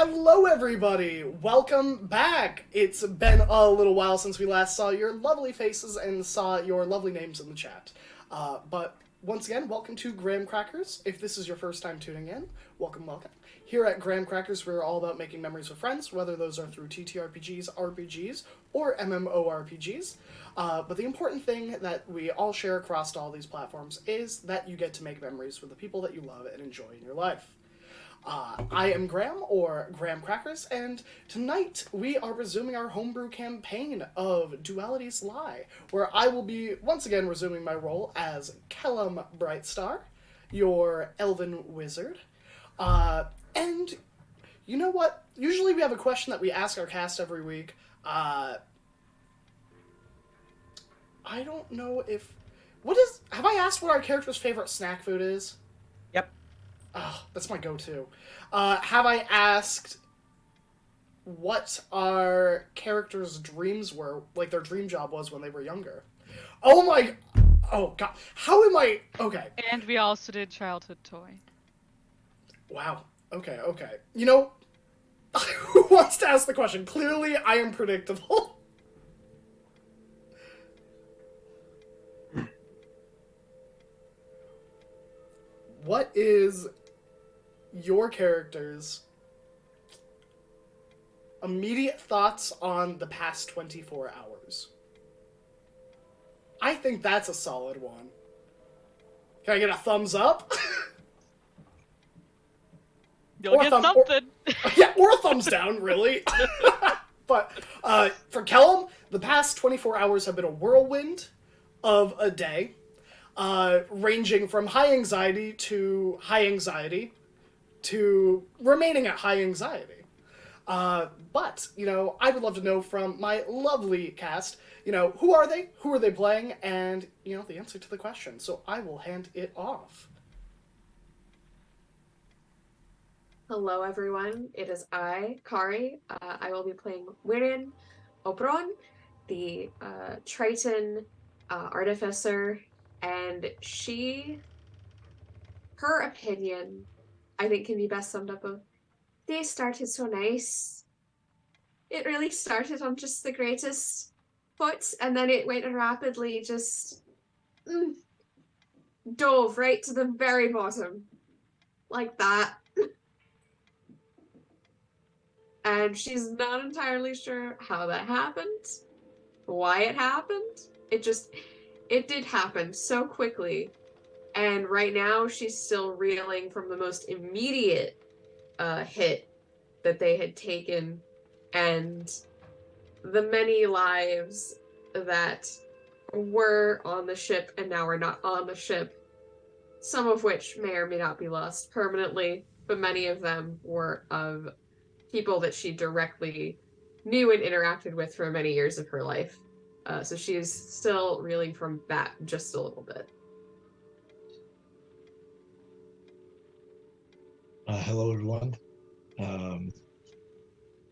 Hello, everybody! Welcome back! It's been a little while since we last saw your lovely faces and saw your lovely names in the chat. But once again, welcome to Graham Crackers. If this is your first time tuning in, welcome, welcome. Here at Graham Crackers, we're all about making memories with friends, whether those are through TTRPGs, RPGs, or MMORPGs. But the important thing that we all share across all these platforms is that you get to make memories with the people that you love and enjoy in your life. I am Graham, or Graham Crackers, and tonight we are resuming our homebrew campaign of Dualitys Lie, where I will be once again resuming my role as Kellum Brightstar, your elven wizard. And you know what? Usually we have a question that we ask our cast every week. I don't know if... Have I asked what our character's favorite snack food is? Yep. Oh, that's my go-to. Have I asked what our characters' dreams were, like their dream job was when they were younger? Oh god, how am I? Okay. And we also did childhood toy. Wow. Okay. You know, who wants to ask the question? Clearly, I am predictable. What is your character's immediate thoughts on the past 24 hours? I think that's a solid one. Can I get a thumbs up? You'll get something. Or a thumbs down, really. But for Kellum, the past 24 hours have been a whirlwind of a day, ranging from high anxiety to remaining at high anxiety. But, I would love to know from my lovely cast, who are they, who are they playing, and, the answer to the question. So I will hand it off. Hello, everyone. It is I, Kari. I will be playing Wirin Oberon, the Triton artificer, and her opinion, I think, can be best summed up of, they started so nice. It really started on just the greatest foot, and then it went rapidly just dove right to the very bottom. Like that. And she's not entirely sure how that happened, why it happened. It did happen so quickly. And right now she's still reeling from the most immediate hit that they had taken and the many lives that were on the ship and now are not on the ship, some of which may or may not be lost permanently, but many of them were of people that she directly knew and interacted with for many years of her life. So she is still reeling from that just a little bit. Hello, everyone. I'm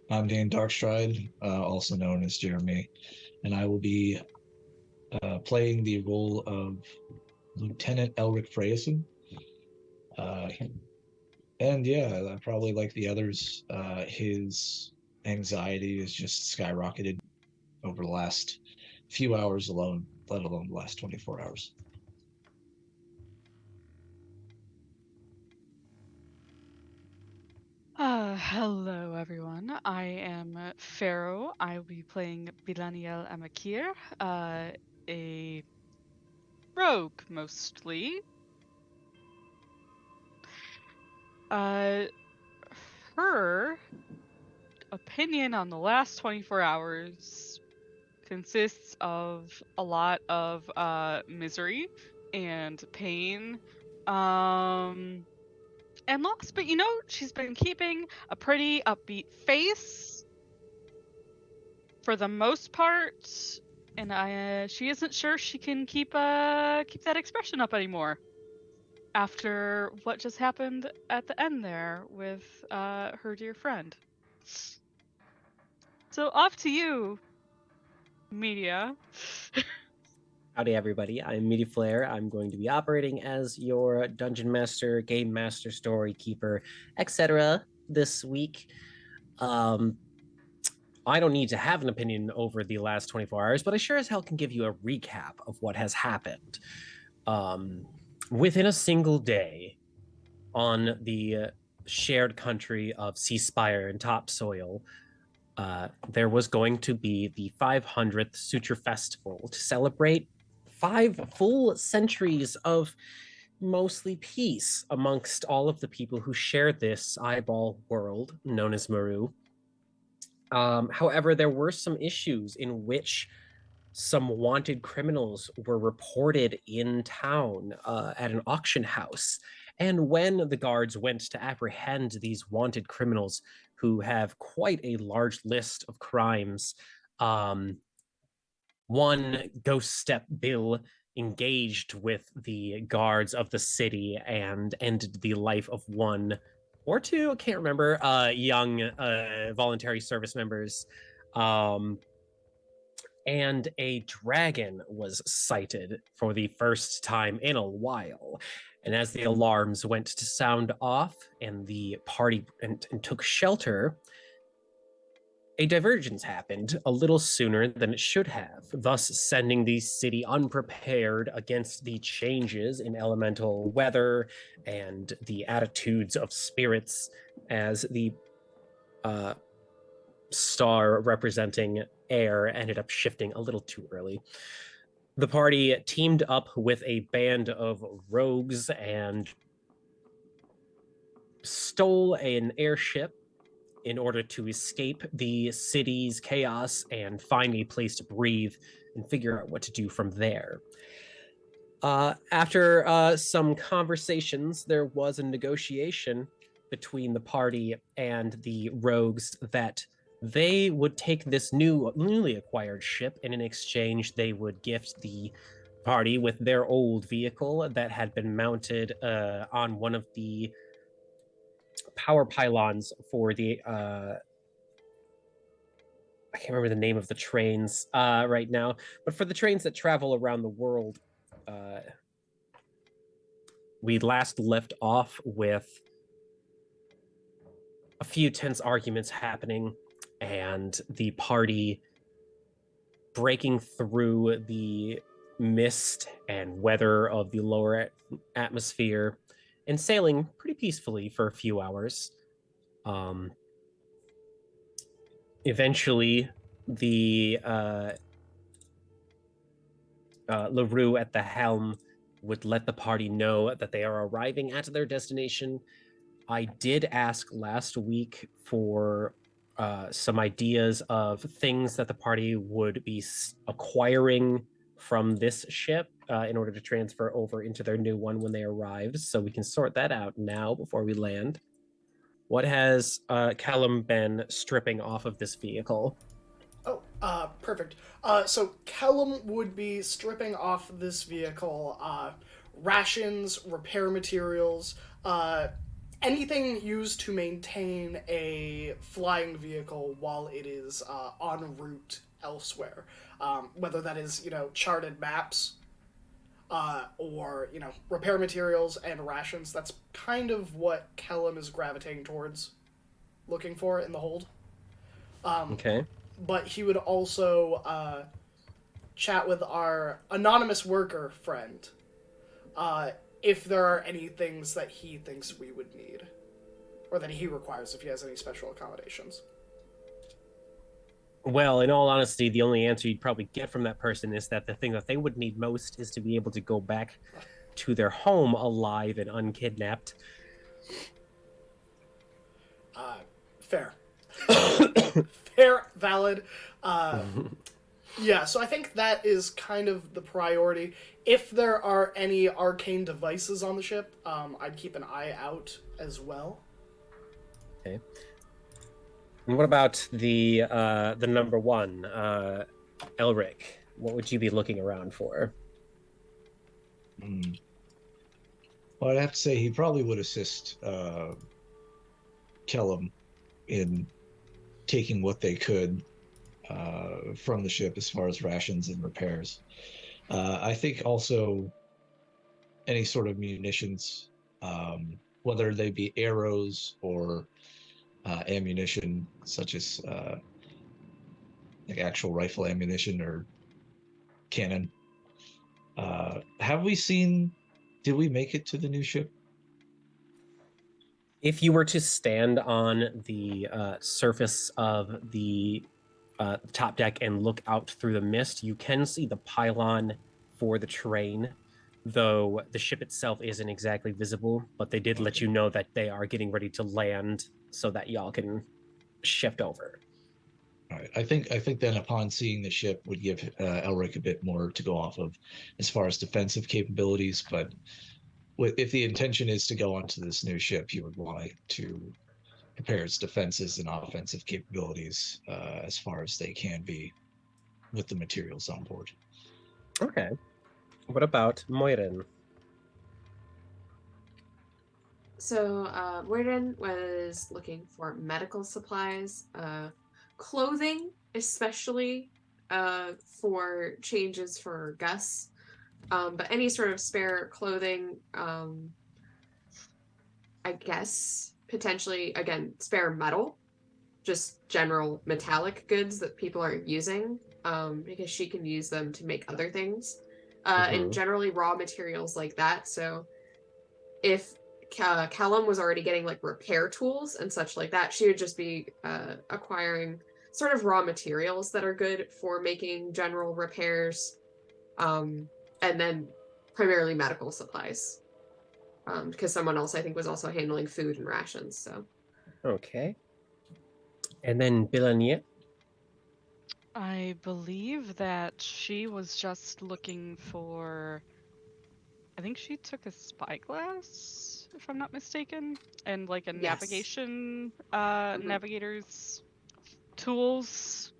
Dan Darkstride, also known as Jeremy, and I will be playing the role of Lieutenant Elric Freyson. And yeah, probably like the others, his anxiety has just skyrocketed over the last few hours alone, let alone the last 24 hours. Hello, everyone. I am Pharaoh. I will be playing Bilaniel Amakir, a rogue, mostly. Her opinion on the last 24 hours consists of a lot of misery and pain and loss, but she's been keeping a pretty upbeat face for the most part, and she isn't sure she can keep that expression up anymore after what just happened at the end there with her dear friend. So off to you, Media. Howdy, everybody. I'm Meaty Flare. I'm going to be operating as your dungeon master, game master, story keeper, etc. this week. Um, I don't need to have an opinion over the last 24 hours, but I sure as hell can give you a recap of what has happened. Within a single day, on the shared country of Ceasefire and Topsoil, there was going to be the 500th Suture Festival to celebrate 5 full centuries of mostly peace amongst all of the people who share this eyeball world known as Maru. However, there were some issues in which some wanted criminals were reported in town at an auction house. And when the guards went to apprehend these wanted criminals who have quite a large list of crimes, one Ghost Step Bill engaged with the guards of the city and ended the life of one or two, I can't remember, young voluntary service members. And a dragon was sighted for the first time in a while. And as the alarms went to sound off and the party and took shelter, a divergence happened a little sooner than it should have, thus sending the city unprepared against the changes in elemental weather and the attitudes of spirits as the star representing air ended up shifting a little too early. The party teamed up with a band of rogues and stole an airship in order to escape the city's chaos and find a place to breathe and figure out what to do from there. After some conversations, there was a negotiation between the party and the rogues that they would take this newly acquired ship, and in exchange, they would gift the party with their old vehicle that had been mounted on one of the power pylons for the I can't remember the name of the trains right now, but for the trains that travel around the world. We last left off with a few tense arguments happening and the party breaking through the mist and weather of the lower atmosphere and sailing pretty peacefully for a few hours. Eventually, the LaRue at the helm would let the party know that they are arriving at their destination. I did ask last week for some ideas of things that the party would be acquiring from this ship in order to transfer over into their new one when they arrive, so we can sort that out now before we land. What has Callum been stripping off of this vehicle? Oh, perfect. So Kellum would be stripping off this vehicle rations, repair materials, anything used to maintain a flying vehicle while it is en route elsewhere. Whether that is, charted maps or, repair materials and rations. That's kind of what Kellum is gravitating towards looking for in the hold. Okay. But he would also chat with our anonymous worker friend if there are any things that he thinks we would need, or that he requires if he has any special accommodations. Well, in all honesty, the only answer you'd probably get from that person is that the thing that they would need most is to be able to go back to their home alive and unkidnapped. Fair. Fair, valid. Yeah, so I think that is kind of the priority. If there are any arcane devices on the ship, I'd keep an eye out as well. Okay. And what about the number one, Elric? What would you be looking around for? Well, I'd have to say he probably would assist Kellum in taking what they could from the ship as far as rations and repairs. I think also any sort of munitions, whether they be arrows or ammunition, such as like actual rifle ammunition or cannon. Have we seen? Did we make it to the new ship? If you were to stand on the surface of the top deck and look out through the mist, you can see the pylon for the train, though the ship itself isn't exactly visible, but they did let you know that they are getting ready to land so that y'all can shift over. All right. I think then upon seeing the ship would give Elric a bit more to go off of as far as defensive capabilities. But if the intention is to go onto this new ship, you would want to prepare its defenses and offensive capabilities as far as they can be with the materials on board. Okay. What about Moiren? So, Warden was looking for medical supplies, clothing, especially for changes for Gus. But any sort of spare clothing, I guess, potentially, again, spare metal, just general metallic goods that people are using, because she can use them to make other things, and generally raw materials like that. So if Callum was already getting like repair tools and such like that, she would just be acquiring sort of raw materials that are good for making general repairs, and then primarily medical supplies, because someone else I think was also handling food and rations. So Okay. And then Bilanier? I believe that she was just looking for. I think she took a spyglass, if I'm not mistaken, and like a yes. navigation, navigator's tools.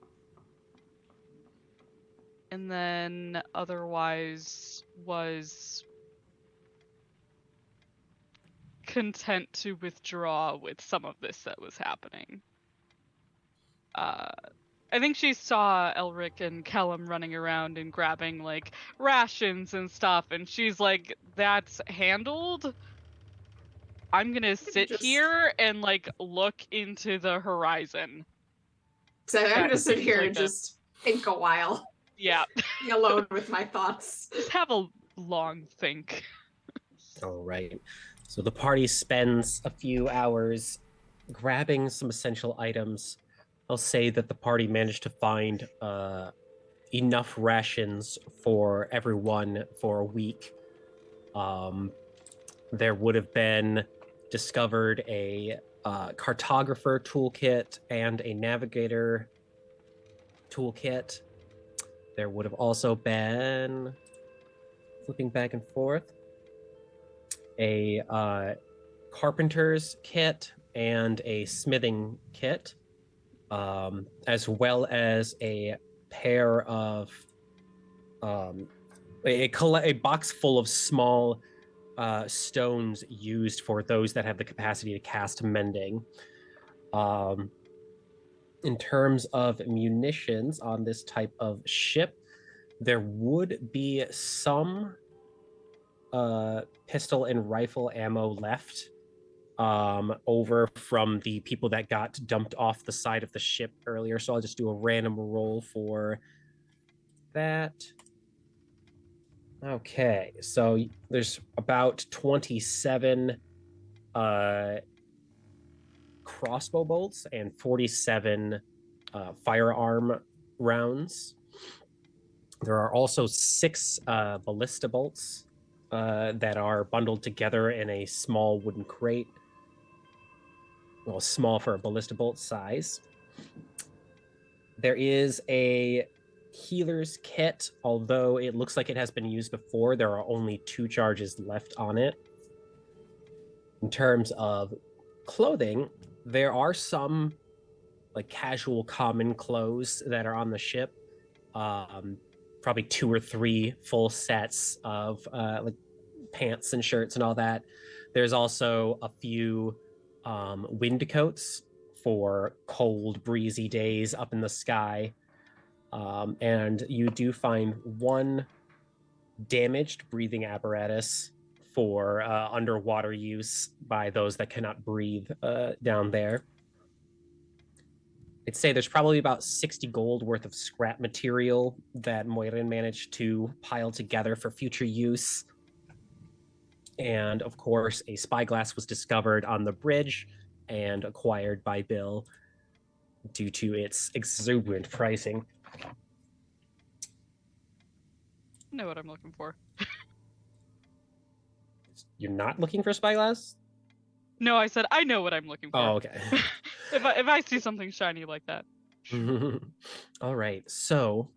And then otherwise was content to withdraw with some of this that was happening. I think she saw Elric and Kellum running around and grabbing like rations and stuff, and she's like, "That's handled. I'm gonna sit Just here and like look into the horizon." so I'm gonna That sit seems here like and just think a while, yeah, be alone with my thoughts. just have a long think. All right. So the party spends a few hours grabbing some essential items. I'll say that the party managed to find enough rations for everyone for a week. There would have been discovered a cartographer toolkit and a navigator toolkit. There would have also been, flipping back and forth, a carpenter's kit and a smithing kit, as well as a pair of a box full of small stones used for those that have the capacity to cast mending. In terms of munitions on this type of ship, there would be some pistol and rifle ammo left over from the people that got dumped off the side of the ship earlier. So I'll just do a random roll for that. Okay, so there's about 27 crossbow bolts and 47 firearm rounds. There are also 6 ballista bolts that are bundled together in a small wooden crate. Well, small for a ballista bolt size. There is a healer's kit, although it looks like it has been used before. There are only 2 charges left on it. In terms of clothing, there are some like casual common clothes that are on the ship. Probably 2 or 3 full sets of like pants and shirts and all that. There's also a few wind coats for cold, breezy days up in the sky. And you do find 1 damaged breathing apparatus for underwater use by those that cannot breathe down there. I'd say there's probably about 60 gold worth of scrap material that Moirin managed to pile together for future use. And of course, a spyglass was discovered on the bridge and acquired by Bill due to its exuberant pricing. I know what I'm looking for. You're not looking for a spyglass? No, I said I know what I'm looking for. Oh, okay. if I see something shiny like that. All right. So,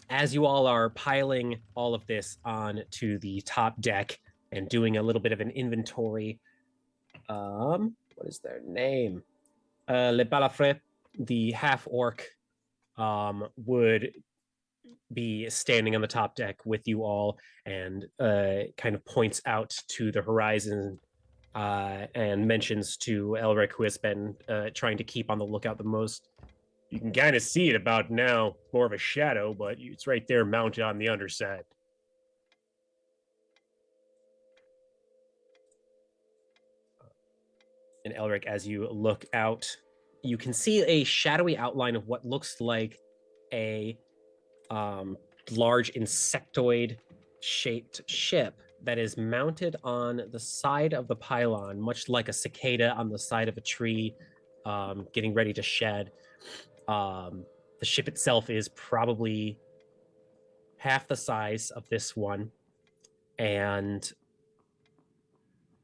as you all are piling all of this onto the top deck and doing a little bit of an inventory, what is their name? Le Balafre, the half orc, would be standing on the top deck with you all and kind of points out to the horizon and mentions to Elric, who has been trying to keep on the lookout the most. You can kind of see it about now, more of a shadow, but it's right there mounted on the underside. And Elric, as you look out, you can see a shadowy outline of what looks like a large insectoid-shaped ship that is mounted on the side of the pylon, much like a cicada on the side of a tree, getting ready to shed. The ship itself is probably half the size of this one, and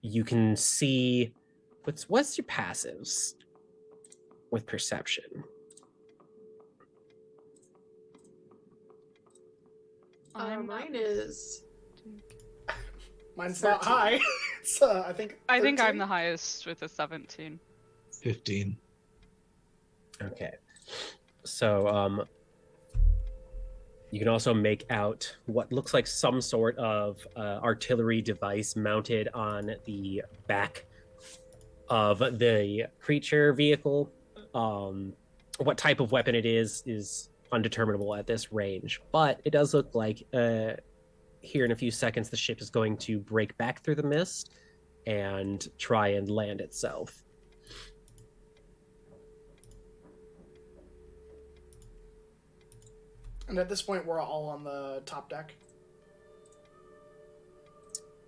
you can see what's your passives with perception? Mine is. Mine's not 13. high. It's I think. I think 13? I'm the highest with a 17. 15. Okay. So you can also make out what looks like some sort of artillery device mounted on the back of the creature vehicle. What type of weapon it is undeterminable at this range, but it does look like here in a few seconds the ship is going to break back through the mist and try and land itself. And at this point, we're all on the top deck.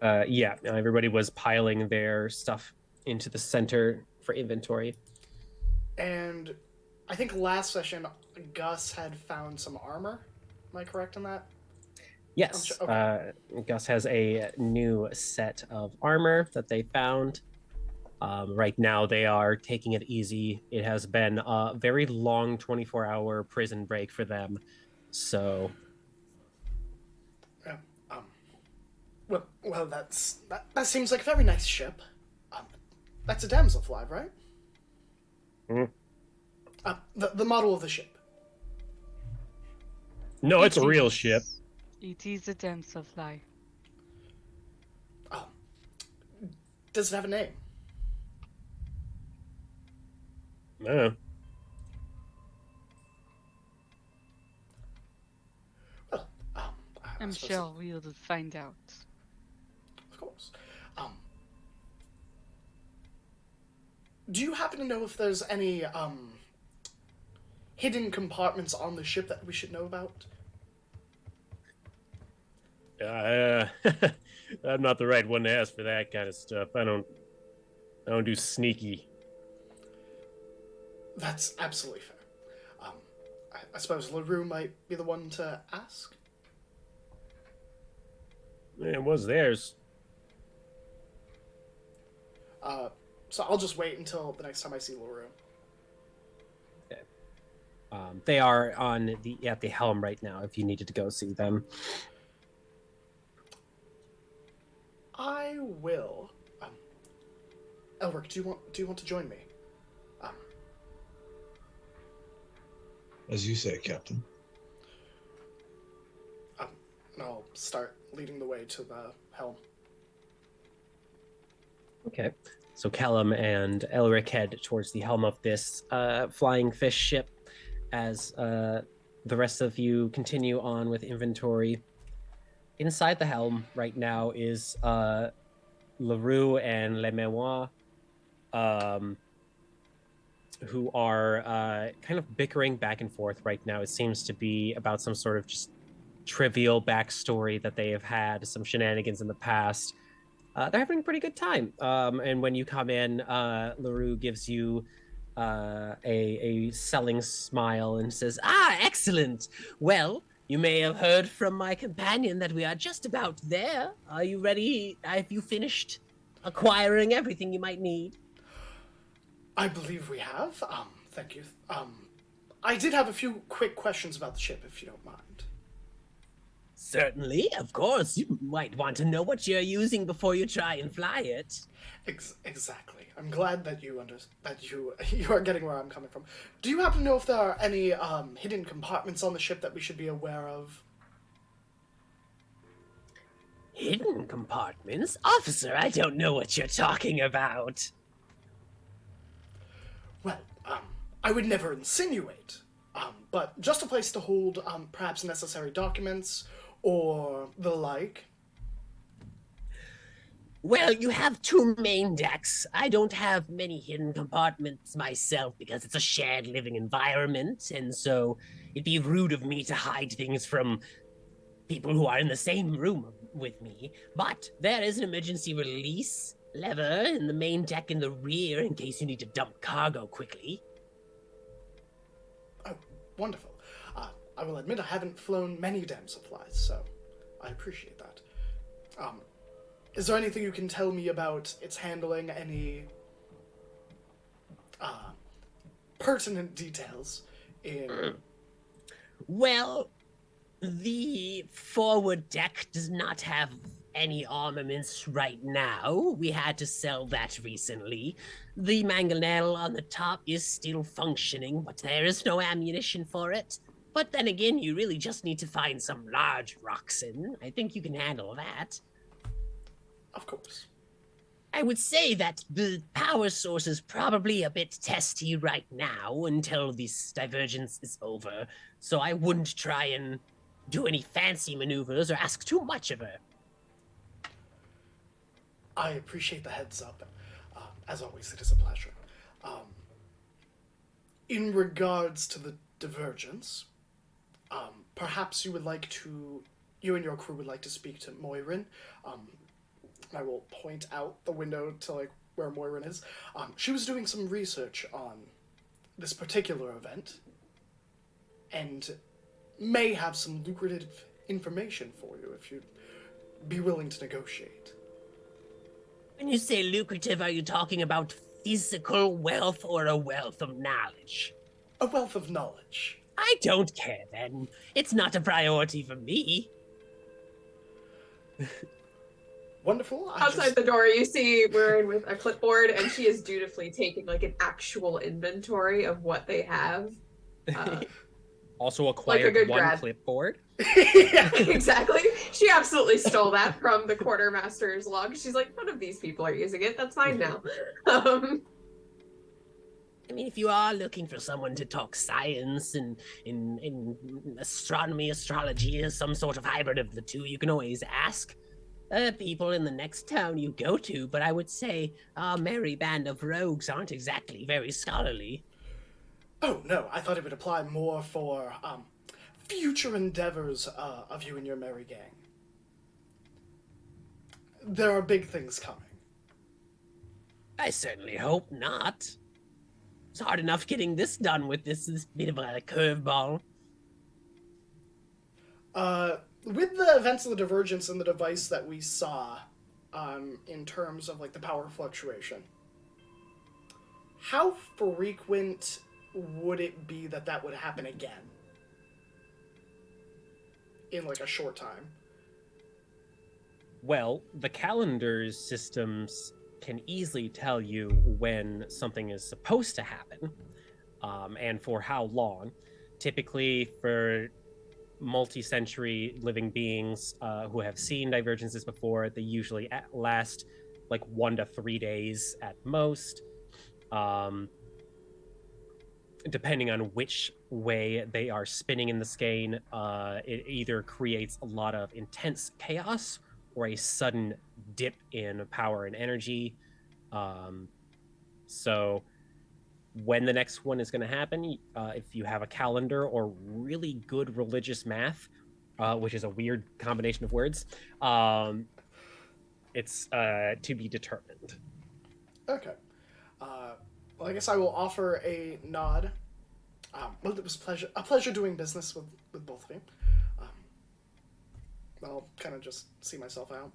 Yeah, everybody was piling their stuff into the center for inventory. And I think last session, Gus had found some armor. Am I correct in that? Yes, Okay. Gus has a new set of armor that they found. Right now, they are taking it easy. It has been a very long 24-hour prison break for them. So, Well, that seems like a very nice ship. That's a Damselfly, right? Hmm? The model of the ship. no, it's a real ship. It is a Damselfly. Does it have a name? No. Well, I I'm suppose- sure we'll find out. Of course. Do you happen to know if there's any hidden compartments on the ship that we should know about? I'm not the right one to ask for that kind of stuff. I don't do sneaky. That's absolutely fair. I suppose LaRue might be the one to ask. It was theirs. So I'll just wait until the next time I see LaRue. They are at the helm right now. If you needed to go see them, I will. Elric, do you want to join me? As you say, Captain. And I'll start leading the way to the helm. okay. So Callum and Elric head towards the helm of this flying fish ship, as the rest of you continue on with inventory. Inside the helm right now is LaRue and Le Mémoire. who are kind of bickering back and forth right now. It seems to be about some sort of just trivial backstory that they have had, some shenanigans in the past. They're having a pretty good time. And when you come in, LaRue gives you a selling smile and says, "Ah, excellent. Well, you may have heard from my companion that we are just about there. Are you ready? Have you finished acquiring everything you might need?" I believe we have. Thank you. I did have a few quick questions about the ship, if you don't mind. Certainly, of course. You might want to know what you're using before you try and fly it. Exactly. I'm glad that you you are getting where I'm coming from. Do you happen to know if there are any hidden compartments on the ship that we should be aware of? Hidden compartments? Officer, I don't know what you're talking about. Well, I would never insinuate, but just a place to hold perhaps necessary documents or the like. Well, you have two main decks. I don't have many hidden compartments myself because it's a shared living environment, and so it'd be rude of me to hide things from people who are in the same room with me. But there is an emergency release lever in the main deck in the rear in case you need to dump cargo quickly. Oh, wonderful. I will admit I haven't flown many Damselflies, so I appreciate that. Is there anything you can tell me about its handling? Any pertinent details in... Well, the forward deck does not have any armaments right now. We had to sell that recently. The mangonel on the top is still functioning, but there is no ammunition for it. But then again, you really just need to find some large rocks in. I think you can handle that. Of course. I would say that the power source is probably a bit testy right now until this divergence is over, so I wouldn't try and do any fancy maneuvers or ask too much of her. I appreciate the heads up. As always, it is a pleasure. In regards to the divergence, perhaps you and your crew would like to speak to Moirin. I will point out the window to where Moirin is. She was doing some research on this particular event, and may have some lucrative information for you if you'd be willing to negotiate. When you say lucrative, are you talking about physical wealth or a wealth of knowledge? A wealth of knowledge. I don't care then. It's not a priority for me. Wonderful. Outside the door, you see Murin with a clipboard, and she is dutifully taking an actual inventory of what they have. Also acquired good one grad. clipboard. Exactly. She absolutely stole that from the quartermaster's log. She's like, none of these people are using it. That's mine now. I mean, if you are looking for someone to talk science and in astronomy, astrology, or some sort of hybrid of the two, you can always ask people in the next town you go to. But I would say our merry band of rogues aren't exactly very scholarly. Oh, no, I thought it would apply more for future endeavors of you and your merry gang. There are big things coming. I certainly hope not. It's hard enough getting this done with this bit of a curveball. With the events of the divergence and the device that we saw, in terms of the power fluctuation, how frequent would it be that would happen again? In a short time? Well, the calendar systems can easily tell you when something is supposed to happen, and for how long. Typically, for multi-century living beings who have seen divergences before, they usually last 1 to 3 days at most. Depending on which way they are spinning in the skein, it either creates a lot of intense chaos or a sudden dip in power and energy. So when the next one is going to happen. If you have a calendar or really good religious math, which is a weird combination of words, it's to be determined. Okay. Well, I guess I will offer a nod. Well, it was a pleasure doing business with both of you. I'll kind of just see myself out.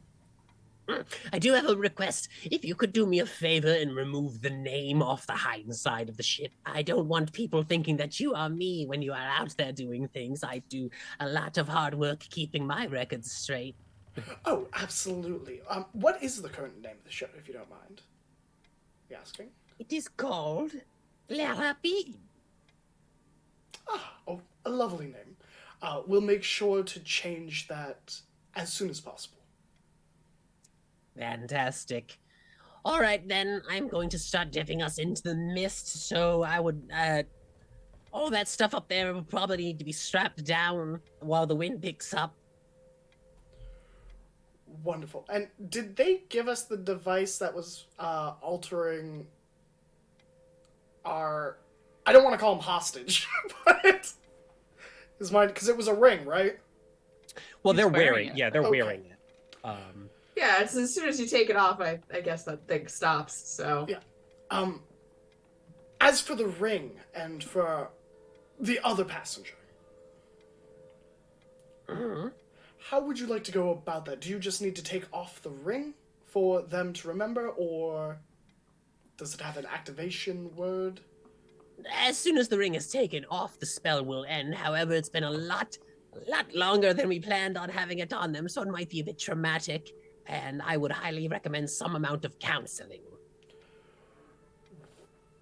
I do have a request. If you could do me a favor and remove the name off the hindsight of the ship. I don't want people thinking that you are me when you are out there doing things. I do a lot of hard work keeping my records straight. Oh, absolutely. What is the current name of the ship, if you don't mind? You asking? It is called La Rapide. Oh, a lovely name. We'll make sure to change that as soon as possible. Fantastic. All right, then. I'm going to start dipping us into the mist, so I would, all that stuff up there will probably need to be strapped down while the wind picks up. Wonderful. And did they give us the device that was altering our... I don't want to call him hostage, but... Is mine... Because it was a ring, right? Well, He's they're wearing wearing it. Yeah, they're Okay. wearing it. Yeah, it's as soon as you take it off, I guess that thing stops, so... Yeah. As for the ring and for the other passenger, how would you like to go about that? Do you just need to take off the ring for them to remember, or does it have an activation word? As soon as the ring is taken off, the spell will end. However, it's been a lot longer than we planned on having it on them, so it might be a bit traumatic, and I would highly recommend some amount of counseling.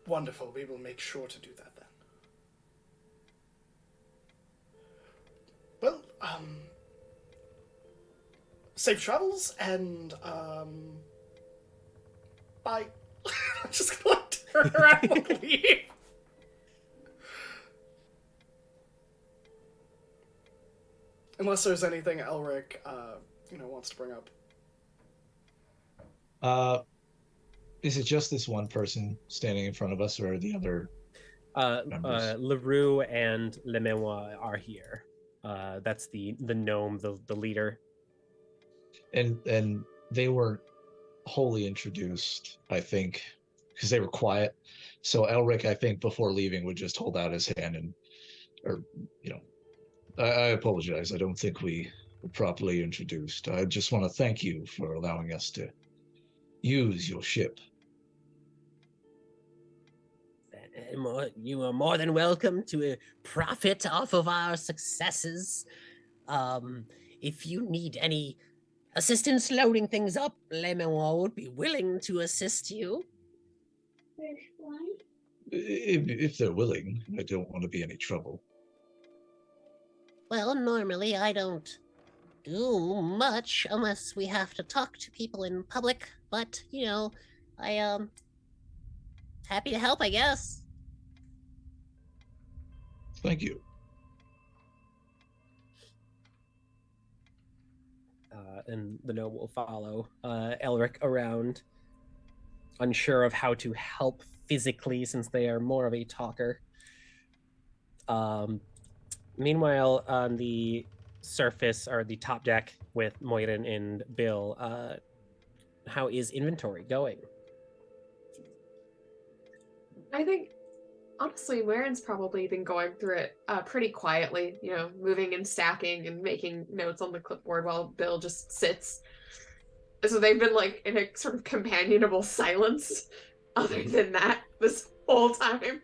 Wonderful. We will make sure to do that then. Well, safe travels, and, bye. I'm just gonna turn around and leave. Unless there's anything Elric, wants to bring up. Is it just this one person standing in front of us, or are the other members? LaRue and Lememois are here. That's the gnome, the leader. And they weren't wholly introduced, I think, because they were quiet. So Elric, I think, before leaving, would just hold out his hand I apologize. I don't think we were properly introduced. I just want to thank you for allowing us to use your ship. You are more than welcome to profit off of our successes. If you need any assistance loading things up, Lemois would be willing to assist you. If they're willing, I don't want to be any trouble. Well, normally I don't do much unless we have to talk to people in public, but, I, happy to help, I guess. Thank you. And the gnome will follow Elric around, unsure of how to help physically since they are more of a talker. Meanwhile, on the surface, or the top deck with Moiran and Bill, how is inventory going? I think, honestly, Waren's probably been going through it pretty quietly, moving and stacking and making notes on the clipboard while Bill just sits. So they've been, in a sort of companionable silence other than that this whole time.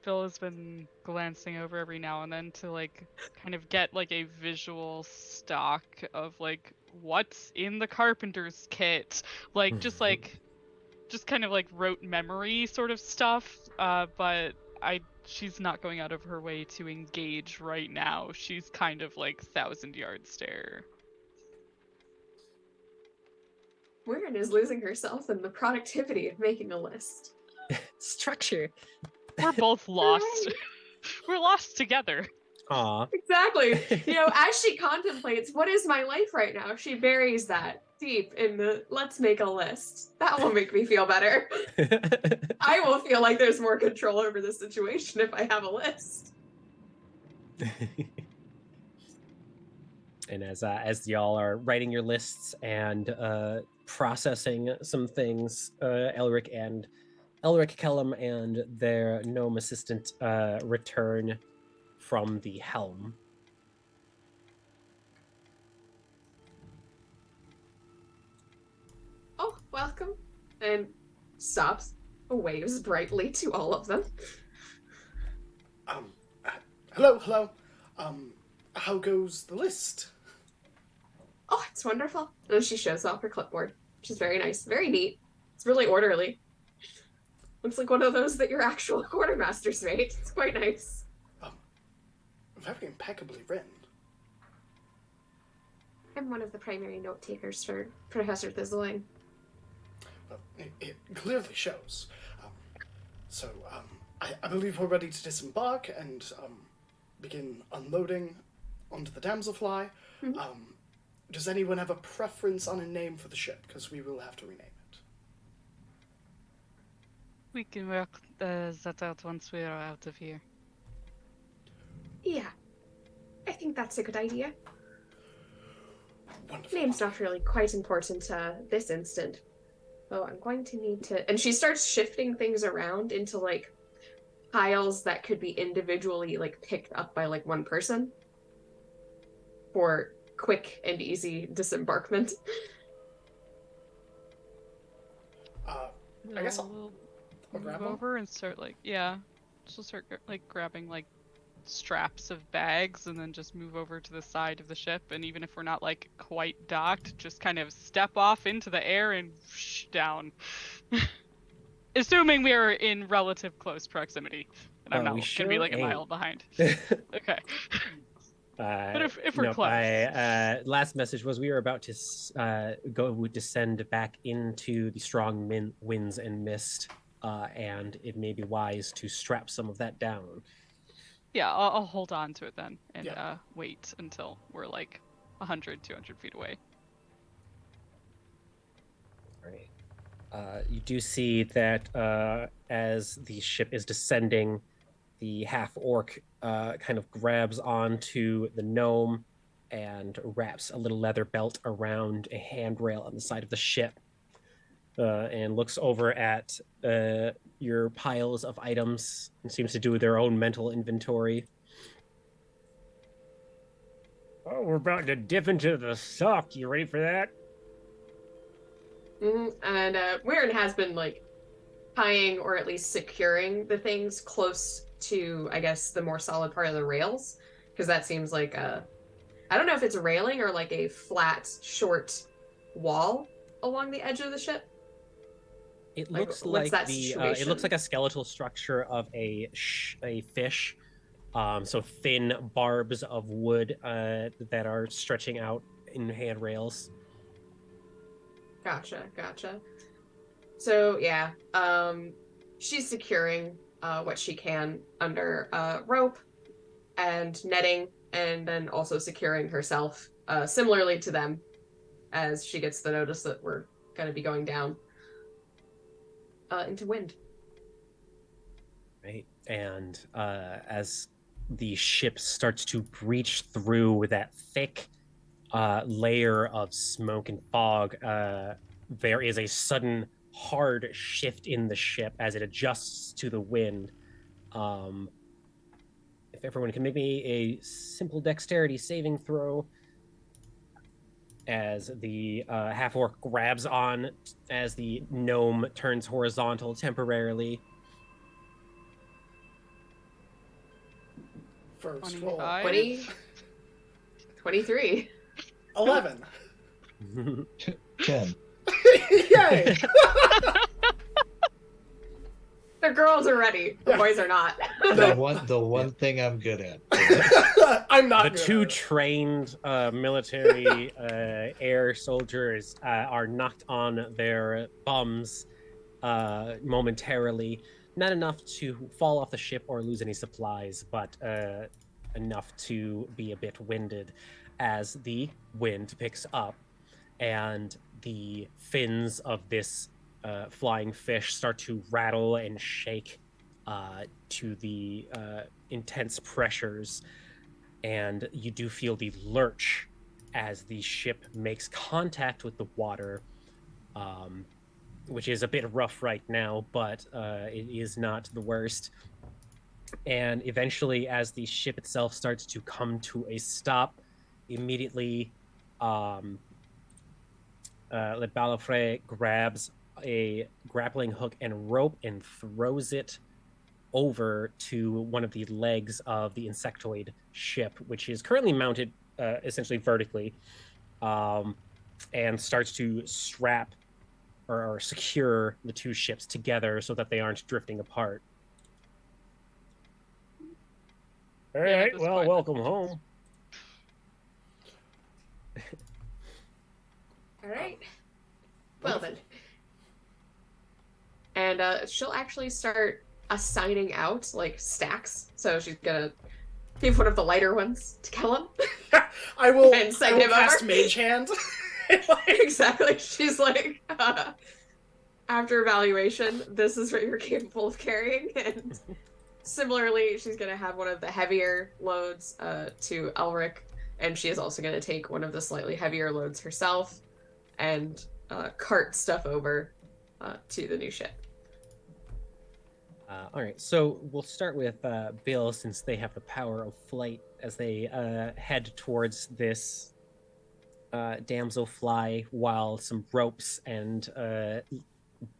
Bill has been glancing over every now and then to kind of get a visual stock of what's in the carpenter's kit, just kind of rote memory sort of stuff. But she's not going out of her way to engage right now. She's kind of 1,000-yard stare. Waren is losing herself in the productivity of making a list. Structure. We're both lost. We're lost together. Aw. Exactly. As she contemplates, what is my life right now? She buries that deep in the let's make a list. That will make me feel better. I will feel like there's more control over the situation if I have a list. And as y'all are writing your lists and processing some things, Elric Kellum and their gnome assistant return from the helm. Oh, welcome. And stops, waves brightly to all of them. Hello. How goes the list? Oh, it's wonderful. And she shows off her clipboard, which is very nice, very neat. It's really orderly. Looks like one of those that your actual quartermasters made. It's quite nice. Very impeccably written. I'm one of the primary note takers for Professor Thizzling. Well, it clearly shows. I believe we're ready to disembark and begin unloading onto the Damselfly. Mm-hmm. Does anyone have a preference on a name for the ship? Because we will have to rename it. We can work that out once we're out of here. Yeah, I think that's a good idea. Wonderful. Name's not really quite important this instant. Oh, I'm going to need to... And she starts shifting things around into, like, piles that could be individually, like, picked up by, like, one person. For quick and easy disembarkment. I guess I'll grab move one. over and start, like, yeah. She'll start, like, grabbing, like, straps of bags and then just move over to the side of the ship, and even if we're not like quite docked, just kind of step off into the air and whoosh, down. Assuming we are in relative close proximity and I'm not gonna be like a mile behind. Okay. But if we're close. Last message was we were about to descend back into the strong winds and mist, and it may be wise to strap some of that down. Yeah, I'll hold on to it then and wait until we're like 100, 200 feet away. All right. You do see that as the ship is descending, the half-orc kind of grabs onto the gnome and wraps a little leather belt around a handrail on the side of the ship and looks over at your piles of items and seems to do their own mental inventory. Oh, we're about to dip into the suck. You ready for that? And Weirin has been, like, tying or at least securing the things close to, I guess, the more solid part of the rails. Because that seems like I don't know if it's a railing or, like, a flat, short wall along the edge of the ship. It looks like it looks like a skeletal structure of a fish. So thin barbs of wood that are stretching out in handrails. Gotcha. So yeah, she's securing what she can under rope and netting, and then also securing herself similarly to them as she gets the notice that we're going to be going down into wind. Right, and as the ship starts to breach through that thick layer of smoke and fog, there is a sudden hard shift in the ship as it adjusts to the wind. If everyone can make me a simple dexterity saving throw, as the half-orc grabs on as the gnome turns horizontal temporarily. First roll. 23. 11. 10. Yay! The girls are ready. The boys are not. The one thing I'm good at. I'm not. The two trained military air soldiers are knocked on their bums momentarily. Not enough to fall off the ship or lose any supplies, but enough to be a bit winded as the wind picks up. And the fins of this flying fish start to rattle and shake to the intense pressures, and you do feel the lurch as the ship makes contact with the water, which is a bit rough right now, but it is not the worst. And eventually, as the ship itself starts to come to a stop, immediately Le Balafre grabs a grappling hook and rope and throws it over to one of the legs of the insectoid ship, which is currently mounted essentially vertically, and starts to strap or secure the two ships together so that they aren't drifting apart. All Yeah, at right, this well, point, welcome home. All right. Well then. And she'll actually start assigning out like stacks. So she's gonna give one of the lighter ones to Kellen. I will And send him cast over. Mage Hand. Exactly. She's like, after evaluation, this is what you're capable of carrying. And similarly, she's gonna have one of the heavier loads to Elric, and she is also gonna take one of the slightly heavier loads herself and cart stuff over to the new ship. All right, so we'll start with Bill, since they have the power of flight as they head towards this Damselfly, while some ropes and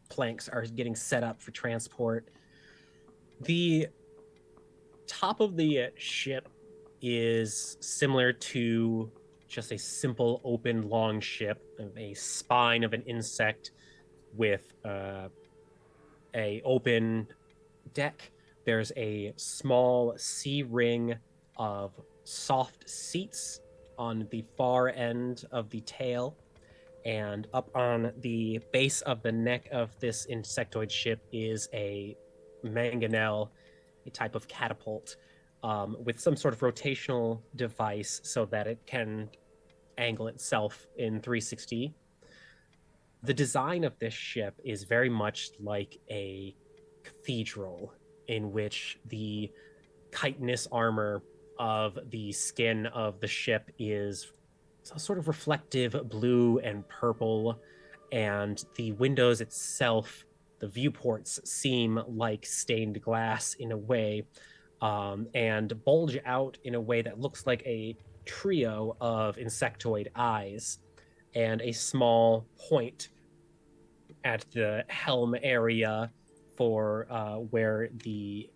planks are getting set up for transport. The top of the ship is similar to just a simple open long ship, a spine of an insect with a open deck. There's a small C ring of soft seats on the far end of the tail, and up on the base of the neck of this insectoid ship is a mangonel, a type of catapult, with some sort of rotational device so that it can angle itself in 360. The design of this ship is very much like a cathedral, in which the chitinous armor of the skin of the ship is a sort of reflective blue and purple, and the windows itself, the viewports, seem like stained glass in a way, and bulge out in a way that looks like a trio of insectoid eyes, and a small point at the helm area for where the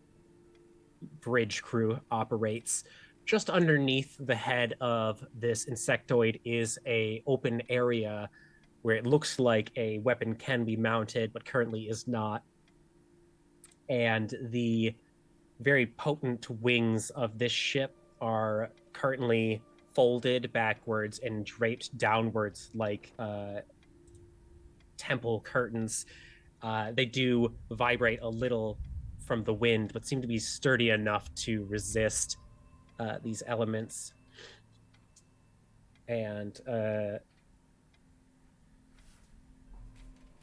bridge crew operates. Just underneath the head of this insectoid is a open area where it looks like a weapon can be mounted, but currently is not. And the very potent wings of this ship are currently folded backwards and draped downwards like temple curtains. They do vibrate a little from the wind, but seem to be sturdy enough to resist these elements. And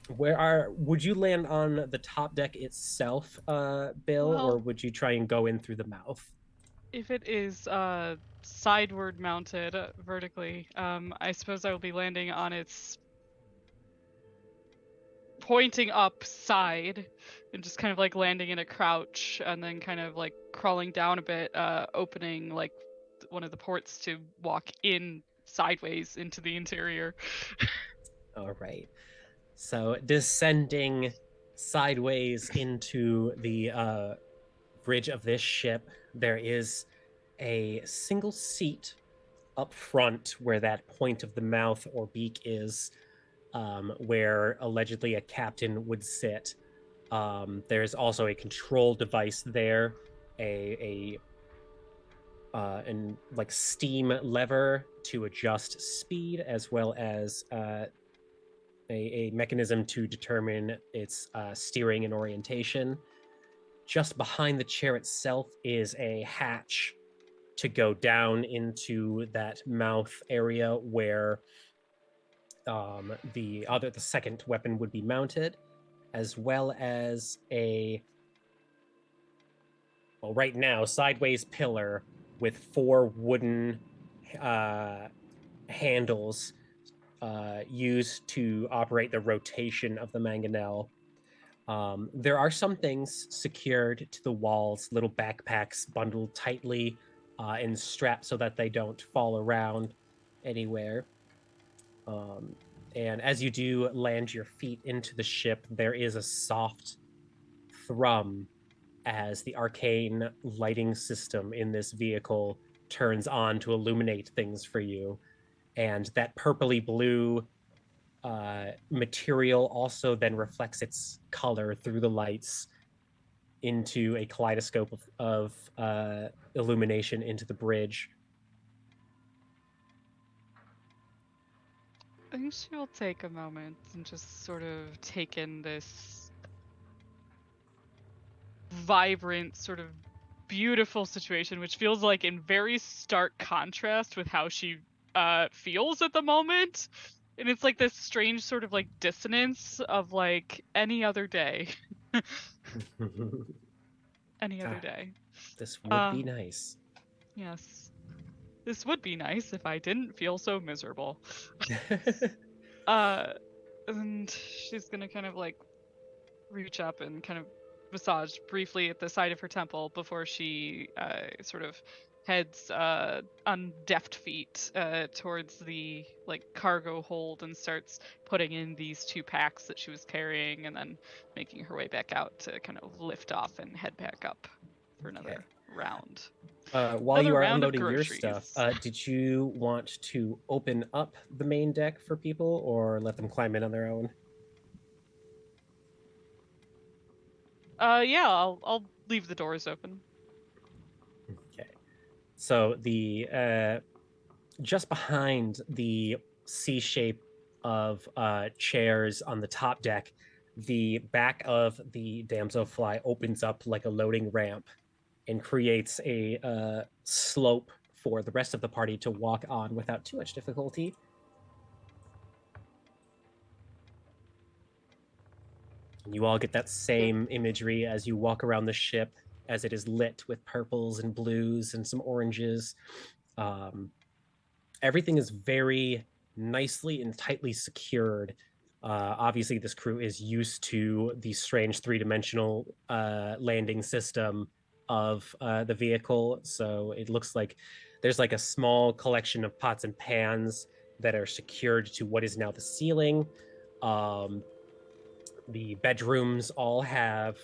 would you land on the top deck itself, Bill, Well, or would you try and go in through the mouth? if it is sideward mounted vertically, I suppose I will be landing on its pointing up side and just kind of like landing in a crouch and then kind of like crawling down a bit, opening like one of the ports to walk in sideways into the interior. All right. So descending sideways into the bridge of this ship, there is a single seat up front where that point of the mouth or beak is, where allegedly a captain would sit. There's also a control device there, and like steam lever to adjust speed, as well as a mechanism to determine its steering and orientation. Just behind the chair itself is a hatch to go down into that mouth area where The second weapon would be mounted, as well as right now, sideways pillar with 4 wooden handles used to operate the rotation of the mangonel. There are some things secured to the walls, little backpacks bundled tightly and strapped so that they don't fall around anywhere. And as you do land your feet into the ship, there is a soft thrum as the arcane lighting system in this vehicle turns on to illuminate things for you. And that purpley blue material also then reflects its color through the lights into a kaleidoscope of illumination into the bridge. I think she'll take a moment and just sort of take in this vibrant, sort of beautiful situation, which feels like in very stark contrast with how she feels at the moment. And it's like this strange sort of like dissonance of like any other day. Any other day. This would be nice. Yes. This would be nice if I didn't feel so miserable. And she's gonna kind of like reach up and kind of massage briefly at the side of her temple before she sort of heads on deft feet towards the like cargo hold and starts putting in these 2 packs that she was carrying, and then making her way back out to kind of lift off and head back up for another round. While Another you are round of unloading your stuff, groceries. did you want to open up the main deck for people or let them climb in on their own? Yeah, I'll leave the doors open. Okay. So the just behind the C shape of chairs on the top deck, the back of the Damselfly opens up like a loading ramp and creates a slope for the rest of the party to walk on without too much difficulty. You all get that same imagery as you walk around the ship, as it is lit with purples and blues and some oranges. Everything is very nicely and tightly secured. Obviously, this crew is used to the strange 3-dimensional landing system of the vehicle, so it looks like there's like a small collection of pots and pans that are secured to what is now the ceiling. The bedrooms all have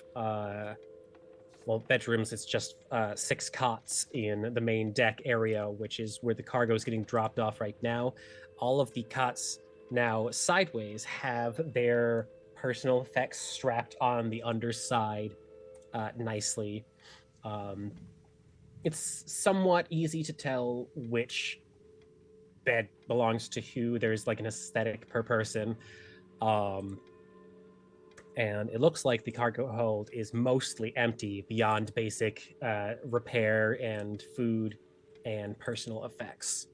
bedrooms, it's just 6 cots in the main deck area, which is where the cargo is getting dropped off right now. All of the cots now sideways have their personal effects strapped on the underside nicely. It's somewhat easy to tell which bed belongs to who. There's like an aesthetic per person. And it looks like the cargo hold is mostly empty beyond basic repair and food and personal effects.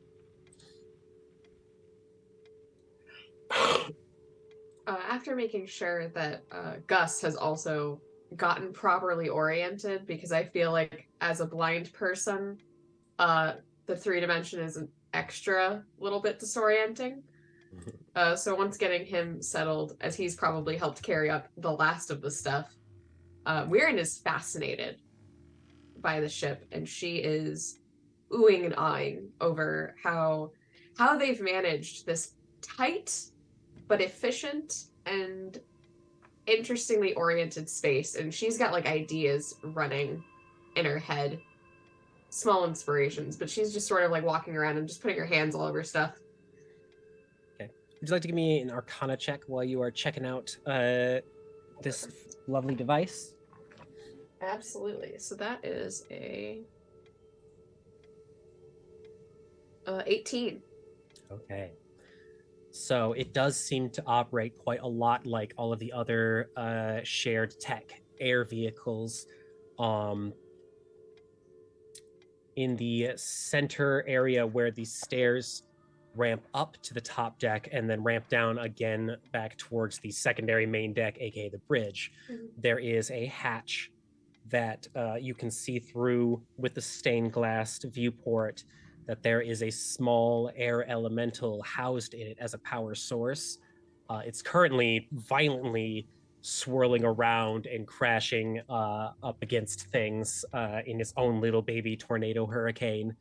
After making sure that Gus has also gotten properly oriented, because I feel like as a blind person, the 3-dimension is an extra little bit disorienting. So once getting him settled, as he's probably helped carry up the last of the stuff, Weirin is fascinated by the ship, and she is oohing and ahhing over how they've managed this tight but efficient and interestingly oriented space. And she's got like ideas running in her head, small inspirations, but she's just sort of like walking around and just putting her hands all over stuff. Would you like to give me an Arcana check while you are checking out this lovely device? Absolutely. So that is a 18. Okay. So it does seem to operate quite a lot like all of the other shared tech air vehicles. In the center area where the stairs ramp up to the top deck and then ramp down again back towards the secondary main deck, aka the bridge. There is a hatch that you can see through with the stained glass viewport, that there is a small air elemental housed in it as a power source. It's currently violently swirling around and crashing up against things in its own little baby tornado hurricane.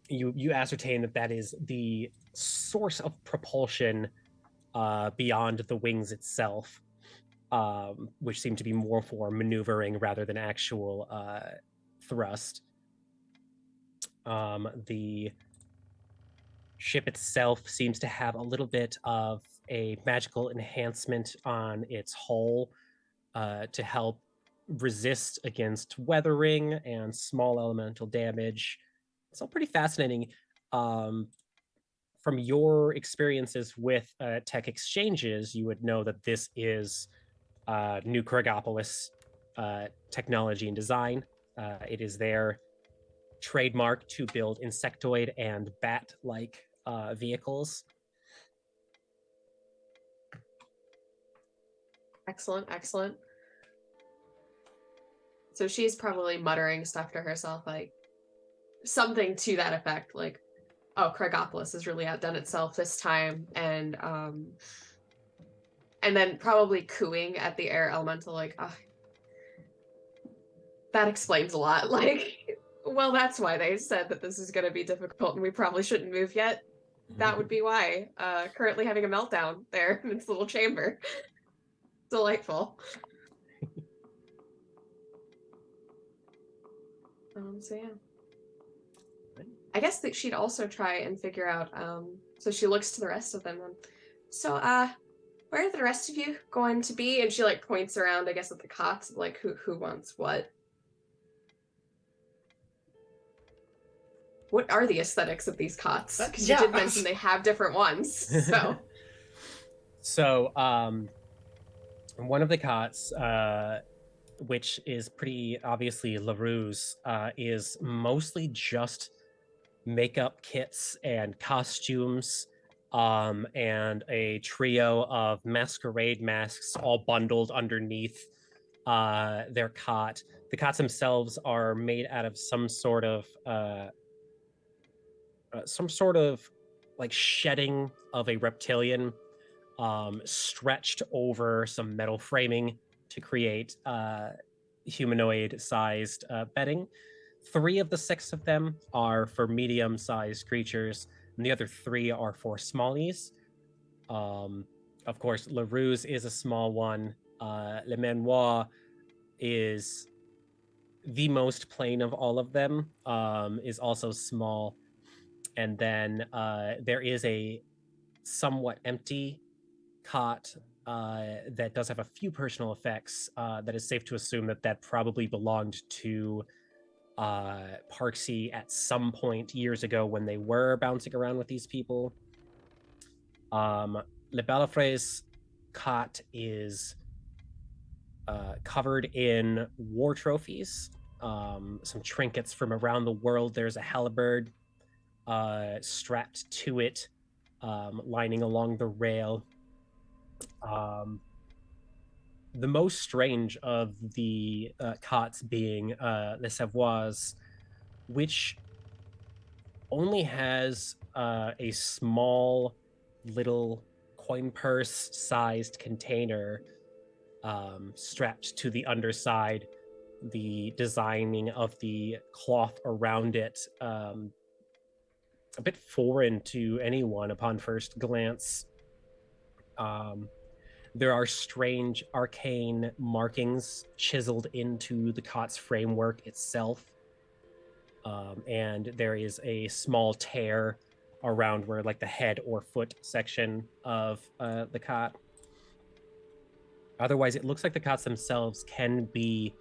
You ascertain that is the source of propulsion beyond the wings itself, which seem to be more for maneuvering rather than actual thrust. The ship itself seems to have a little bit of a magical enhancement on its hull to help resist against weathering and small elemental damage. It's all pretty fascinating. From your experiences with tech exchanges, you would know that this is New Krugopolis technology and design. It is their trademark to build insectoid and bat-like vehicles. Excellent, excellent. So she's probably muttering stuff to herself, like something to that effect, like, "Oh, Krugopolis has really outdone itself this time," and then probably cooing at the air elemental, like, "Oh, that explains a lot." Like, well, that's why they said that this is going to be difficult, and we probably shouldn't move yet. That would be why. Currently having a meltdown there in its little chamber. Delightful. So yeah. I guess that she'd also try and figure out, so she looks to the rest of them. So, where are the rest of you going to be? And she, like, points around, I guess, at the cots, like, who wants what? What are the aesthetics of these cots? Because you did mention they have different ones, so. So, one of the cots, which is pretty obviously LaRue's, is mostly just makeup kits and costumes, and a trio of masquerade masks all bundled underneath their cot. The cots themselves are made out of some sort of like shedding of a reptilian, stretched over some metal framing to create humanoid-sized bedding. 3 of the 6 of them are for medium-sized creatures, and the other 3 are for smallies. Of course, LaRue's is a small one. Le Manoir is the most plain of all of them, is also small. And then there is a somewhat empty cot that does have a few personal effects that is safe to assume that probably belonged to Parksy at some point years ago when they were bouncing around with these people. Le Balafre's cot is covered in war trophies, some trinkets from around the world. There's a halberd strapped to it, lining along the rail. The most strange of the cots being Les Savoirs, which only has a small little coin purse sized container strapped to the underside. The designing of the cloth around it a bit foreign to anyone upon first glance. There are strange arcane markings chiseled into the cot's framework itself. And there is a small tear around where, like, the head or foot section of the cot. Otherwise, it looks like the cots themselves can be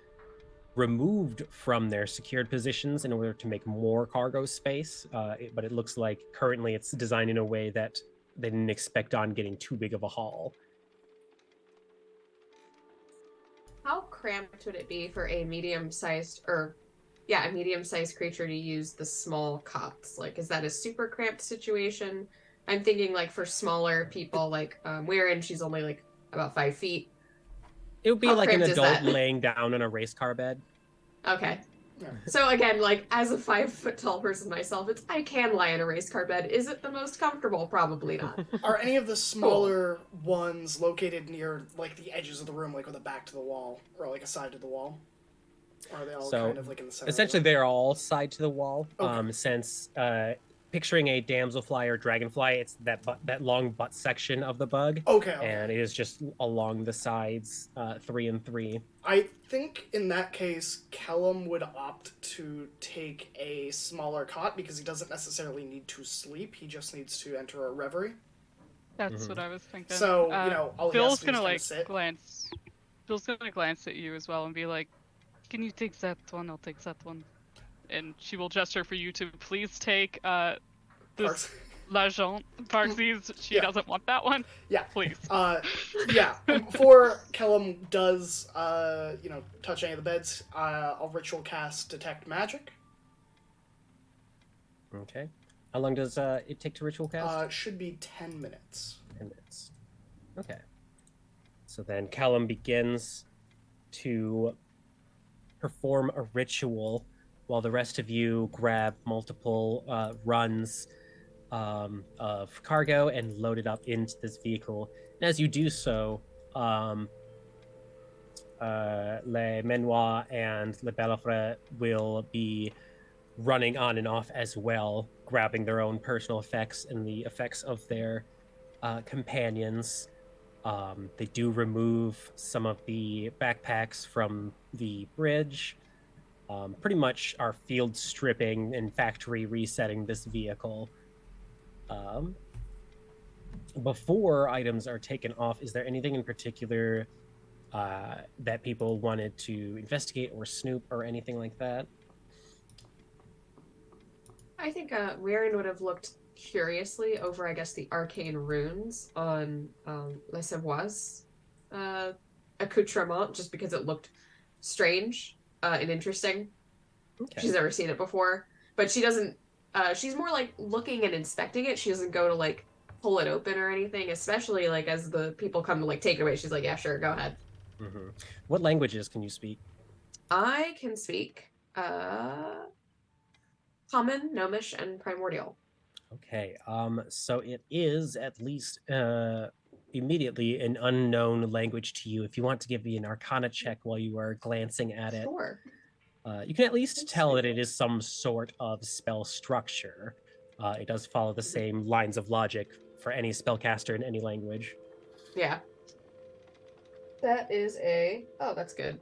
removed from their secured positions in order to make more cargo space. But it looks like currently it's designed in a way that they didn't expect on getting too big of a haul. How cramped would it be for a medium-sized, or a medium-sized creature to use the small cots? Like, is that a super cramped situation? I'm thinking like for smaller people, like wherein she's only like about 5 feet. It would be How like an cramped is adult that? laying down on a race car bed. Okay. Yeah. So again, like as a 5 foot tall person myself, I can lie in a race car bed. Is it the most comfortable? Probably not. Are any of the smaller ones located near like the edges of the room, like with a back to the wall or like a side to the wall? Or are they all So, kind of like in the center? Essentially, of the room? they're all side to the wall. Okay. Since picturing a damselfly or dragonfly, it's that long butt section of the bug, Okay. and it is just along the sides, 3 and 3. I think in that case, Kellum would opt to take a smaller cot because he doesn't necessarily need to sleep. He just needs to enter a reverie. That's what I was thinking. So, all he has Bill's to do gonna is kinda sit. glance. Bill's gonna glance at you as well and be like, "Can you take that one? I'll take that one." And she will gesture for you to please take Parks. this l'agent Parksies. She Yeah. doesn't want that one. Yeah. Please. Before Kellum does, touch any of the beds, I'll ritual cast Detect Magic. Okay. How long does it take to ritual cast? Should be 10 minutes. 10 minutes. Okay. So then Callum begins to perform a ritual while the rest of you grab multiple runs of cargo and load it up into this vehicle. And as you do so, Le Menoir and Le Bellefre will be running on and off as well, grabbing their own personal effects and the effects of their companions. They do remove some of the backpacks from the bridge. Pretty much are field stripping and factory resetting this vehicle. Before items are taken off, is there anything in particular that people wanted to investigate or snoop or anything like that? I think Riordan would have looked curiously over, I guess, the arcane runes on Les Savoies accoutrement, just because it looked strange and interesting. Okay. She's never seen it before, but she doesn't. She's more like looking and inspecting it. She doesn't go to like pull it open or anything. Especially like as the people come to like take it away, she's like, "Yeah, sure, go ahead." Mm-hmm. What languages can you speak? I can speak Common, Gnomish, and Primordial. Okay. So it is at least immediately an unknown language to you. If you want to give me an Arcana check while you are glancing at it, Sure. you can at least tell that it is some sort of spell structure. It does follow the same lines of logic for any spellcaster in any language. Yeah. That is a... Oh, that's good.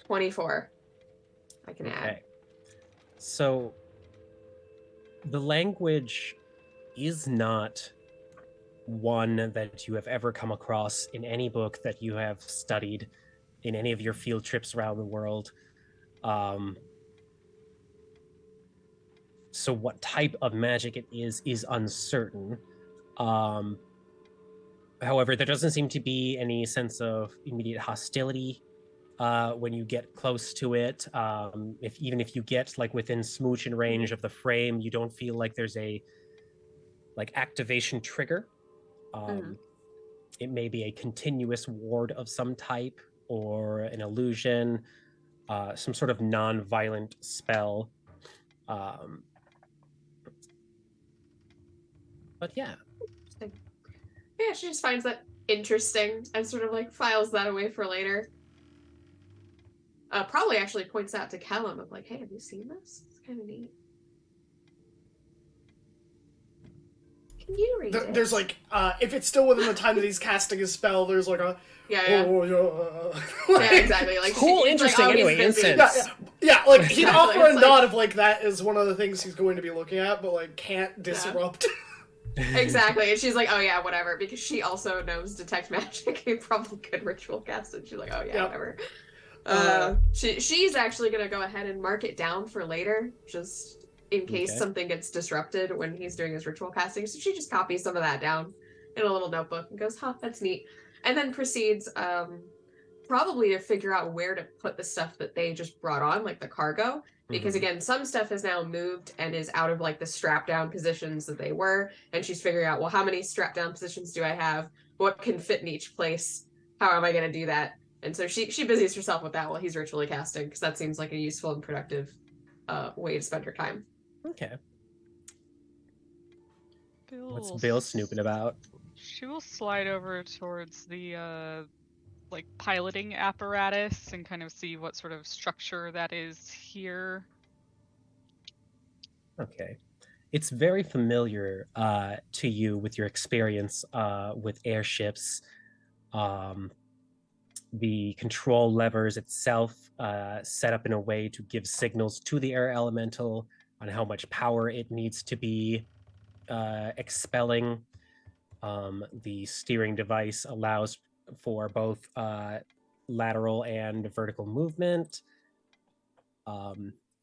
24. I can add. Okay. So the language is not one that you have ever come across in any book that you have studied in any of your field trips around the world. So what type of magic it is uncertain. However, there doesn't seem to be any sense of immediate hostility when you get close to it. Even if you get like within smooch and range of the frame, you don't feel like there's a like activation trigger. It may be a continuous ward of some type or an illusion, some sort of non-violent spell. But yeah. Yeah, she just finds that interesting and sort of like files that away for later. Probably actually points out to Callum of like, hey, have you seen this? It's kind of neat. Can you read it? There's like, if it's still within the time that he's casting his spell, there's like a... Yeah. Like, Yeah, exactly. Like cool, interesting. Like, oh, anyway, he's busy. incense. Yeah, like he'd Exactly, offer a it's like- nod of like that is one of the things he's going to be looking at, but like can't disrupt. Exactly. And she's like, oh yeah, whatever, because she also knows detect magic. He probably could ritual cast it. She's like, oh yeah, Yep. whatever. She's actually gonna go ahead and mark it down for later, just in case Okay. something gets disrupted when he's doing his ritual casting. So she just copies some of that down in a little notebook and goes, huh, that's neat. And then proceeds probably to figure out where to put the stuff that they just brought on, like the cargo. Because again, some stuff has now moved and is out of like the strap down positions that they were. And she's figuring out, well, how many strap down positions do I have? What can fit in each place? How am I going to do that? And so she busies herself with that while he's ritually casting, because that seems like a useful and productive way to spend her time. Okay. What's Bill Bill snooping about? She will slide over towards the like piloting apparatus and kind of see what sort of structure that is here. Okay. It's very familiar to you with your experience with airships. The control levers itself set up in a way to give signals to the air elemental on how much power it needs to be expelling. The steering device allows for both lateral and vertical movement.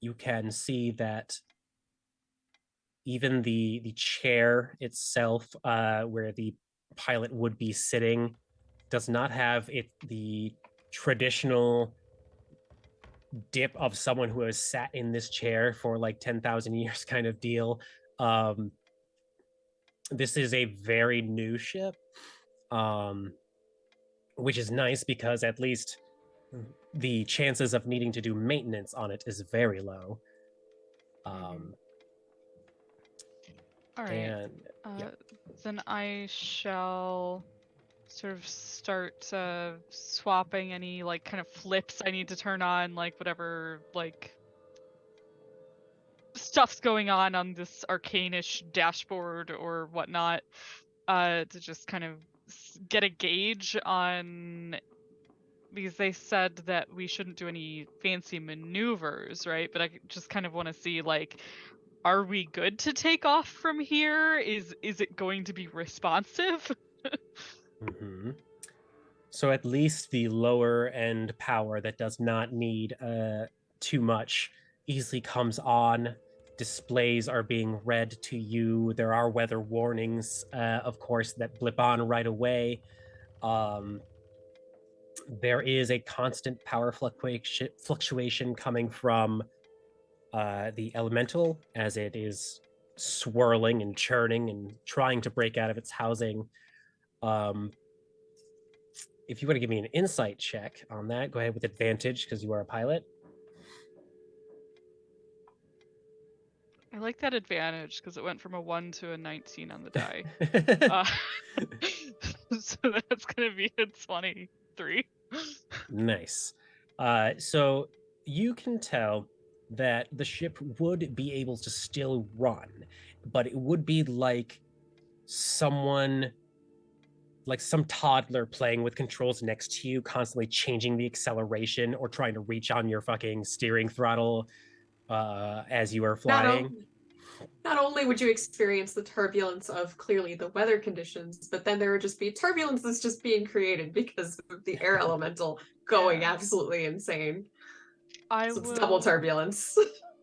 You can see that even the chair itself, where the pilot would be sitting, does not have the traditional dip of someone who has sat in this chair for like 10,000 years kind of deal. This is a very new ship, which is nice because at least the chances of needing to do maintenance on it is very low. All right. And then I shall sort of start swapping any like kind of flips I need to turn on, like whatever like stuff's going on this arcanish dashboard or whatnot, to just kind of get a gauge on, because they said that we shouldn't do any fancy maneuvers, right? But I just kind of want to see, like, are we good to take off from here? Is it going to be responsive? Mm-hmm. So at least the lower end power that does not need too much easily comes on. Displays are being read to you. There are weather warnings, of course, that blip on right away. There is a constant power fluctuation coming from the elemental as it is swirling and churning and trying to break out of its housing. If you want to give me an insight check on that, go ahead with advantage because you are a pilot. I like that advantage because it went from a 1 to a 19 on the die. So that's going to be a 23. Nice. So you can tell that the ship would be able to still run, but it would be like someone, like some toddler playing with controls next to you, constantly changing the acceleration or trying to reach on your fucking steering throttle as you are flying. Not only would you experience the turbulence of clearly the weather conditions, but then there would just be turbulence that's just being created because of the air elemental going absolutely insane. So it's double turbulence.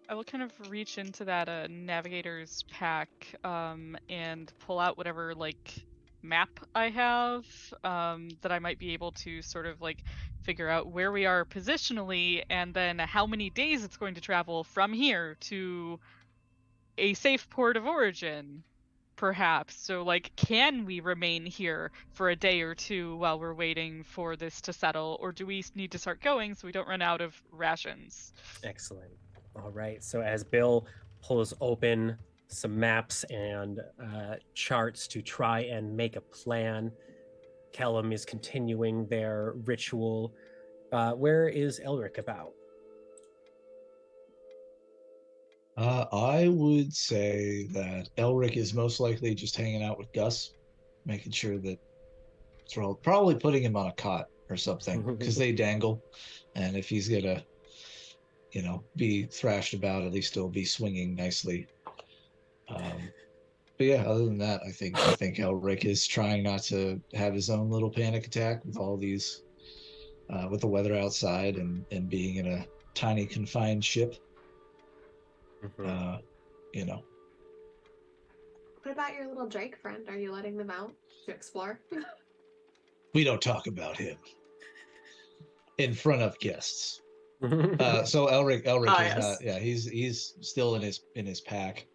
I will kind of reach into that navigator's pack and pull out whatever like map I have that I might be able to sort of like figure out where we are positionally and then how many days it's going to travel from here to a safe port of origin, perhaps. So like, can we remain here for a day or two while we're waiting for this to settle, or do we need to start going so we don't run out of rations? Excellent. All right. So as Bill pulls open some maps and charts to try and make a plan, Kellum is continuing their ritual. Where is Elric about? I would say that Elric is most likely just hanging out with Gus, making sure that probably putting him on a cot or something because they dangle, and if he's gonna, be thrashed about, at least he'll be swinging nicely. But yeah, other than that, I think Elric is trying not to have his own little panic attack with all these, with the weather outside and being in a tiny confined ship. Mm-hmm. What about your little Drake friend? Are you letting them out to explore? We don't talk about him. in front of guests. So Elric is yes. not. Yeah, he's still in his pack.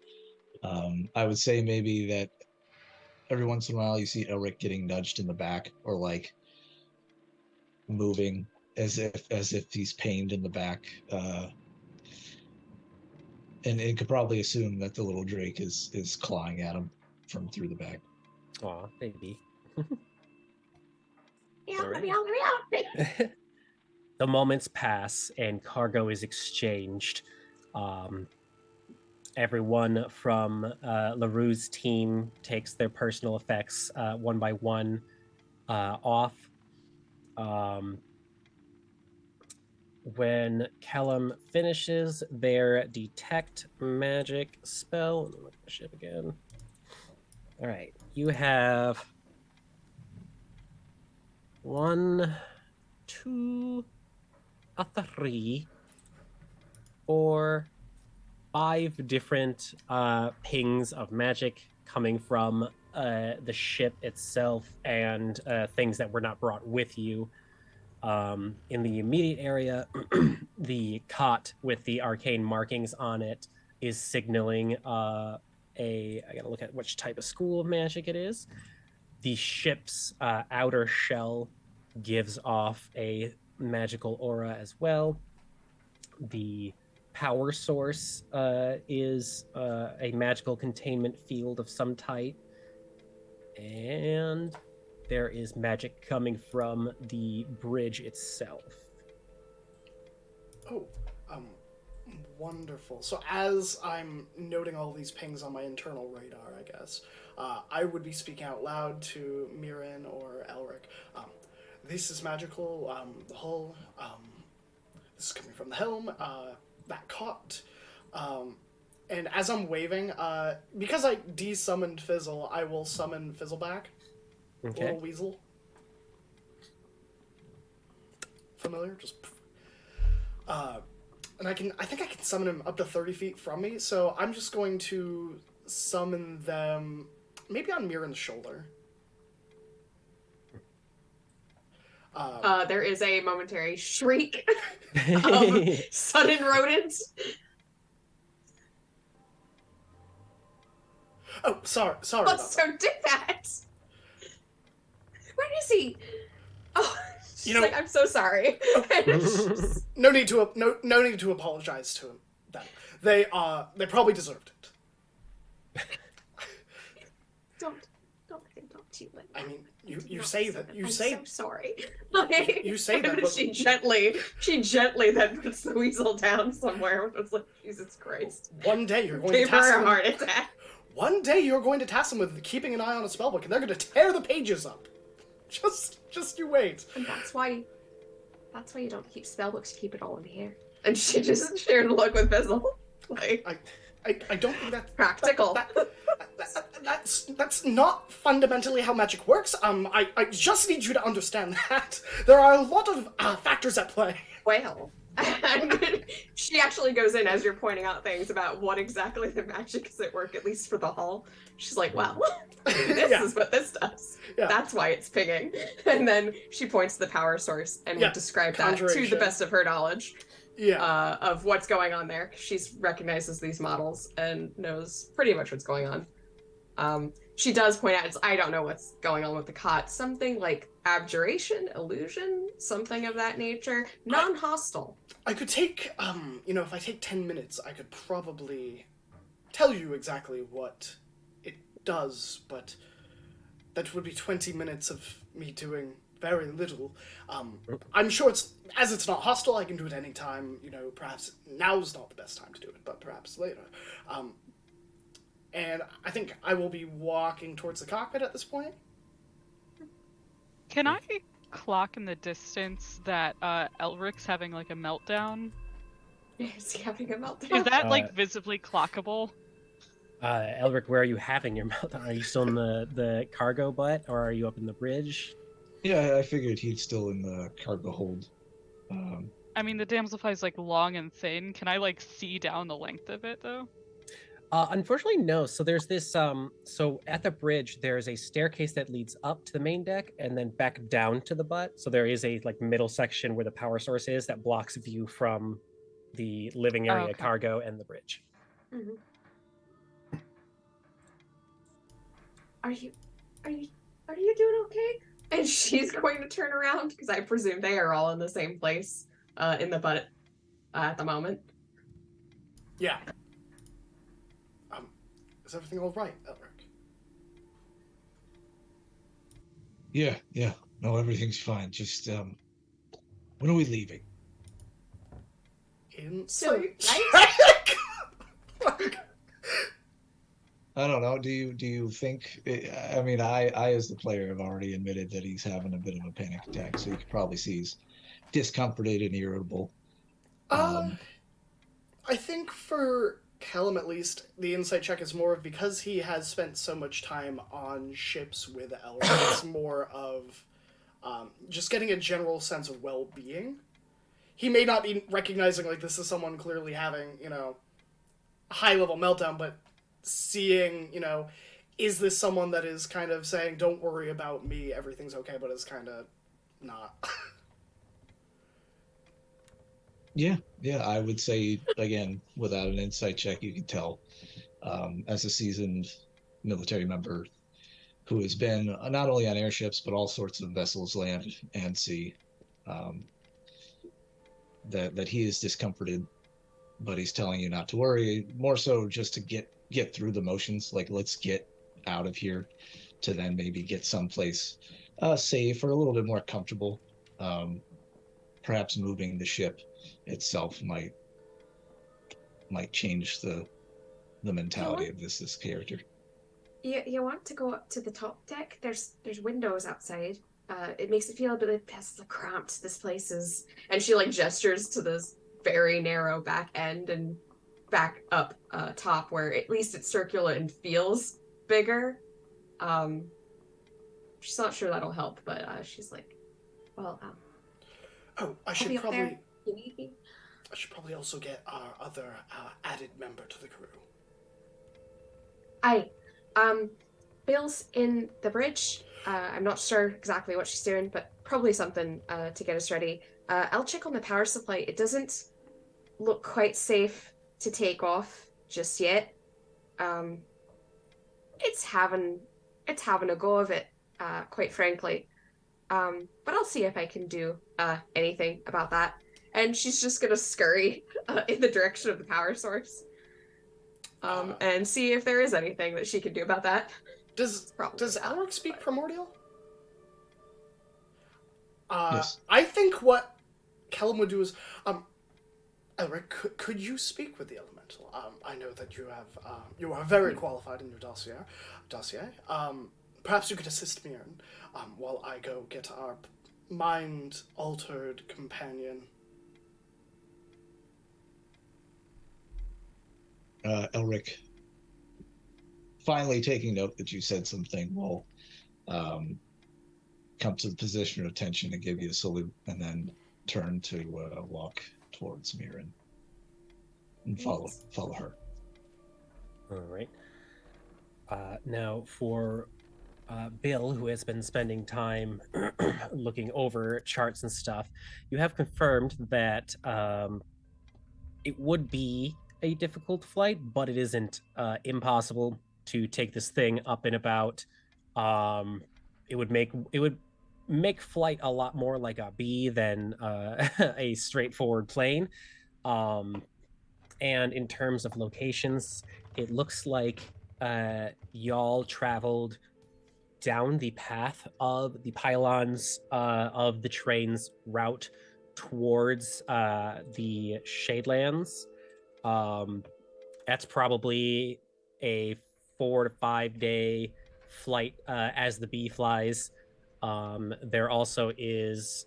I would say maybe that every once in a while you see Elric getting nudged in the back or like moving as if he's pained in the back. And it could probably assume that the little Drake is clawing at him from through the back. Aw, baby. The moments pass and cargo is exchanged. Everyone from LaRue's team takes their personal effects one by one off. When Kellum finishes their detect magic spell, let me look at the ship again. All right, you have 1, 2, 3, 4, 5 different pings of magic coming from the ship itself and things that were not brought with you. In the immediate area, the cot with the arcane markings on it is signaling I gotta look at which type of school of magic it is. The ship's outer shell gives off a magical aura as well. The power source is a magical containment field of some type. And there is magic coming from the bridge itself. Oh, wonderful. So as I'm noting all these pings on my internal radar, I guess, I would be speaking out loud to Mirren or Elric. This is magical. The hull. This is coming from the helm. That cot. And as I'm waving, because I de-summoned Fizzle, I will summon Fizzle back. Okay. Little weasel. Familiar? Just. And I think I can summon him up to 30 feet from me, so I'm just going to summon them maybe on Mirren's shoulder. There is a momentary shriek of sudden rodents. Oh, sorry Oh, about that. so did that. Where is he? Oh, she's know- like, I'm so sorry. No need to apologize to him. Then they probably deserved it. Don't you let I mean, you say that. I'm so sorry. You say that, And but- she gently then puts the weasel down somewhere. It was like, Jesus Christ. One day you're going to Gave task her a them. heart attack. One day you're going to task them with keeping an eye on a spellbook, and they're going to tear the pages up. Just you wait. And that's why you don't keep spellbooks, you keep it all in here. And she just shared a look with Fizzle. Like, I don't think that's practical. That's not fundamentally how magic works. I just need you to understand that there are a lot of factors at play. Well, and she actually goes in as you're pointing out things about what exactly the magic is at work, at least for the hull. She's like, well, this Yeah. is what this does. Yeah. That's why it's pinging. And then she points to the power source and would describe that to the Conjuration. best of her knowledge Yeah. of what's going on there. She recognizes these models and knows pretty much what's going on. She does point out, I don't know what's going on with the cot. Something like abjuration, illusion, something of that nature. Non-hostile. I could take, if I take 10 minutes, I could probably tell you exactly what it does, but that would be 20 minutes of me doing very little. I'm sure it's not hostile, I can do it any time, perhaps now's not the best time to do it, but perhaps later. And I think I will be walking towards the cockpit at this point. Can I clock in the distance that Elric's having like a meltdown? Is he having a meltdown? Is that like visibly clockable? Elric, where are you having your meltdown? Are you still in the cargo butt, or are you up in the bridge? Yeah, I figured he's still in the cargo hold. I mean, the Damselfly is like long and thin. Can I like see down the length of it though? Unfortunately, no. So there's this. So at the bridge, there's a staircase that leads up to the main deck and then back down to the butt. So there is a like middle section where the power source is that blocks view from the living area, Okay. cargo, and the bridge. Mhm. Are you doing okay? And she's going to turn around because I presume they are all in the same place, in the butt, at the moment. Yeah. Is everything all right, Elric? Yeah. No, everything's fine. Just when are we leaving? Insight So, check. Like, I don't know. Do you think? I mean, I as the player have already admitted that he's having a bit of a panic attack, so you can probably see he's discomforted and irritable. I think for Callum, at least, the insight check is more of because he has spent so much time on ships with Elric. It's more of just getting a general sense of well-being. He may not be recognizing like this is someone clearly having a high-level meltdown, but seeing is this someone that is kind of saying don't worry about me, everything's okay, but is kind of not. Yeah, I would say again, without an insight check, you can tell, as a seasoned military member who has been not only on airships but all sorts of vessels, land and sea, that he is discomforted, but he's telling you not to worry. More so, just to get through the motions. Like, let's get out of here, to then maybe get someplace safe or a little bit more comfortable. Perhaps moving the ship itself might change the mentality of this character. You want to go up to the top deck? There's windows outside. It makes it feel a bit cramped. This place is, and she like gestures to this very narrow back end and back up top where at least it's circular and feels bigger. She's not sure that'll help, but she's like, well, Oh, I I'll should be up probably. there. You need me? I should probably also get our other added member to the crew. Bill's in the bridge. I'm not sure exactly what she's doing, but probably something to get us ready. I'll check on the power supply. It doesn't look quite safe to take off just yet. It's having a go of it, quite frankly. But I'll see if I can do anything about that. And she's just gonna scurry in the direction of the power source, and see if there is anything that she can do about that. Does Alric speak Primordial? Yes. I think what Kellum would do is, Elric, could you speak with the elemental? I know that you are very qualified in your dossier. Perhaps you could assist me while I go get our mind-altered companion. Elric, finally taking note that you said something, will come to the position of attention and give you a salute, and then turn to walk towards Mirren and follow her. All right. Now for Bill, who has been spending time looking over charts and stuff, you have confirmed that it would be a difficult flight, but it isn't impossible to take this thing up and about. It would make flight a lot more like a bee than a straightforward plane. And in terms of locations, it looks like y'all traveled down the path of the pylons of the train's route towards the Shadelands. That's probably a 4 to 5 day flight as the bee flies. There also is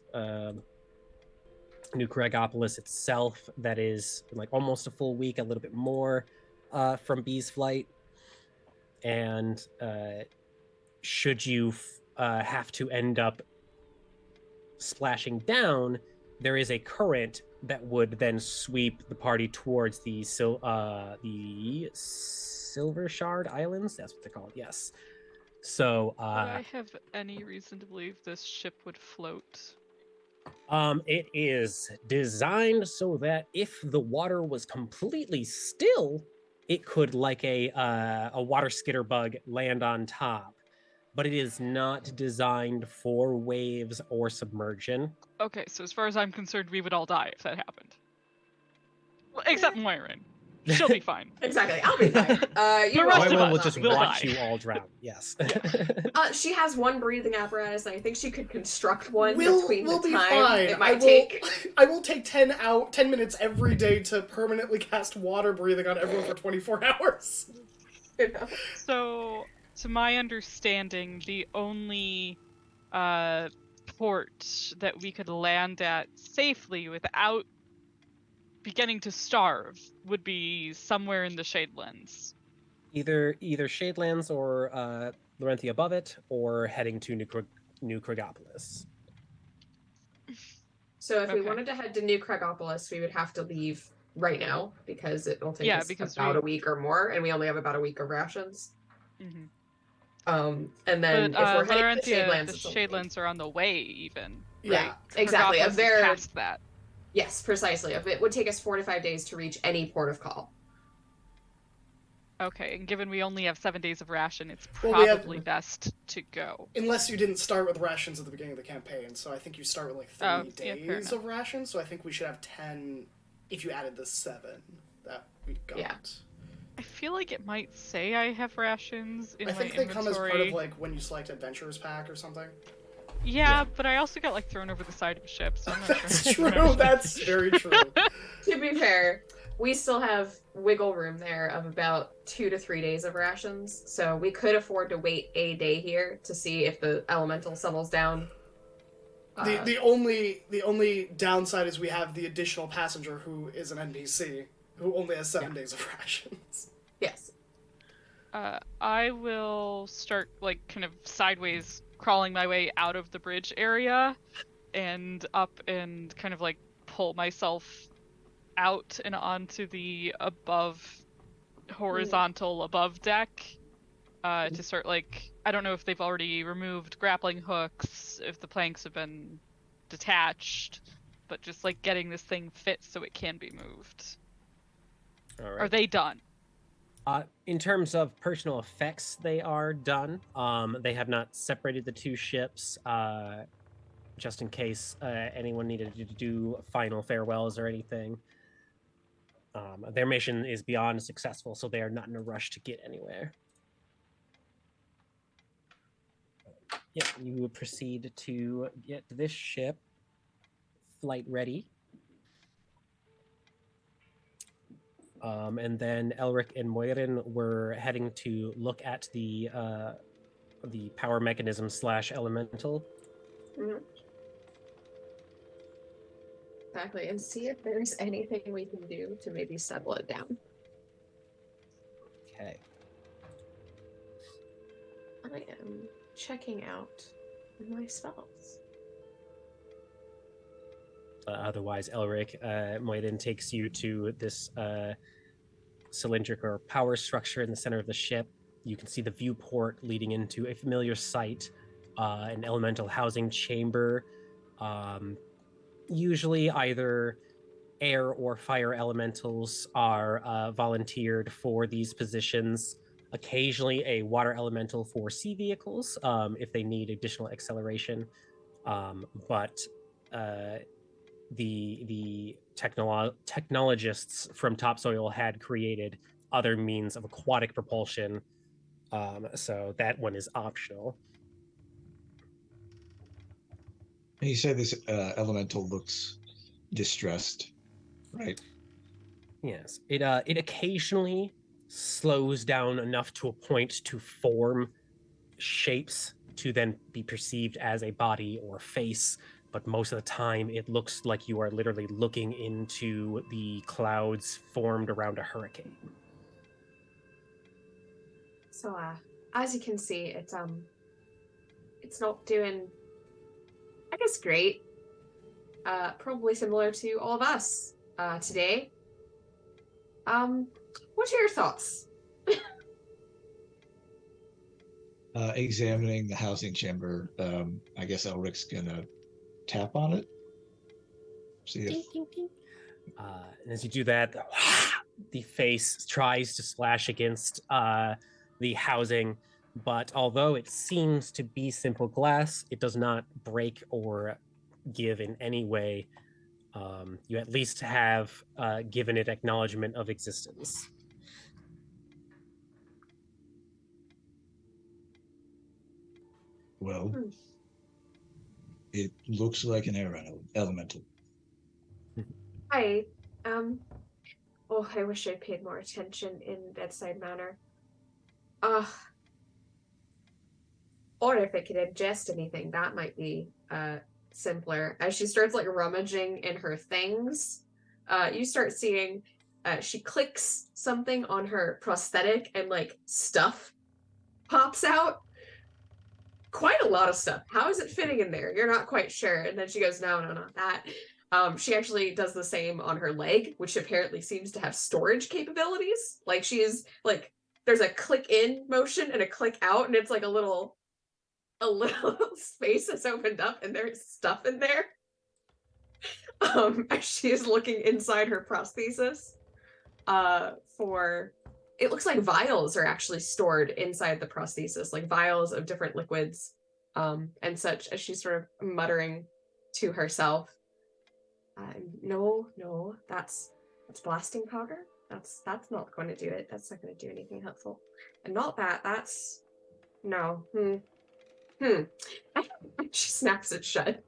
New Cragopolis itself that is like almost a full week, a little bit more from Bee's flight. And should you have to end up splashing down, there is a current that would then sweep the party towards the Silver Shard Islands. That's what they're called. Yes. So Would I have any reason to believe this ship would float? it is designed so that if the water was completely still, it could, like a water skitter bug, land on top. But it is not designed for waves or submersion. Okay, so as far as I'm concerned, we would all die if that happened. Well, except Moirin. She'll be fine. Exactly, I'll be fine. You The rest of Moira us will just will watch die. you all drown. Yes. She has one breathing apparatus, and I think she could construct one We'll between the be time fine. it might take. I will take 10 minutes every day to permanently cast water breathing on everyone for 24 hours. You know? So, to my understanding, the only port that we could land at safely without beginning to starve would be somewhere in the Shadelands. Either Shadelands or Larenthia above it, or heading to New Krigopolis. So if we Okay. wanted to head to New Krigopolis, we would have to leave right now because it will take Yeah, us because about a week or more, and we only have about a week of rations. Mhm. And then But if we're heading to the Larenthia, Shadelands, the it's a week. Shadelands are on the way, even. Yeah, right? exactly. Krigopolis is past that. Yes, precisely. It would take us 4 to 5 days to reach any port of call. Okay, and given we only have 7 days of ration, it's Well, we have- probably best to go. Unless you didn't start with rations at the beginning of the campaign, so I think you start with like 3 Oh, yeah, fair days enough. of rations, so I think we should have 10 if you added the 7 that we got. Yeah. I feel like it might say I have rations in I my think they inventory. come as part of like when you select Adventurers Pack or something. Yeah, but I also got like thrown over the side of a ship, so I'm not sure. That's if I have true, rations. that's very true. To be fair, we still have wiggle room there of about 2 to 3 days of rations, so we could afford to wait a day here to see if the elemental settles down. The only downside is we have the additional passenger who is an NPC who only has 7 days of rations. Yes. I will start like kind of sideways crawling my way out of the bridge area and up and kind of like pull myself out and onto the horizontal above deck to start like, I don't know if they've already removed grappling hooks, if the planks have been detached, but just like getting this thing fit so it can be moved. All right. Are they done? In terms of personal effects, they are done. They have not separated the two ships, just in case anyone needed to do final farewells or anything. Their mission is beyond successful, so they are not in a rush to get anywhere. Yeah, you would proceed to get this ship flight ready. And then Elric and Moirin were heading to look at the power mechanism / elemental. Mm-hmm. Exactly, and see if there's anything we can do to maybe settle it down. Okay. I am checking out my spells. Otherwise, Elric, Moirin takes you to this cylindrical power structure in the center of the ship. You can see the viewport leading into a familiar sight, an elemental housing chamber. Usually either air or fire elementals are volunteered for these positions. Occasionally a water elemental for sea vehicles if they need additional acceleration. But the technologists from Topsoil had created other means of aquatic propulsion, so that one is optional. And you say this elemental looks distressed, right? Yes, it occasionally slows down enough to a point to form shapes to then be perceived as a body or face, but most of the time it looks like you are literally looking into the clouds formed around a hurricane. So, as you can see, it's not doing, I guess, great. probably similar to all of us today. What are your thoughts? Examining the housing chamber, I guess Elric's gonna tap on it. See if Ding, ding, ding. And as you do that, the face tries to slash against the housing, but although it seems to be simple glass, it does not break or give in any way. You at least have given it acknowledgement of existence. well, it looks like an air elemental. Hi. Oh, I wish I paid more attention in Bedside Manor. Or if it could ingest anything, that might be simpler. As she starts like rummaging in her things, you start seeing she clicks something on her prosthetic and like stuff pops out. Quite a lot of stuff. How is it fitting in there? You're not quite sure. And then she goes, no, not that. She actually does the same on her leg, which apparently seems to have storage capabilities. Like she's like, there's a click in motion and a click out, and it's like a little space has opened up and there's stuff in there. As she is looking inside her prosthesis, for it looks like vials are actually stored inside the prosthesis, like vials of different liquids, and such, as she's sort of muttering to herself. No, that's blasting powder. That's not going to do it. That's not going to do anything helpful. And not that. That's no. She snaps it shut.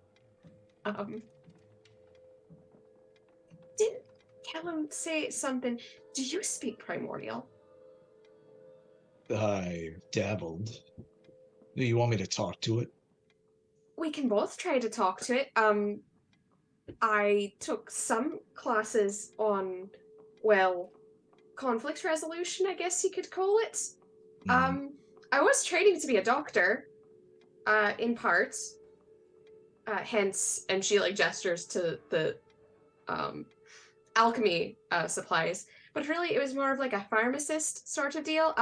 Didn't Callum say something? Do you speak Primordial? I dabbled. Do you want me to talk to it? We can both try to talk to it. I took some classes on, well, conflict resolution, I guess you could call it. I was training to be a doctor, in part. Hence, and she like gestures to the alchemy supplies, but really it was more of like a pharmacist sort of deal.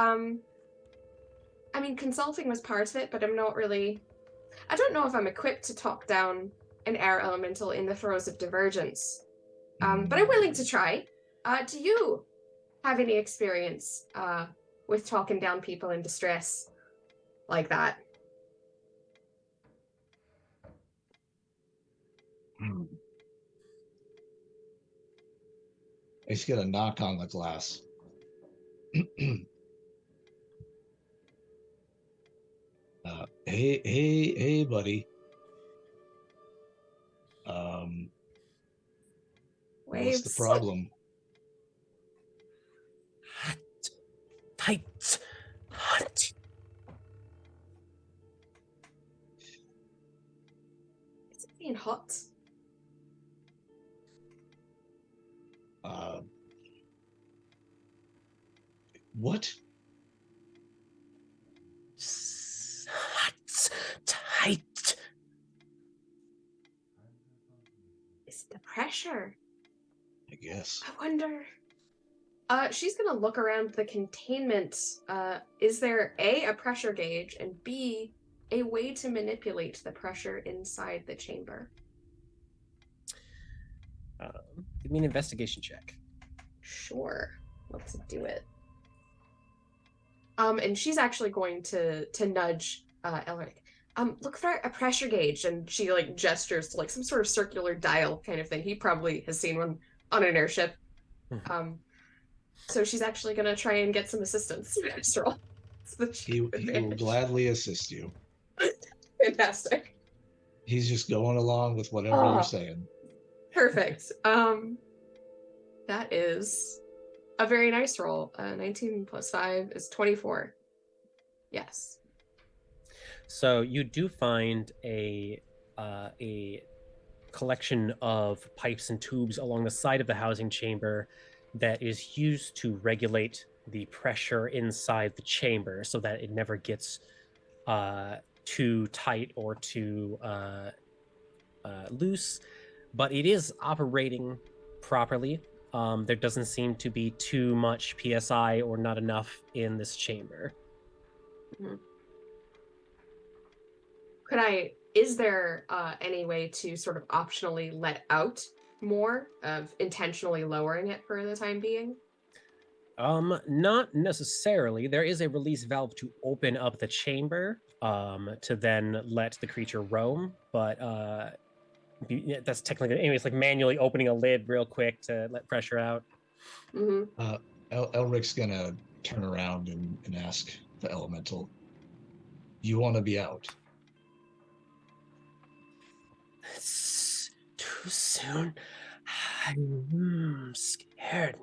I mean, consulting was part of it, but I don't know if I'm equipped to talk down an air elemental in the throes of divergence. But I'm willing to try. Do you have any experience with talking down people in distress like that? He's gonna knock on the glass. Hey, buddy. What's the problem? Hot, tight, hot. Is it being hot? What? Hot, tight. Is it the pressure? I guess. I wonder. She's gonna look around the containment. Is there A, a pressure gauge, and B, a way to manipulate the pressure inside the chamber? Give me an investigation check. Sure. Let's do it. And she's actually going to nudge Elric. Look for a pressure gauge, and she like gestures to like some sort of circular dial kind of thing. He probably has seen one on an airship. So she's actually gonna try and get some assistance after all. He will gladly assist you. Fantastic. He's just going along with whatever you're saying. Perfect. That is a very nice roll. 19 plus 5 is 24. Yes. So you do find a collection of pipes and tubes along the side of the housing chamber that is used to regulate the pressure inside the chamber so that it never gets too tight or too loose. but it is operating properly. There doesn't seem to be too much PSI or not enough in this chamber. Is there any way to sort of optionally let out more of intentionally lowering it for the time being? Not necessarily. There is a release valve to open up the chamber, to then let the creature roam, but that's technically, anyways, like manually opening a lid real quick to let pressure out. Mm-hmm. Elric's gonna turn around and ask the elemental, "You want to be out?" It's too soon. I'm scared.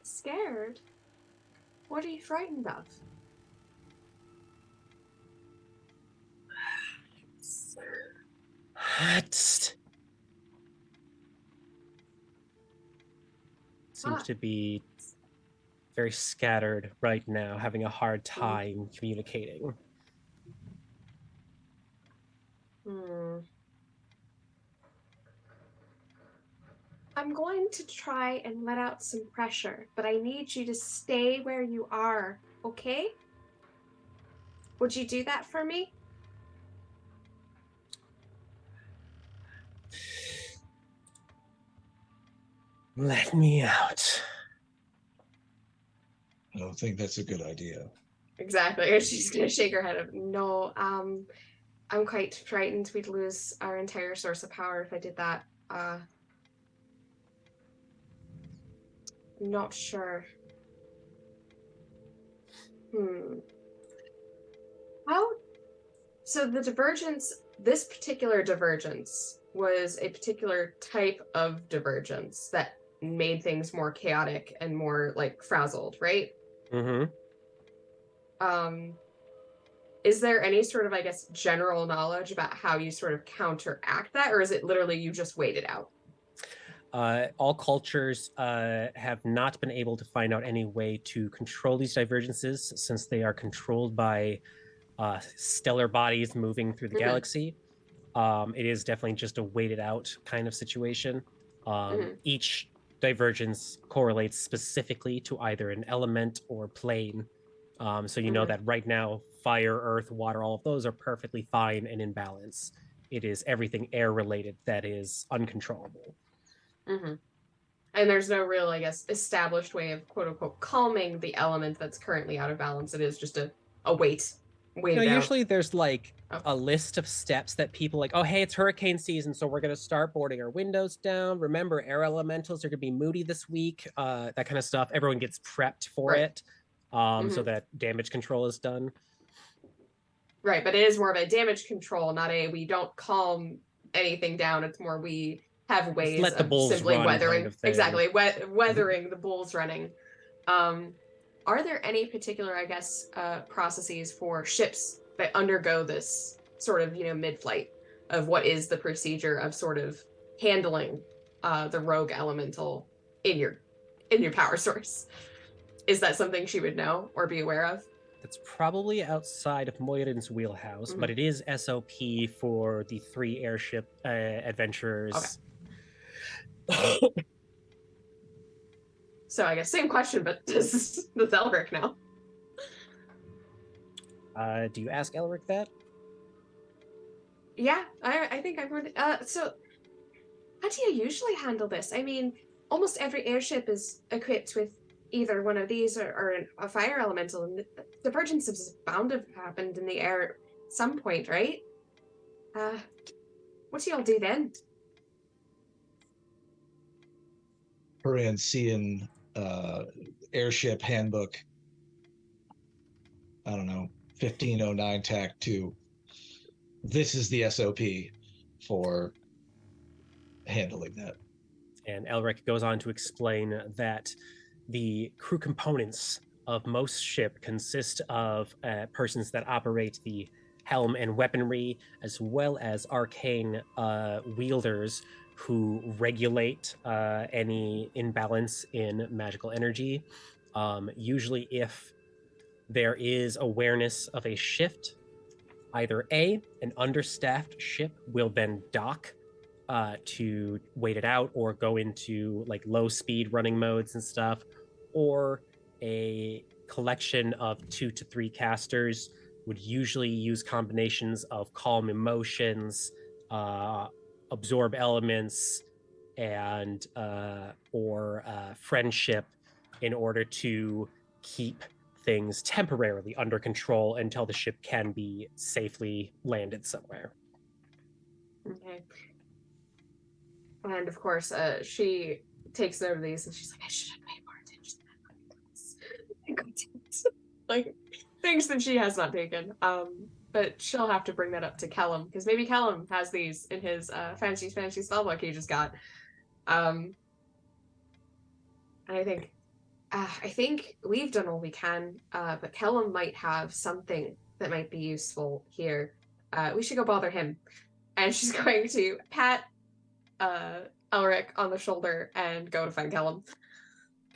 Scared? What are you frightened of? Seems to be very scattered right now, having a hard time communicating. I'm going to try and let out some pressure, but I need you to stay where you are, okay? Would you do that for me? Let me out. I don't think that's a good idea. Exactly. She's gonna shake her head of no, I'm quite frightened we'd lose our entire source of power if I did that. Not sure. So the divergence, this particular divergence was a particular type of divergence that made things more chaotic and more like frazzled, right? Mm-hmm. Is there any sort of, I guess, general knowledge about how you sort of counteract that, or is it literally you just wait it out? All cultures have not been able to find out any way to control these divergences, since they are controlled by stellar bodies moving through the galaxy. It is definitely just a waited out kind of situation. Each divergence correlates specifically to either an element or plane. So you know that right now, fire, earth, water, all of those are perfectly fine and in balance. It is everything air related that is uncontrollable. And there's no real, I guess, established way of quote unquote calming the element that's currently out of balance. It is just a wait it out. Usually there's like a list of steps that people like, oh, hey, it's hurricane season, so we're going to start boarding our windows down. Remember, air elementals are going to be moody this week, that kind of stuff. Everyone gets prepped for it, so that damage control is done. Right, but it is more of a damage control, not a we don't calm anything down. It's more we have ways let the of bulls simply run weathering. Kind of thing. Exactly, weathering the bulls running. Are there any particular, I guess, processes for ships that undergo this sort of, mid-flight of what is the procedure of sort of handling the rogue elemental in your power source? Is that something she would know or be aware of? That's probably outside of Moirin's wheelhouse, but it is SOP for the 3 airship adventurers. Okay. So I guess same question, but does Elric know? Do you ask Elric that? Yeah, I think I've heard. So how do you usually handle this? I mean, almost every airship is equipped with either one of these or a fire elemental, and the divergence is bound to have happened in the air at some point, right? What do y'all do then? Hurrian seeing airship handbook, I don't know, 1509 TAC 2. This is the SOP for handling that. And Elric goes on to explain that the crew components of most ship consist of persons that operate the helm and weaponry, as well as arcane wielders who regulate any imbalance in magical energy. Usually if there is awareness of a shift Either A, an understaffed ship will then dock to wait it out or go into like low speed running modes and stuff, or a collection of 2 to 3 casters would usually use combinations of calm emotions, absorb elements, and or friendship in order to keep things temporarily under control until the ship can be safely landed somewhere. Okay. And of course, she takes note of these and she's like, I should have paid more attention. Like things that she has not taken. But she'll have to bring that up to Kellum, because maybe Kellum has these in his fancy spellbook he just got. And I think we've done all we can, but Kellum might have something that might be useful here. We should go bother him. And she's going to pat Elric on the shoulder and go to find Kellum.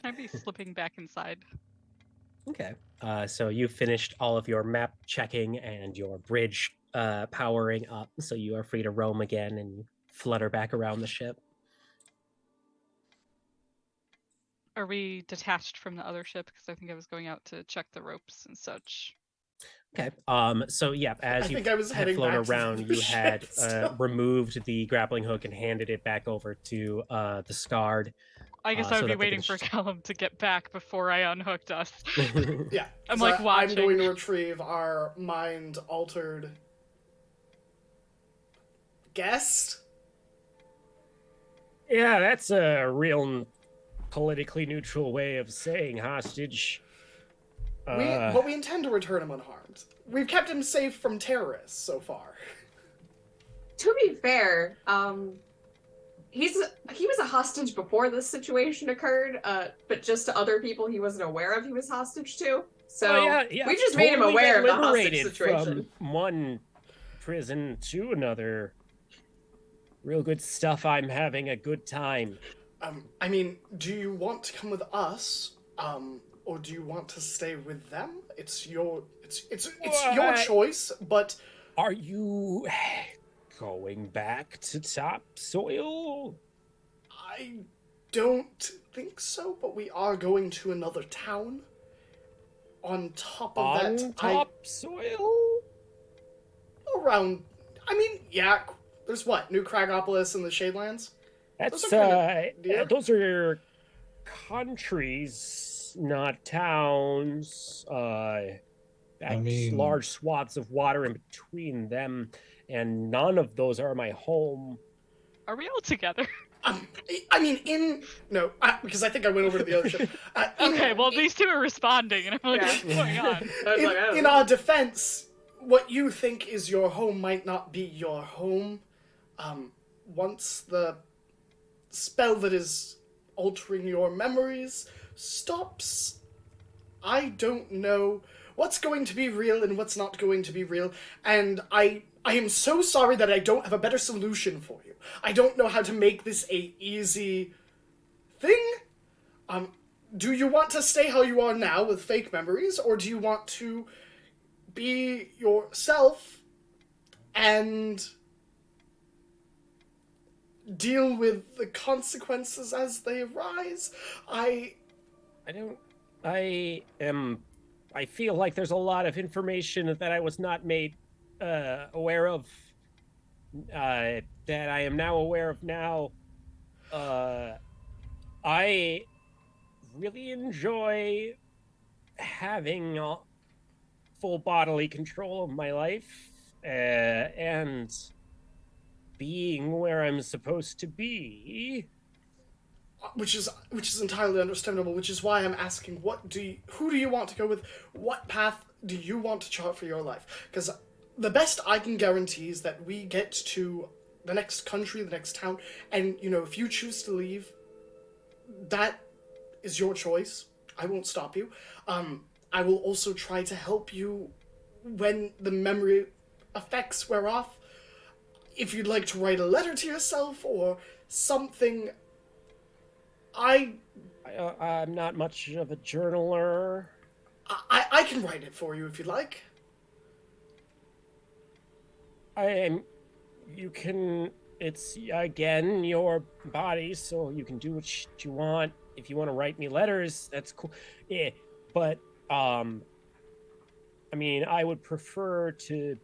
Can I be slipping back inside? Okay. So you finished all of your map checking and your bridge powering up, so you are free to roam again and flutter back around the ship. Are we detached from the other ship? Because I think I was going out to check the ropes and such. Okay. So yeah, as you think I was had heading flown back to the around, other you had ship still. removed the grappling hook and handed it back over to the Scarred. I guess so I would be that they waiting could for Callum to get back before I unhooked us. Yeah. I'm so like I'm watching. going to retrieve our mind-altered guest. Yeah, that's a real politically neutral way of saying hostage. But we intend to return him unharmed. We've kept him safe from terrorists so far. To be fair, he was a hostage before this situation occurred, but just to other people he wasn't aware of he was hostage to. So we just made him aware of the hostage situation. From one prison to another. Real good stuff. I'm having a good time. I mean, do you want to come with us, or do you want to stay with them? It's your your choice. But are you going back to topsoil? I don't think so. But we are going to another town. On top of that, topsoil. Around. I mean, yeah. There's what? New Cragopolis and the Shadelands? Those are countries, not towns. Large swaths of water in between them, and none of those are my home. Are we all together? Because I think I went over to the other ship. These two are responding, and I'm like, what's going on? In our defense, what you think is your home might not be your home. Once the spell that is altering your memories stops, I don't know what's going to be real and what's not going to be real, and I am so sorry that I don't have a better solution for you. I don't know how to make this a easy thing. Do you want to stay how you are now with fake memories, or do you want to be yourself and deal with the consequences as they arise? I feel like there's a lot of information that I was not made aware of, that I am now aware of now. I really enjoy having full bodily control of my life, and being where I'm supposed to be. Which is entirely understandable, which is why I'm asking, who do you want to go with? What path do you want to chart for your life? Because the best I can guarantee is that we get to the next country, the next town, and, if you choose to leave, that is your choice. I won't stop you. I will also try to help you when the memory effects wear off. If you'd like to write a letter to yourself or something, I'm not much of a journaler. I can write it for you if you'd like. I am. You can. It's again your body, so you can do what you want. If you want to write me letters, that's cool. Yeah, but I mean, I would prefer to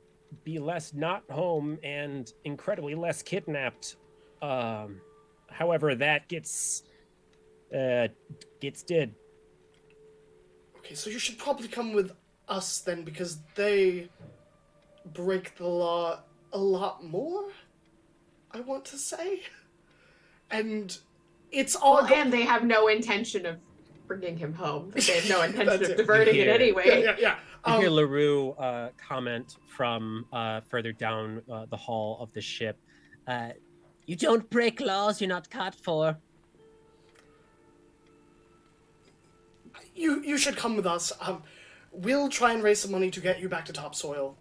be less not home and incredibly less kidnapped. However, that gets did. Okay, so you should probably come with us then, because they break the law a lot more, I want to say. And it's all... Well, and they have no intention of bringing him home. They have no intention of diverting it Yeah. anyway. Yeah. You hear LaRue comment from further down the hall of the ship. You don't break laws you're not caught for. You should come with us. We'll try and raise some money to get you back to topsoil.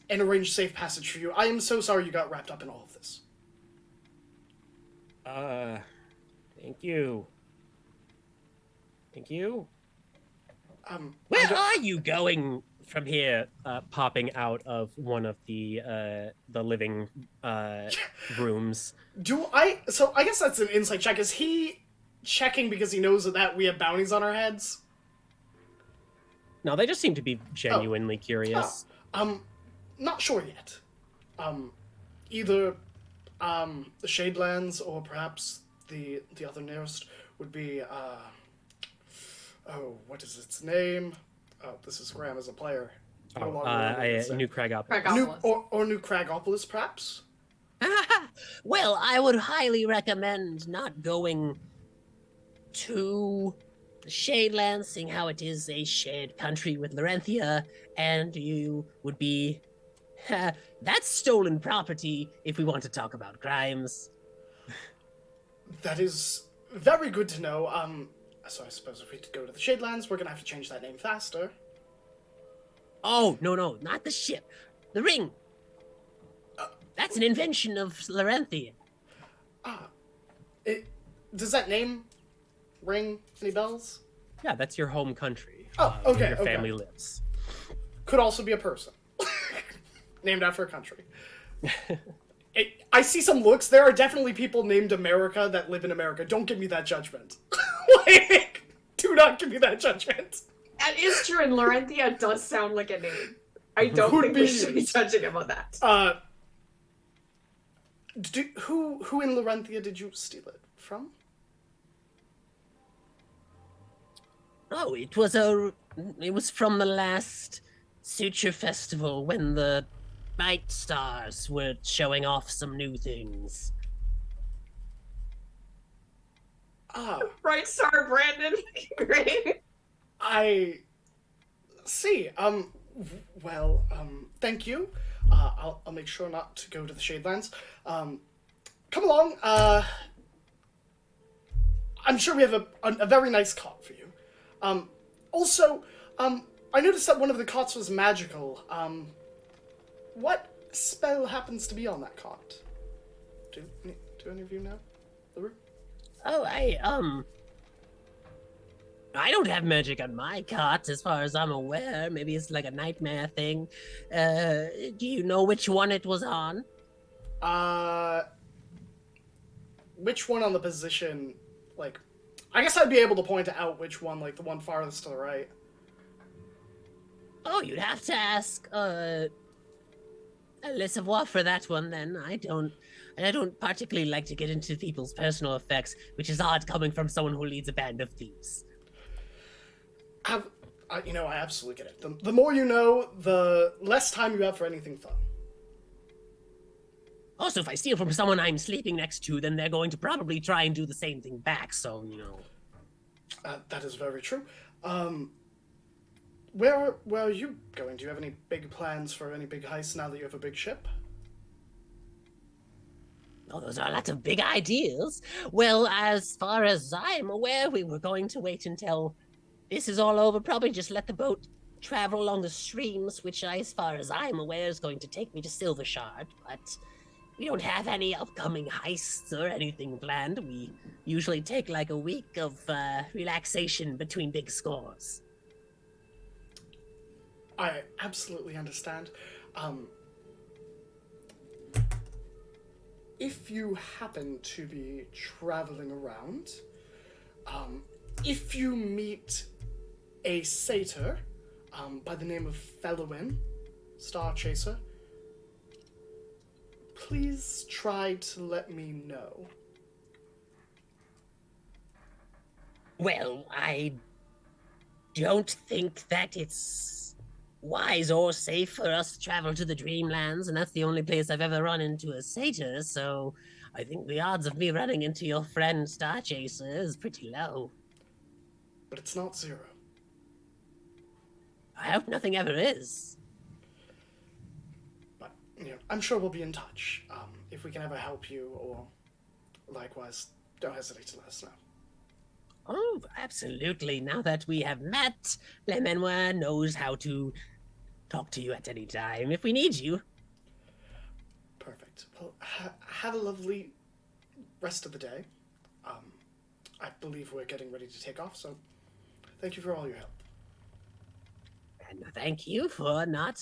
And arrange safe passage for you. I am so sorry you got wrapped up in all of this. Thank you. Thank you. Where are you going? From here, popping out of one of the living rooms. So I guess that's an insight check. Is he checking because he knows that we have bounties on our heads? No, they just seem to be genuinely curious. Not sure yet. Either the Shadelands or perhaps the other nearest would be what is its name? Oh, this is Graham as a player. No longer remember its name. New Cragopolis. New Cragopolis, perhaps? Well, I would highly recommend not going to the Shadelands, seeing how it is a shared country with Larenthia, and you would be... that's stolen property if we want to talk about crimes. That is very good to know. So I suppose if we go to the Shadelands, we're gonna have to change that name faster. Oh, no, not the ship. The ring. That's an invention of Larenthia. Does that name ring any bells? Yeah, that's your home country. Oh, where okay, your okay. family lives. Could also be a person. Named after a country. I see some looks. There are definitely people named America that live in America. Don't give me that judgment. Do not give me that judgment. That is true, and Larenthia does sound like a name. I don't think we should be judging him on that. Who in Larenthia did you steal it from? Oh, it was from the last Suture Festival when the Night Stars were showing off some new things. Bright Star Brandon. Great. I see. Thank you. I'll make sure not to go to the Shadelands. Come along. I'm sure we have a very nice cot for you. Also, I noticed that one of the cots was magical. What spell happens to be on that cot? Do any of you know? Oh, I don't have magic on my cot, as far as I'm aware. Maybe it's like a nightmare thing. Do you know which one it was on? Which one on the position, like... I guess I'd be able to point out which one, like the one farthest to the right. Oh, you'd have to ask, Le Savoir for that one, then. I don't particularly like to get into people's personal effects, which is odd coming from someone who leads a band of thieves. I absolutely get it. The more you know, the less time you have for anything fun. Also, if I steal from someone I'm sleeping next to, then they're going to probably try and do the same thing back, so, That is very true. Where are you going? Do you have any big plans for any big heists now that you have a big ship? Oh, those are lots of big ideas. Well, as far as I'm aware, we were going to wait until this is all over, probably just let the boat travel along the streams, which, as far as I'm aware, is going to take me to Silver Shard, but we don't have any upcoming heists or anything planned. We usually take like a week of relaxation between big scores. I absolutely understand. Um, if you happen to be traveling around, if you meet a satyr by the name of Felowin, Star Chaser, please try to let me know. Well, I don't think that it's wise or safe for us to travel to the Dreamlands, and that's the only place I've ever run into a satyr, so I think the odds of me running into your friend Star Chaser is pretty low. But it's not zero. I hope nothing ever is. But, I'm sure we'll be in touch. If we can ever help you, or likewise, don't hesitate to let us know. Oh, absolutely. Now that we have met, Le Manoir knows how to talk to you at any time if we need you. Perfect. Well, have a lovely rest of the day. I believe we're getting ready to take off, so thank you for all your help. And thank you for not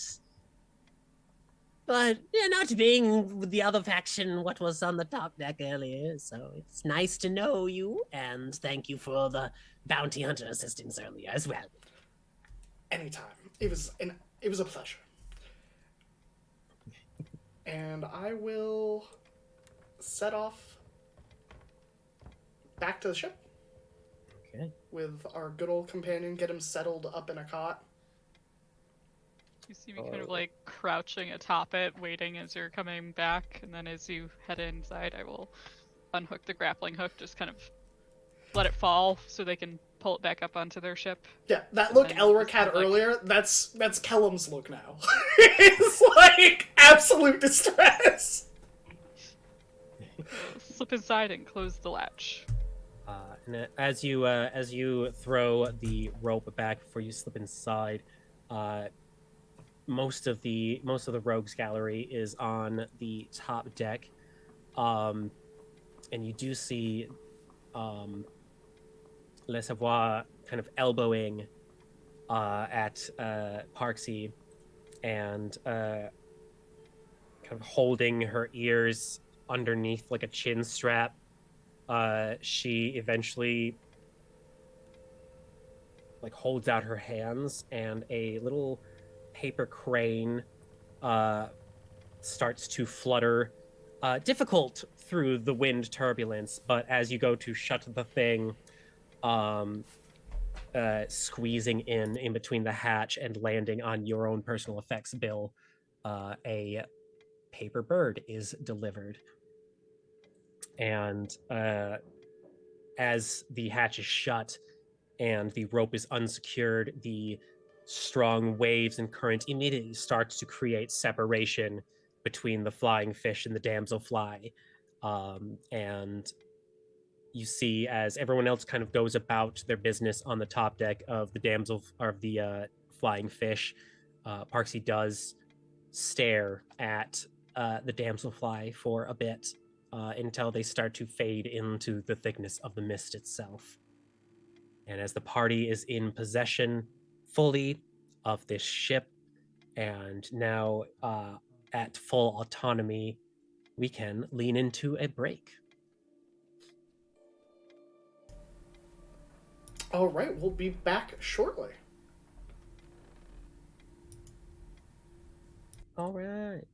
being with the other faction what was on the top deck earlier. So it's nice to know you, and thank you for the bounty hunter assistance earlier as well. Anytime. It was a pleasure. And I will set off back to the ship. Okay. With our good old companion, get him settled up in a cot. You see me kind of like crouching atop it, waiting as you're coming back, and then as you head inside, I will unhook the grappling hook, just kind of let it fall so they can pull it back up onto their ship. Yeah, that And look then Elric just had kind of, like, earlier, that's Kellum's look now. It's like absolute distress. slip inside and close the latch. And as you throw the rope back before you slip inside, most of the rogues gallery is on the top deck, and you do see Le Savoir kind of elbowing at Parksy and kind of holding her ears underneath like a chin strap. She eventually like holds out her hands, and a little paper crane starts to flutter, difficult through the wind turbulence. But as you go to shut the thing, squeezing in between the hatch and landing on your own personal effects bill, a paper bird is delivered. And as the hatch is shut and the rope is unsecured, the strong waves and current immediately starts to create separation between the flying fish and the damselfly. And you see as everyone else kind of goes about their business on the top deck of the flying fish, Parksy does stare at the damselfly for a bit until they start to fade into the thickness of the mist itself. And as the party is in possession fully of this ship and now at full autonomy, we can lean into a break. All right, we'll be back shortly. All right.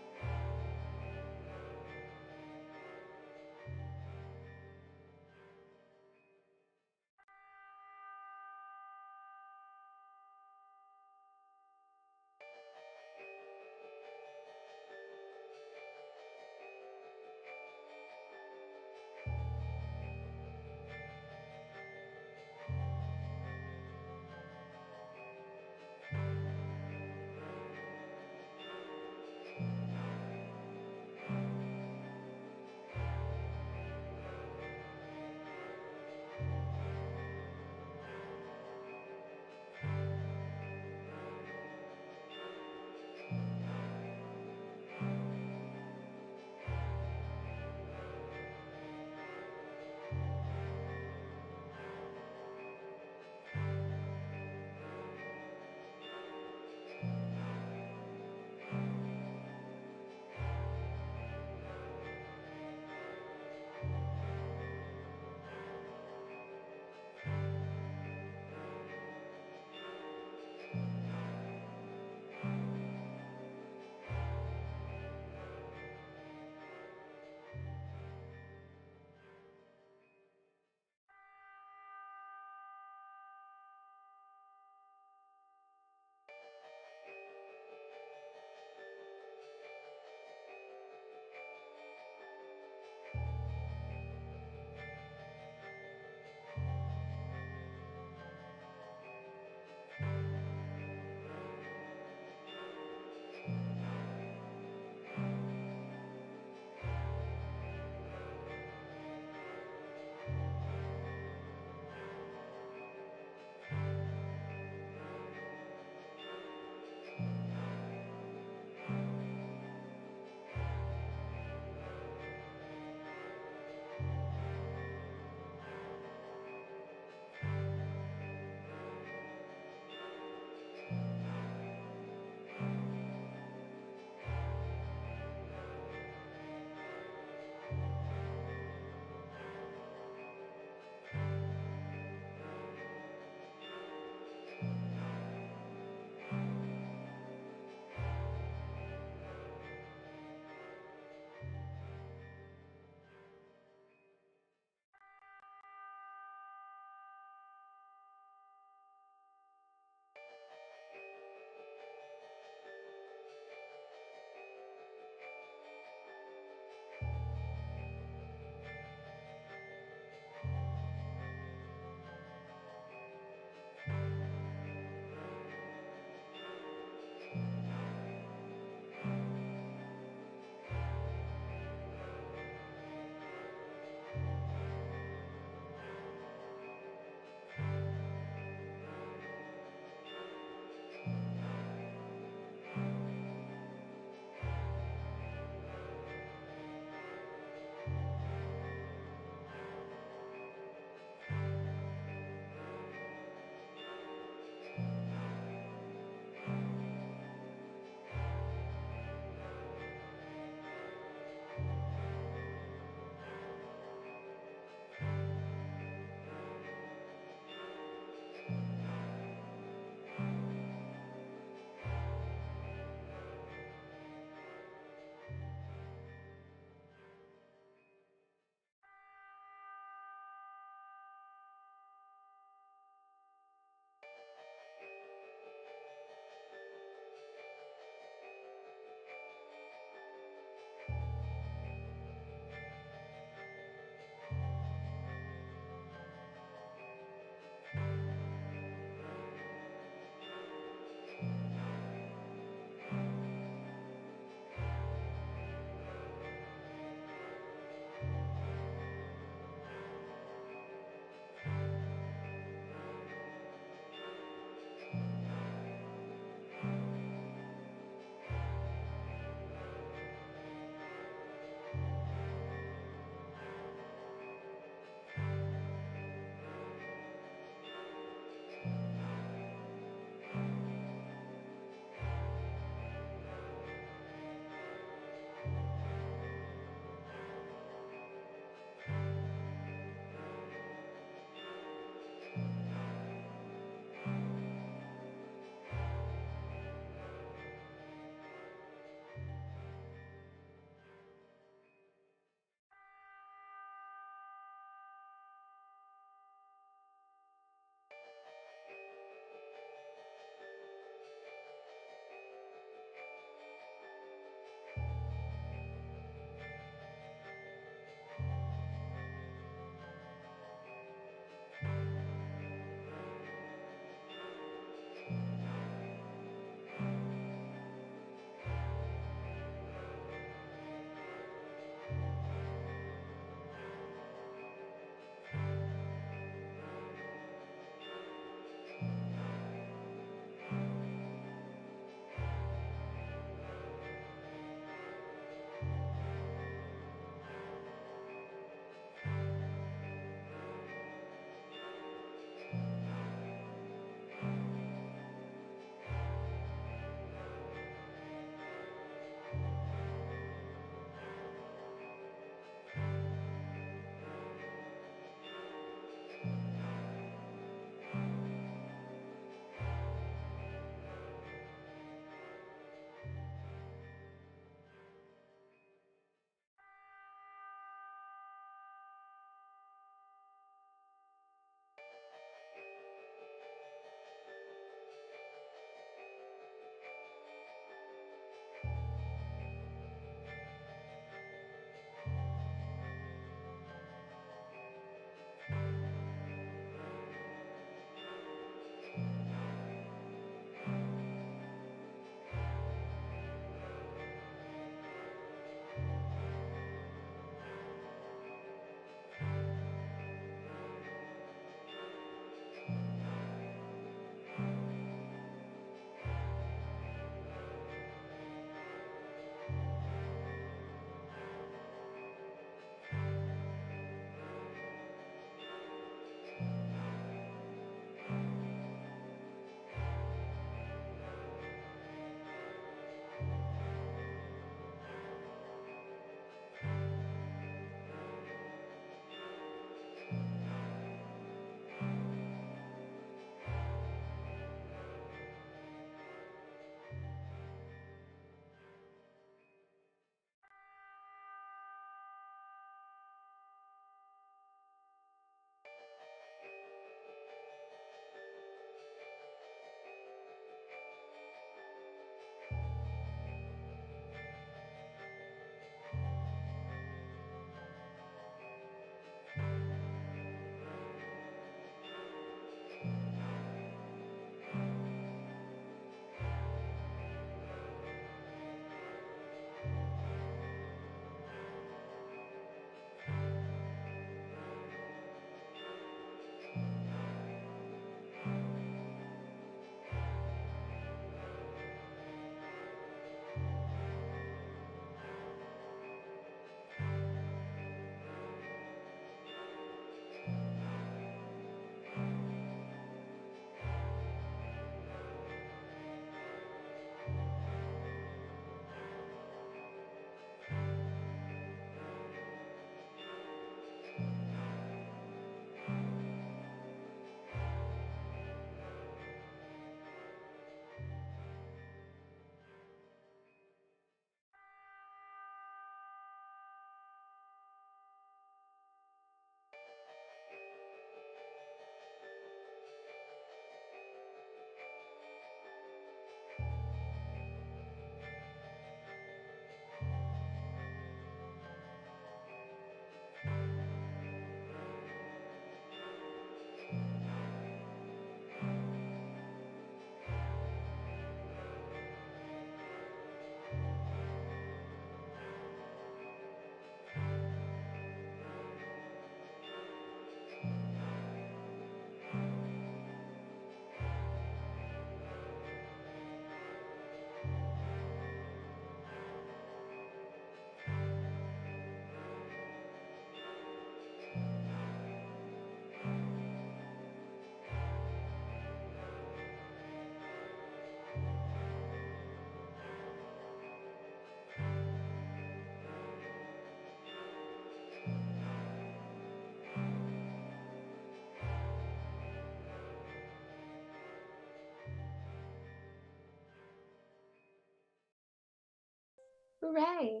Hooray!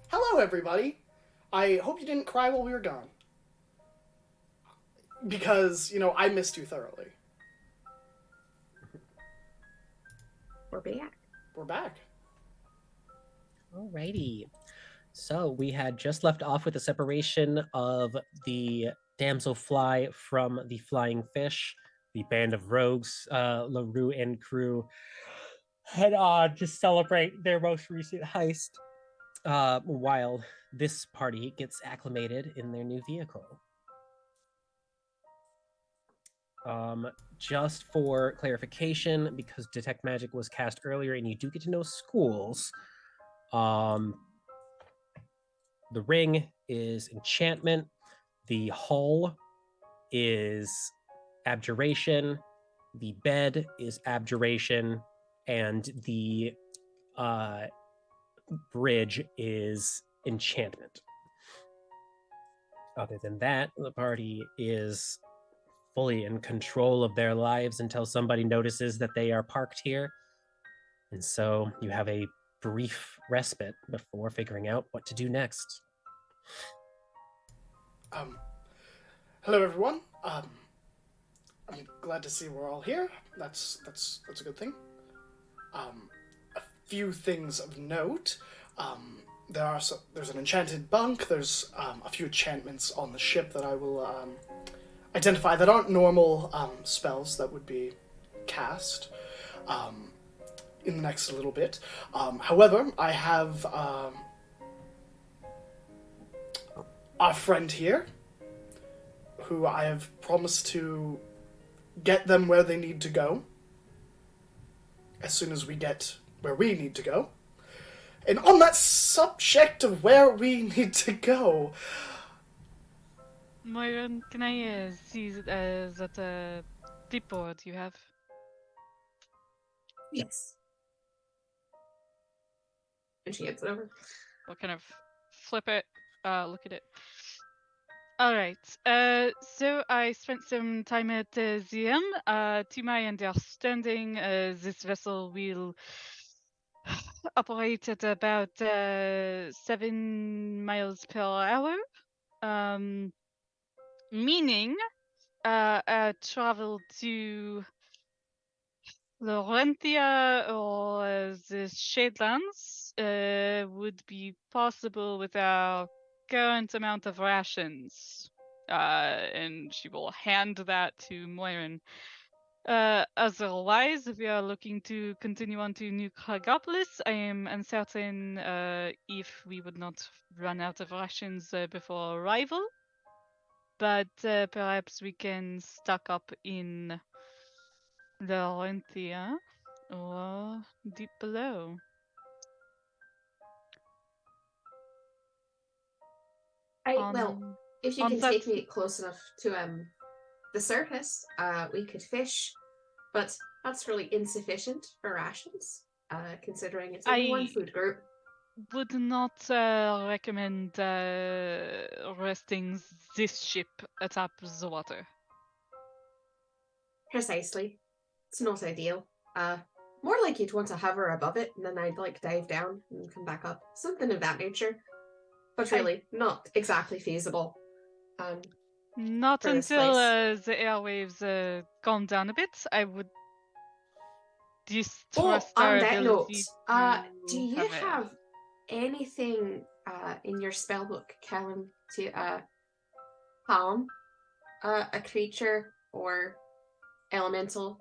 Hello, everybody. I hope you didn't cry while we were gone. Because, I missed you thoroughly. We're back. We're back. Alrighty. So we had just left off with the separation of the Damselfly from the Flying Fish. The band of rogues, LaRue and crew, head on to celebrate their most recent heist, while this party gets acclimated in their new vehicle. Just for clarification, because Detect Magic was cast earlier and you do get to know schools, the ring is enchantment, the hull is abjuration, the bed is abjuration, and the bridge is enchantment. Other than that, the party is fully in control of their lives until somebody notices that they are parked here. And so you have a brief respite before figuring out what to do next. Hello, everyone. I'm glad to see we're all here. That's a good thing. A few things of note. There's an enchanted bunk. There's a few enchantments on the ship that I will identify that aren't normal spells that would be cast in the next little bit. However, I have our friend here who I have promised to get them where they need to go as soon as we get where we need to go. And on that subject of where we need to go... Myron, can I see that clipboard you have? Yes. And she hands it over. We'll kind of flip it, look at it. Alright, so I spent some time at the museum. To my understanding, this vessel will operate at about 7 miles per hour. Meaning, travel to Laurentia or the Shadelands would be possible with our current amount of rations. And she will hand that to Moirin. Otherwise, if we are looking to continue on to New Craigopolis, I am uncertain if we would not run out of rations before arrival. But perhaps we can stock up in Laurentia or deep below. Well, if you on can that- take me close enough to the surface, we could fish, but that's really insufficient for rations, considering it's only one food group. Would not recommend resting this ship atop the water. Precisely. It's not ideal. More like you'd want to hover above it, and then I'd dive down and come back up. Something of that nature. But really, not exactly feasible. Not for this until place. the airwaves calm down a bit. I would distrust on our that note, ability do you to have anything in your spellbook, Callum, to calm a creature or elemental,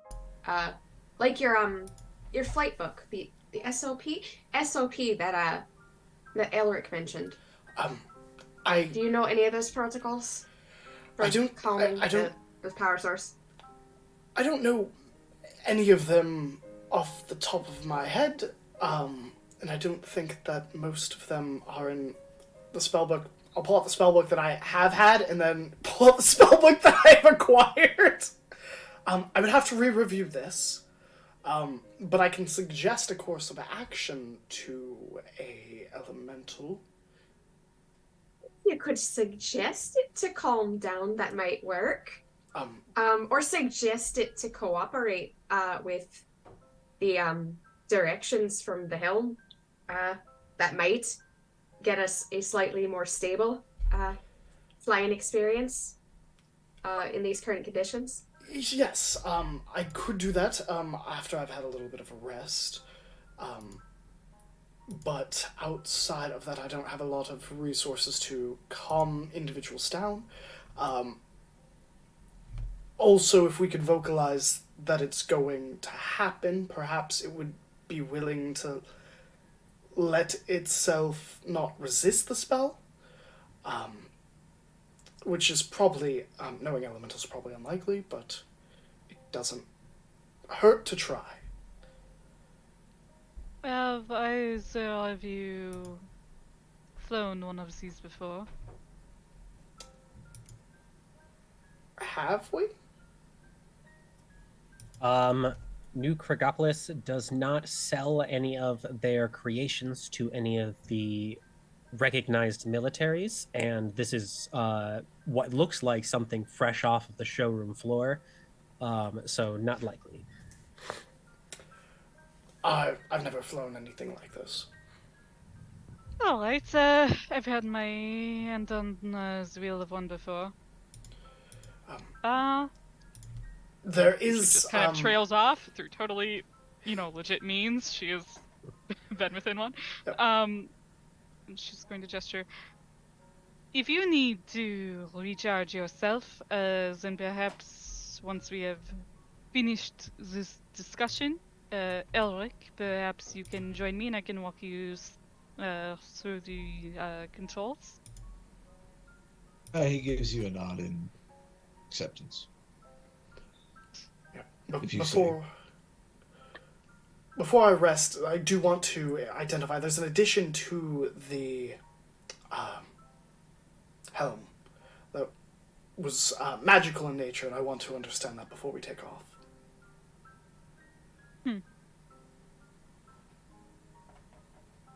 like your flight book, the SOP that Elric mentioned? Do you know any of those protocols? I don't. Calming I don't. the power source. I don't know any of them off the top of my head, and I don't think that most of them are in the spellbook. I'll pull out the spellbook that I have had, and then pull out the spellbook that I have acquired. I would have to re-review this, but I can suggest a course of action to a elemental. You could suggest it to calm down. That might work. Or suggest it to cooperate with the directions from the helm. that might get us a slightly more stable flying experience in these current conditions? Yes, I could do that after I've had a little bit of a rest. Um, but outside of that, I don't have a lot of resources to calm individuals down. Um, Also, if we could vocalize that it's going to happen, perhaps it would be willing to let itself not resist the spell, um, which is probably, knowing elementals is probably unlikely, but it doesn't hurt to try. Have either of you flown one of these before? Have we? New Krigopolis does not sell any of their creations to any of the recognized militaries, and this is what looks like something fresh off of the showroom floor. So not likely. I've never flown anything like this. Alright, I've had my hand on the wheel of one before. Um, There She is, just kind of trails off through totally, legit means. She has been within one. Yep. And she's going to gesture. If you need to recharge yourself, then perhaps once we have finished this discussion, Elric, perhaps you can join me and I can walk you through the controls. He gives you a nod in acceptance. If you before I rest, I do want to identify. There's an addition to the helm that was magical in nature, and I want to understand that before we take off.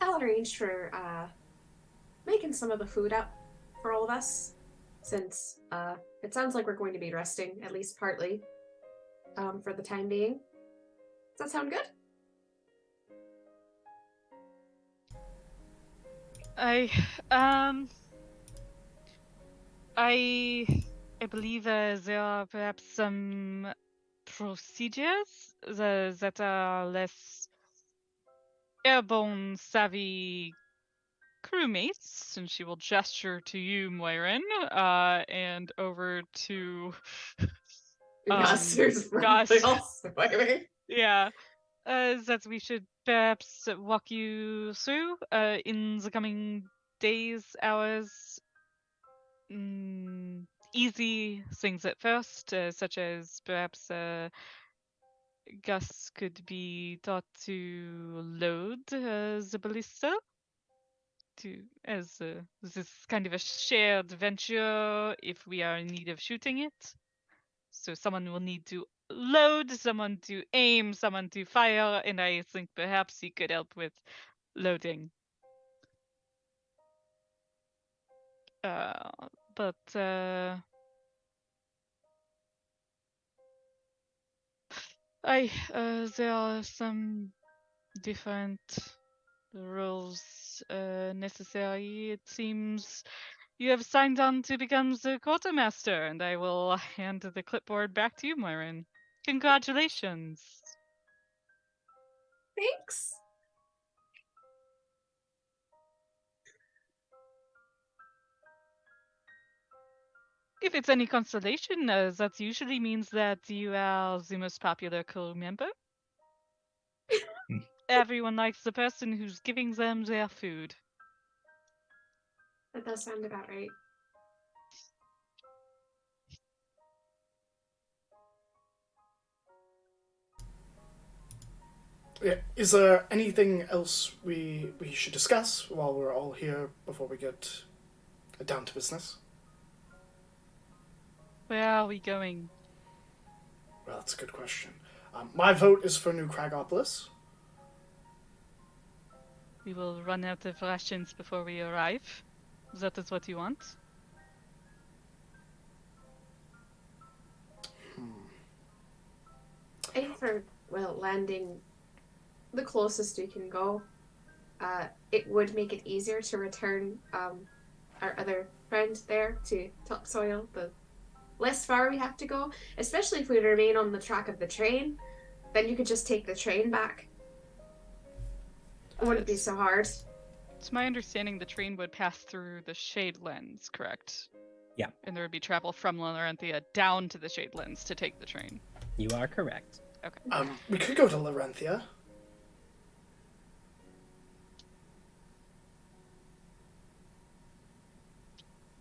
I'll arrange for making some of the food up for all of us, since it sounds like we're going to be resting, at least partly, for the time being. Does that sound good? I believe there are perhaps some procedures that are less airborne savvy crewmates, and she will gesture to you, Moirin, and over to Gus, who's Gus. probably also swimming. Yeah. That we should perhaps walk you through in the coming days, hours. Easy things at first, such as perhaps Gus could be taught to load the ballista as this is kind of a shared venture if we are in need of shooting it. So someone will need to load, someone to aim, someone to fire, and I think perhaps he could help with loading. But there are some different rules necessary. It seems you have signed on to become the quartermaster, and I will hand the clipboard back to you, Myron. Congratulations. Thanks. If it's any consolation, that usually means that you are the most popular crew member. Everyone likes the person who's giving them their food. That does sound about right. Yeah. Is there anything else we should discuss while we're all here before we get down to business? Where are we going? Well, that's a good question. My vote is for New Kragopolis. We will run out of rations before we arrive. That is what you want? I think for, landing the closest we can go. it would make it easier to return our other friend there to topsoil. The less far we have to go, especially if we remain on the track of the train, then you could just take the train back. It wouldn't be so hard. It's my understanding the train would pass through the Shade Lens, correct? Yeah. And there would be travel from Larenthia down to the Shade Lens to take the train. You are correct. Okay. We could go to Larenthia.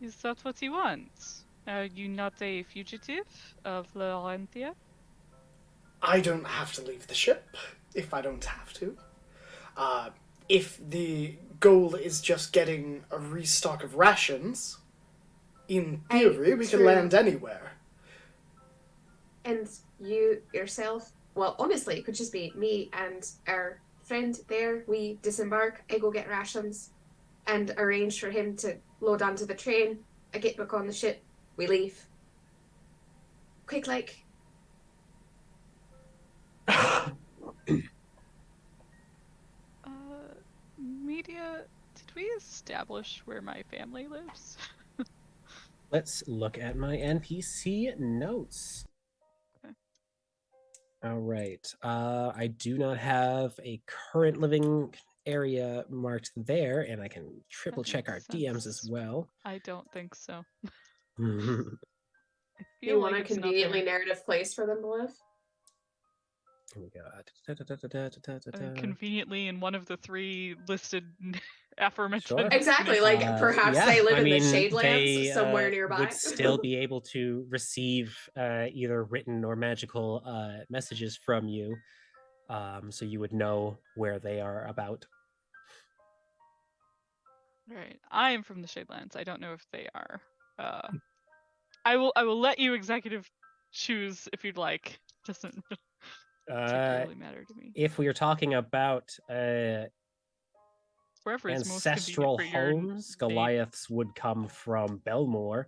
Is that what you want? Are you not a fugitive of Larenthia? I don't have to leave the ship if I don't have to. If the goal is just getting a restock of rations, in theory, we can land anywhere. And you yourself, well, honestly, it could just be me and our friend there. We disembark, I go get rations, and arrange for him to load onto the train. I get back on the ship, we leave. Quick, like. Media, did we establish where my family lives? Let's look at my NPC notes. Okay. All right. I do not have a current living area marked there, and I can triple check our makes DMs as sense. well. I don't think so. Here I You feel want like a it's not conveniently there. narrative place for them to live? we go. Conveniently in one of the three listed aforementioned. Sure. Exactly, like perhaps they live in the Shadelands somewhere nearby. Would still be able to receive either written or magical messages from you, so you would know where they are about. Right. I am from the Shadelands. I don't know if they are. I will let you executive choose if you'd like. Doesn't particularly matter to me. If we are talking about Wherever is most ancestral convenient for your homes, name. Goliaths would come from Belmore.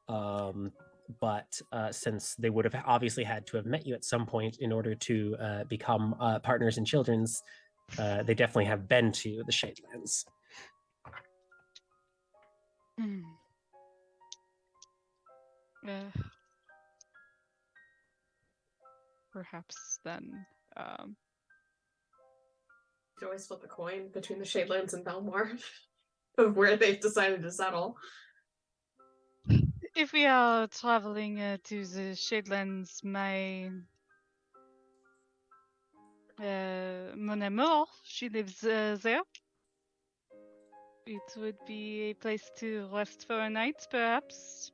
But since they would have obviously had to have met you at some point in order to become partners in children's, they definitely have been to the Shadelands. Perhaps then. You could always flip a coin between the Shadelands and Belmore of where they've decided to settle. If we are traveling to the Shadelands, my mon amour, she lives there. It would be a place to rest for a night, perhaps.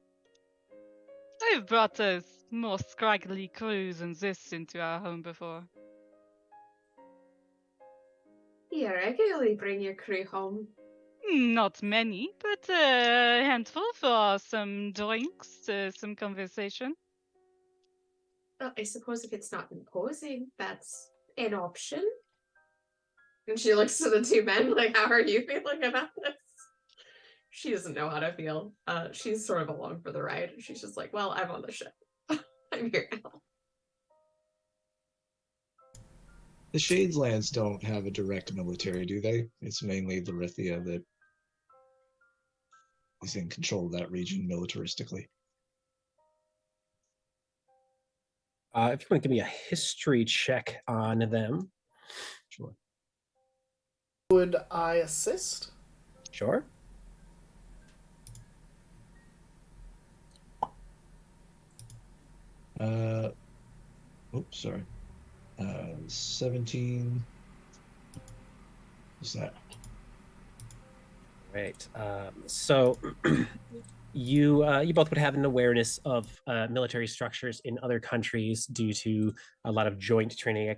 I've brought a more scraggly crew than this into our home before. You regularly bring your crew home. Not many, but a handful for some drinks, some conversation. Well, I suppose if it's not imposing, that's an option. And she looks to the two men like, how are you feeling about this? She doesn't know how to feel. She's sort of along for the ride. She's just like, well, I'm on the ship. I'm here now. The Shadeslands don't have a direct military, do they? It's mainly Larenthia that is in control of that region militaristically. If you want to give me a history check on them. Sure. Would I assist? Sure. Oops, sorry. 17. What's that? Right. So you both would have an awareness of military structures in other countries due to a lot of joint training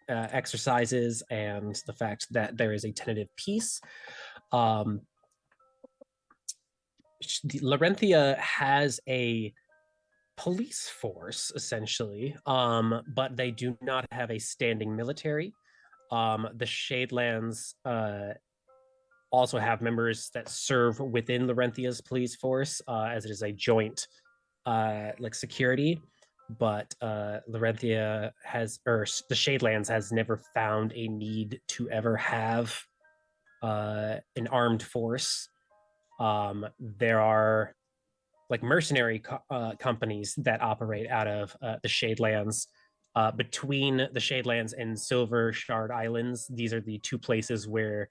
exercises and the fact that there is a tentative peace. Larenthia has a police force essentially, but they do not have a standing military. The Shadelands also have members that serve within Larenthia's police force, as it is a joint security. But Larenthia has, or the Shadelands has never found a need to ever have an armed force. There are like mercenary companies that operate out of the Shadelands. Between the Shadelands and Silver Shard Islands, these are the two places where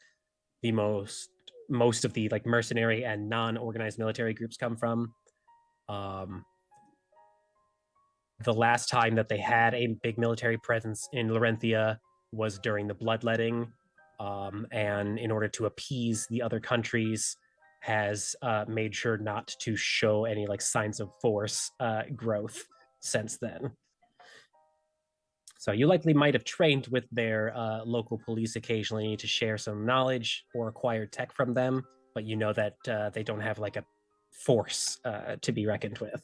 the most of the like mercenary and non-organized military groups come from. The last time that they had a big military presence in Larenthia was during the bloodletting, and in order to appease the other countries, has made sure not to show any like signs of force growth since then. So you likely might have trained with their local police occasionally to share some knowledge or acquire tech from them, but you know that they don't have like a force to be reckoned with.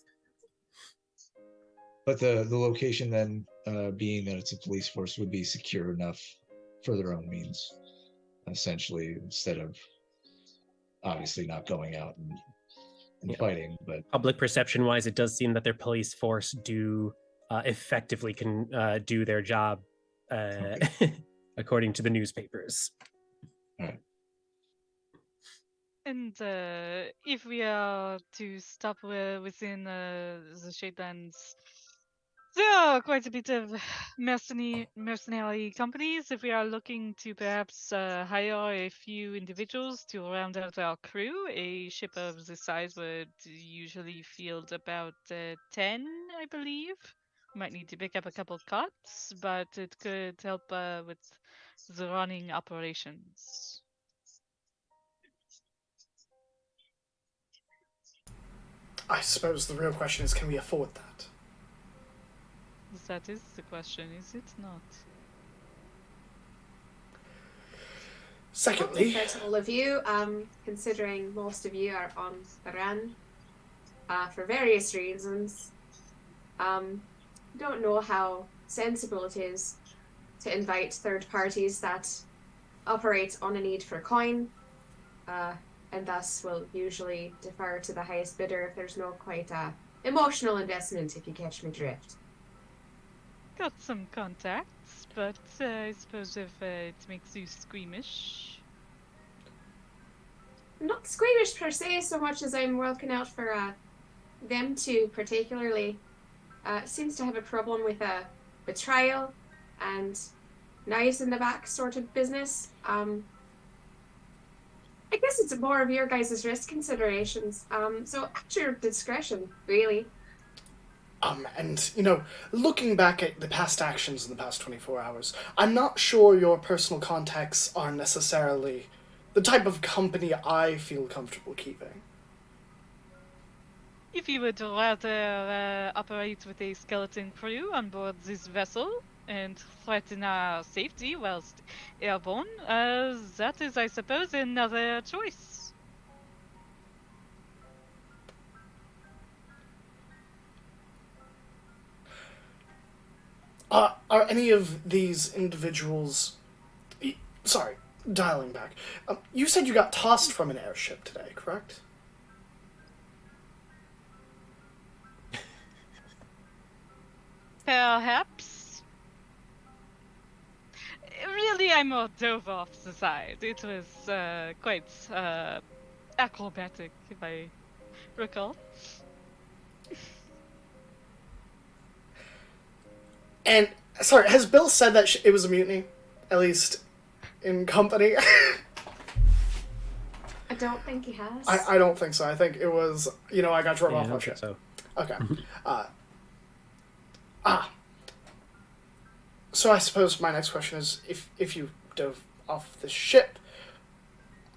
But the location then, being that it's a police force, would be secure enough for their own means, essentially, instead of obviously not going out and fighting. But public perception-wise, it does seem that their police force do effectively can do their job according to the newspapers. All right. And if we are to stop within the Shadelands, there are quite a bit of mercenary companies. If we are looking to perhaps hire a few individuals to round out our crew, a ship of this size would usually field about 10, I believe. Might need to pick up a couple cots, but it could help with the running operations. I suppose the real question is, can we afford that? That is the question, is it not? Secondly, fair to all of you, considering most of you are on the run for various reasons, don't know how sensible it is to invite third parties that operate on a need for coin, and thus will usually defer to the highest bidder if there's no quite emotional investment, if you catch my drift. Got some contacts, but I suppose if it makes you squeamish. Not squeamish per se, so much as I'm looking out for them two particularly. Seems to have a problem with betrayal and knives in the back sort of business. I guess it's more of your guys' risk considerations. So at your discretion, really. And, you know, looking back at the past actions in the past 24 hours, I'm not sure your personal contacts are necessarily the type of company I feel comfortable keeping. If you would rather operate with a skeleton crew on board this vessel and threaten our safety whilst airborne, that is, I suppose, another choice. Are any of these individuals... Sorry, dialing back. You said you got tossed from an airship today, correct? Perhaps. Really, I more dove off the side. It was quite acrobatic, if I recall. And, sorry, has Bill said that it was a mutiny? At least in company? I don't think he has. I don't think so. I think it was, you know, I got drove off my ship. So. Okay. So I suppose my next question is, if you dove off the ship,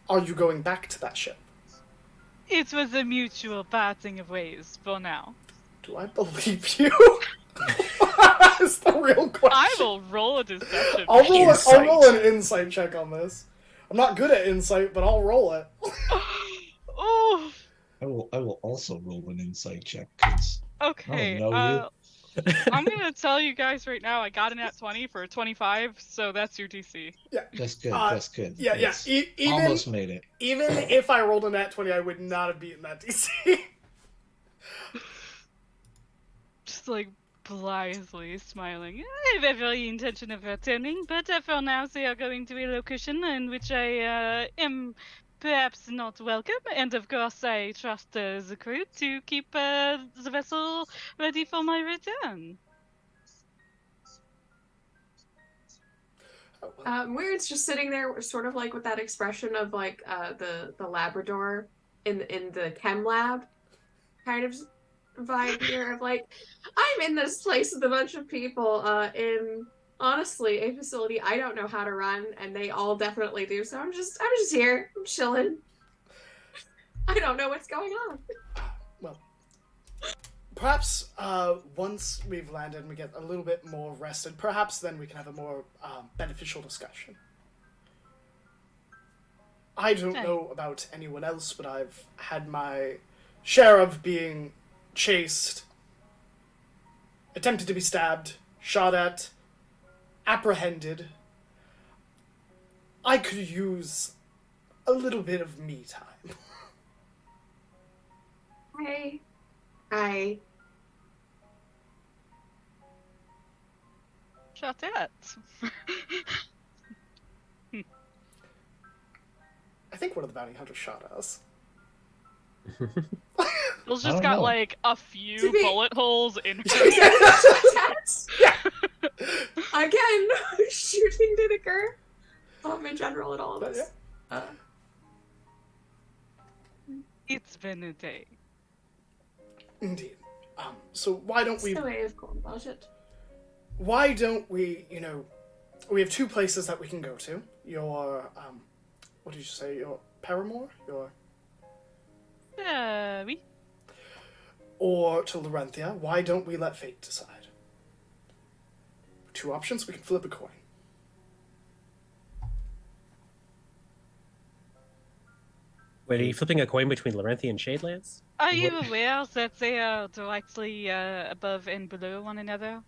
are you going back to that ship? It was a mutual parting of ways for now. Do I believe you? That's the real question. I will roll a deception. I'll roll an insight check on this. I'm not good at insight, but I'll roll it. Oh. I will also roll an insight check because Okay. I don't know I'm gonna tell you guys right now. I got an at 20 for a 25, so that's your DC. Yeah. That's good. That's good. Yeah, Yes. Even, Almost made it. Even if I rolled a nat 20, I would not have beaten that DC. Just like blithely smiling. I have every intention of returning, but for now they are going to a location in which I am perhaps not welcome, and of course I trust the crew to keep the vessel ready for my return. Oh, well, Weird's just sitting there, sort of like with that expression of like the Labrador in the chem lab kind of vibe here of like, I'm in this place with a bunch of people in honestly a facility I don't know how to run, and they all definitely do. So I'm just here, I'm chilling. I don't know what's going on. well, perhaps once we've landed and we get a little bit more rested, perhaps then we can have a more beneficial discussion. I don't know about anyone else, but I've had my share of being chased, attempted to be stabbed, shot at, apprehended. I could use a little bit of me time. I Shut it. I think one of the bounty hunters shot us. Bill's I just don't got know. like a few To be- bullet holes in her. again, shooting did occur. In general, at all of But us. yeah. It's been a day. Indeed. So why don't It's we? the way of going about it. Why don't we? We have two places that we can go to. Your what did you say? Your paramour, We. or to Larenthia. Why don't we let fate decide? Two options. We can flip a coin. Wait, are you flipping a coin between Larenthia and Shadelands? Are you aware that they are directly above and below one another?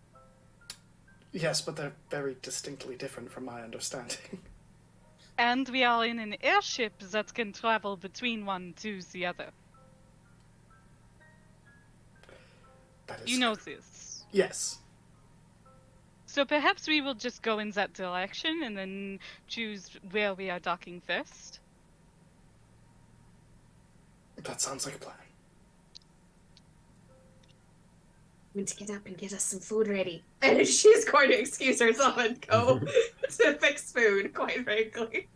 Yes, but they're very distinctly different from my understanding. And we are in an airship that can travel between one to the other. That is You know this. Yes. So perhaps we will just go in that direction and then choose where we are docking first. That sounds like a plan. I'm going to get up and get us some food ready. And she's going to excuse herself and go to fix food, quite frankly.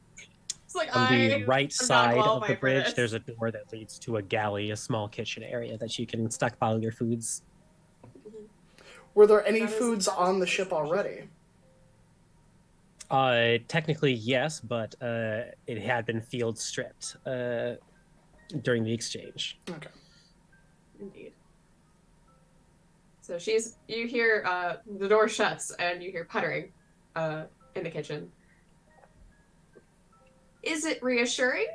It's like, On the I'm right not side of qualified the for bridge, this. there's a door that leads to a galley, a small kitchen area that you can stockpile your foods. Were there any That is- foods that is on the nice, ship already? Technically, yes, but it had been field stripped during the exchange. Okay. Indeed. So you hear the door shuts and you hear puttering in the kitchen. Is it reassuring?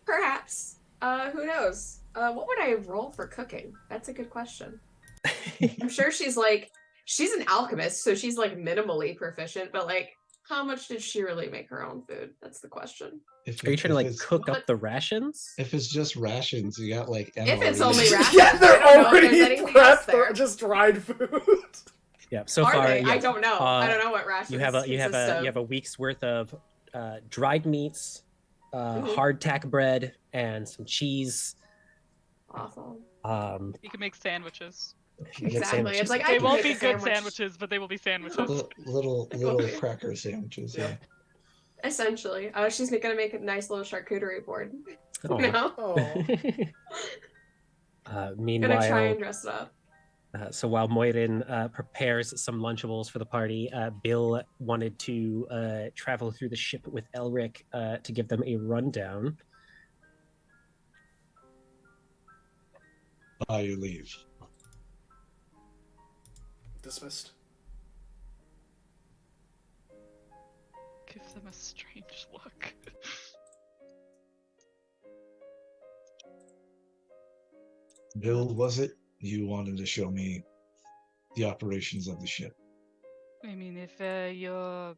Perhaps. Who knows? What would I roll for cooking? That's a good question. I'm sure she's an alchemist, so she's like minimally proficient, but like, how much did she really make her own food? That's the question. Are you trying to like it's, cook up the rations? If it's just rations, you got like If it's MREs. only rations, Yeah, they're I don't know if already there's anything else prepped. there. They're just dried food. Yeah. So Are far, they? yeah. I don't know. I don't know what rations You have consist a of. week's worth of dried meats, Mhm. hardtack bread, and some cheese. Awful. You can make sandwiches. You get Exactly. sandwiches. It's like I They can won't make be a good sandwich. sandwiches, but they will be sandwiches. little Okay. cracker sandwiches. Yeah. Essentially, she's gonna make a nice little charcuterie board. Oh. You know, Oh. gonna try Meanwhile, and dress it up. so while Moirin prepares some Lunchables for the party, Bill wanted to travel through the ship with Elric to give them a rundown. By your leave. Dismissed. Give them a strange look. Bill, was it? You wanted to show me the operations of the ship. I mean, if you're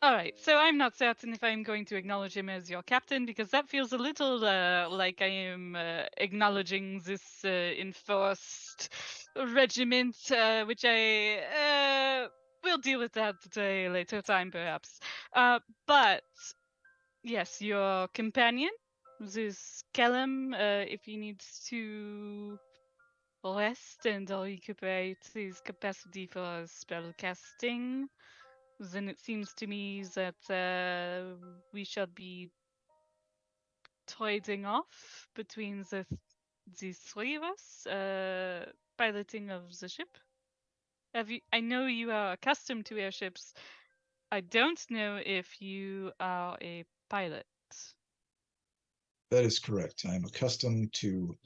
Alright, so I'm not certain if I'm going to acknowledge him as your captain, because that feels a little like I am acknowledging this enforced regiment, which I will deal with that at a later time, perhaps. But yes, your companion, this Callum, if he needs to rest and recuperate his capacity for spell casting, then it seems to me that we shall be trading off between the three of us, piloting of the ship. I know you are accustomed to airships. I don't know if you are a pilot. That is correct. I'm accustomed to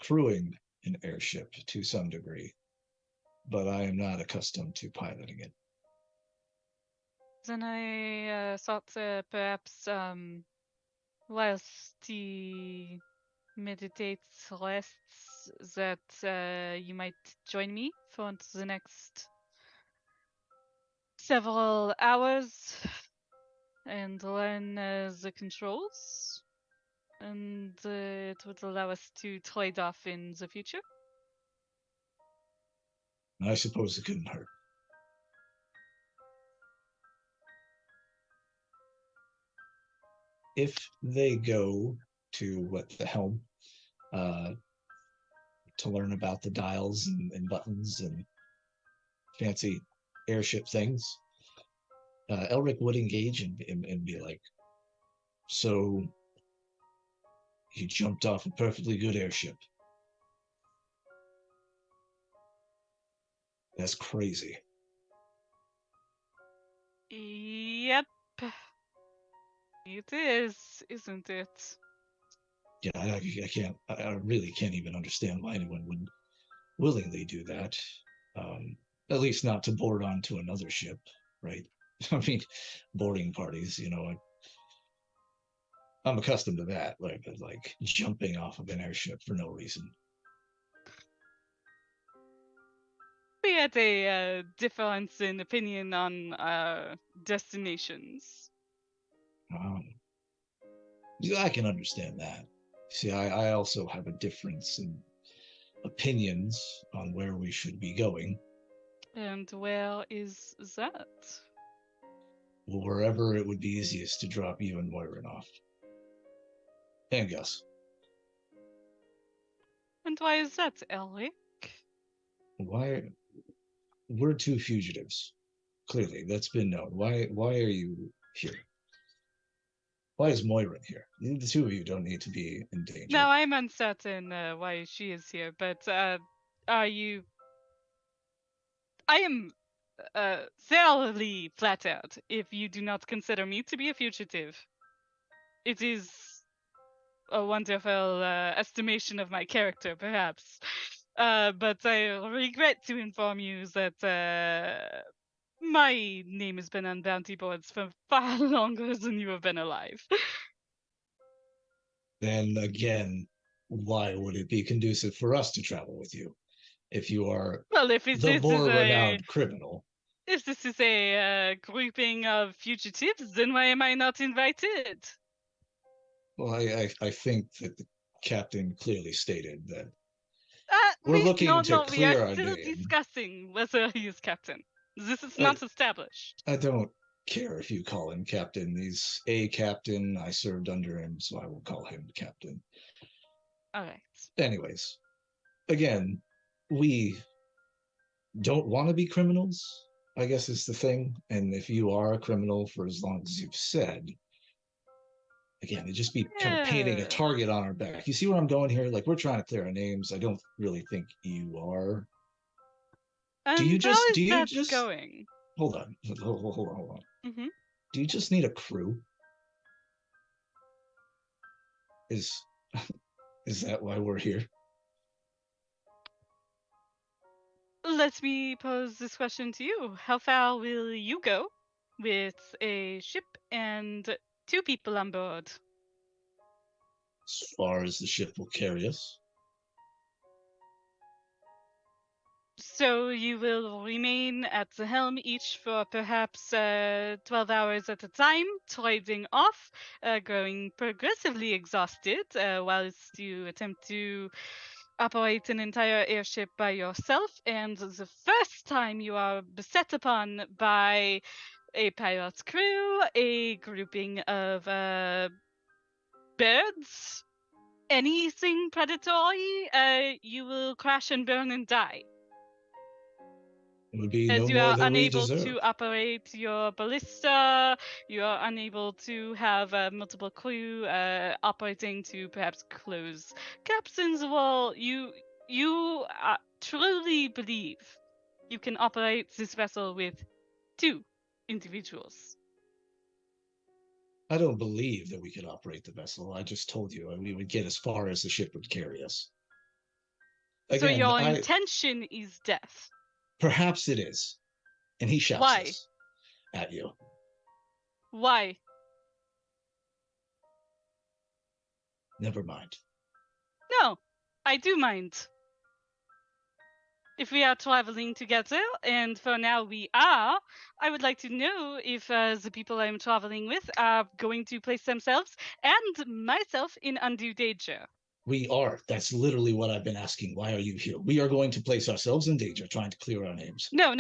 crewing an airship to some degree, but I am not accustomed to piloting it. Then I thought perhaps whilst he meditates, rests, that you might join me for the next several hours and learn the controls, and it would allow us to trade off in the future. I suppose it couldn't hurt. If they go to the helm to learn about the dials and buttons and fancy airship things, Elric would engage and be like, so you jumped off a perfectly good airship. That's crazy. Yep. It is, isn't it? Yeah, I really can't even understand why anyone would willingly do that. At least not to board onto another ship, right? I mean, boarding parties, I'm accustomed to that, like jumping off of an airship for no reason. We had a difference in opinion on destinations. I can understand that. See, I also have a difference in opinions on where we should be going. And where is that? Well, wherever it would be easiest to drop you and Moirin off. And Gus. And why is that, Elric? Why? We're two fugitives. Clearly, that's been known. Why are you here? Why is Moirin here? The two of you don't need to be in danger. No, I'm uncertain why she is here, but are you... I am thoroughly flattered if you do not consider me to be a fugitive. It is a wonderful estimation of my character, perhaps. But I regret to inform you that my name has been on bounty boards for far longer than you have been alive. Then again, why would it be conducive for us to travel with you if you are Well, if the more renowned criminal? If this is a grouping of fugitives, then why am I not invited? Well, I think that the captain clearly stated that we're looking to clear we are our still name. discussing whether he is captain. This is not established. I don't care if you call him captain. He's a captain. I served under him, so I will call him captain. All right. Anyways, again, we don't want to be criminals, I guess is the thing. And if you are a criminal for as long as you've said, again, it'd just be kind of painting a target on our back. You see where I'm going here? Like, we're trying to clear our names. I don't really think you are. Do you just going? Hold on. Hold on. Mm-hmm. Do you just need a crew? Is that why we're here? Let me pose this question to you. How far will you go with a ship and 2 people on board? As far as the ship will carry us. So you will remain at the helm each for perhaps 12 hours at a time, trading off, growing progressively exhausted whilst you attempt to operate an entire airship by yourself. And the first time you are beset upon by a pirate's crew, a grouping of birds, anything predatory, you will crash and burn and die. It would be As no you more are than we unable deserve. to operate your ballista, you are unable to have multiple crew operating to perhaps close gaps in the wall. You truly believe you can operate this vessel with 2 individuals. I don't believe that we could operate the vessel. I just told you we would get as far as the ship would carry us. So Again, your intention is death. perhaps it is. And he shouts Why? this at you. Why? Never mind. No, I do mind. If we are traveling together, and for now we are, I would like to know if the people I'm traveling with are going to place themselves and myself in undue danger. We are. That's literally what I've been asking. Why are you here? We are going to place ourselves in danger trying to clear our names. No.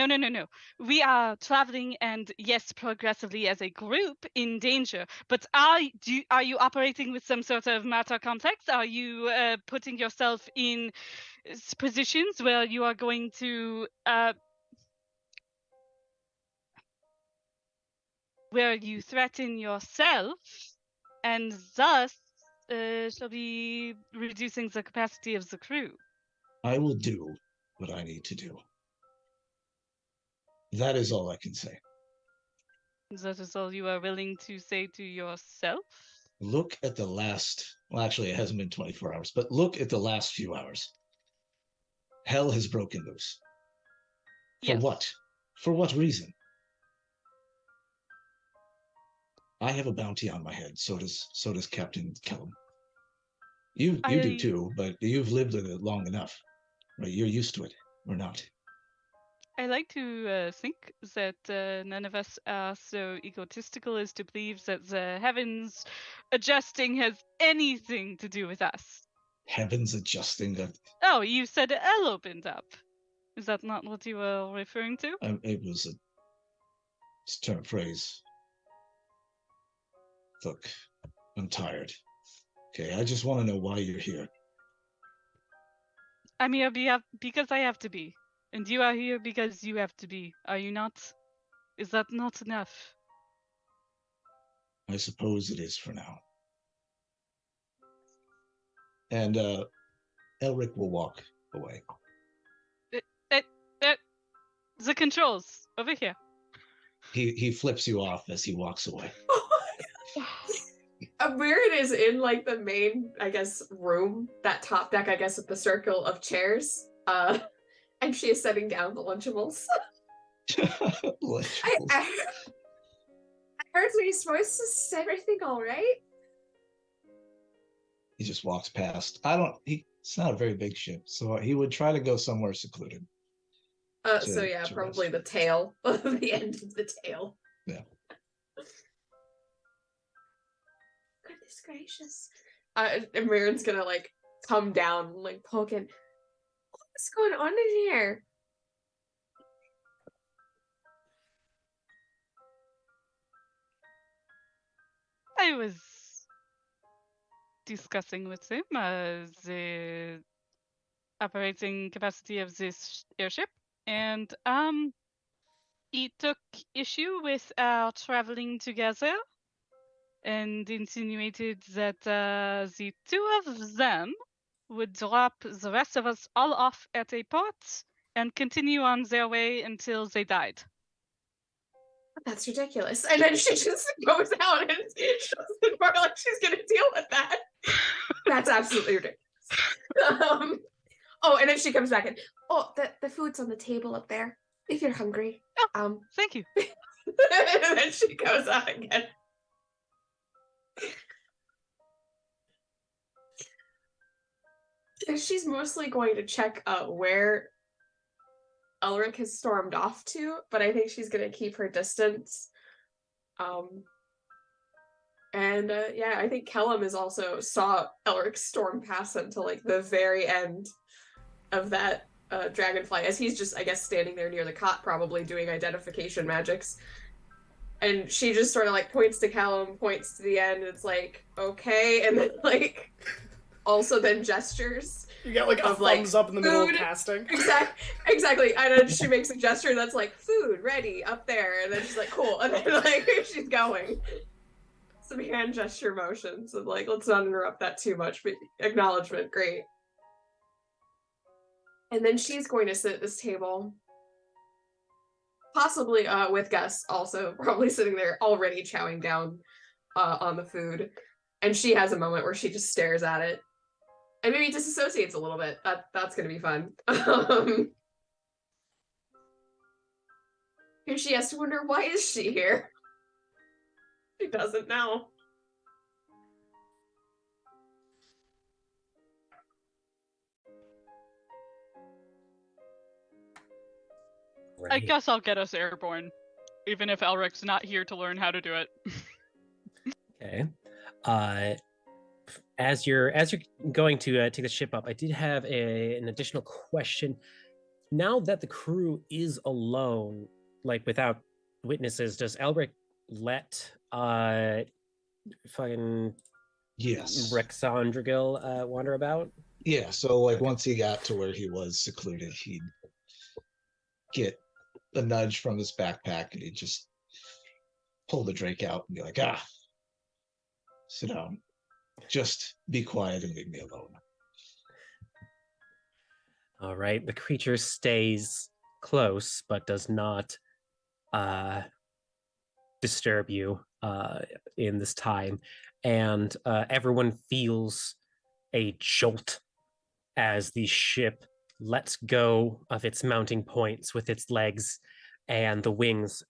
We are traveling and, yes, progressively as a group in danger. But are you operating with some sort of matter complex? Are you putting yourself in positions where you are going to where you threaten yourself and thus shall be reducing the capacity of the crew? I will do what I need to do. That is all I can say. That is all you are willing to say to yourself? Look at the last, well, actually, it hasn't been 24 hours, but look at the last few hours. Hell has broken loose. For Yes. what? For what reason? I have a bounty on my head. So does Captain Kellum. You do too, but you've lived with it long enough, right? You're used to it. We're not. I like to think that none of us are so egotistical as to believe that the heavens adjusting has anything to do with us. Heavens adjusting that. Oh, you said L opened up. Is that not what you were referring to? It was a term phrase. Look, I'm tired. Okay, I just want to know why you're here. I'm here because I have to be. And you are here because you have to be. Are you not? Is that not enough? I suppose it is for now. And Elric will walk away. The controls over here. He flips you off as he walks away. Mirren is in like the main, I guess, room, that top deck, I guess, with the circle of chairs. And she is setting down the Lunchables. I heard we supposed to set everything all right. He just walks past. It's not a very big ship, so he would try to go somewhere secluded. So yeah, probably rest. The tail. The end of the tail. Yeah. Goodness gracious. And Mirren's gonna like come down, like poking. What's going on in here? I was discussing with him the operating capacity of this airship, and he took issue with our traveling together and insinuated that the 2 of them would drop the rest of us all off at a port and continue on their way until they died. That's ridiculous. And then she just goes out and she doesn't more like she's gonna deal with that. That's absolutely ridiculous. Oh, and then she comes back and the food's on the table up there if you're hungry. Thank you. And then she goes out again. She's mostly going to check where Elric has stormed off to, but I think she's gonna keep her distance. Yeah, I think Kellum is also saw Elric storm past him to like the very end of that dragonfly, as he's just, I guess, standing there near the cot, probably doing identification magics. And she just sort of like points to Callum, points to the end, and it's like, okay, and then like also then gestures. You get like a thumbs up in the middle of casting. Exactly. And then she makes a gesture that's like, food ready up there, and then she's like, cool, and then like she's going. Some hand gesture motions of like, let's not interrupt that too much, but acknowledgement, great. And then she's going to sit at this table. Possibly with Gus also probably sitting there already chowing down on the food. And she has a moment where she just stares at it. And maybe disassociates a little bit. That's going to be fun. Here she has to wonder, why is she here? She doesn't know. I guess I'll get us airborne, even if Elric's not here to learn how to do it. Okay. As you're going to take the ship up, I did have an additional question. Now that the crew is alone, like without witnesses, does Elric let fucking Rexandrigil wander about? Yeah, so like once he got to where he was secluded, he'd get a nudge from his backpack and he'd just pull the drake out and be like, sit down. Just be quiet and leave me alone. All right. The creature stays close, but does not disturb you in this time. And everyone feels a jolt as the ship lets go of its mounting points with its legs, and the wings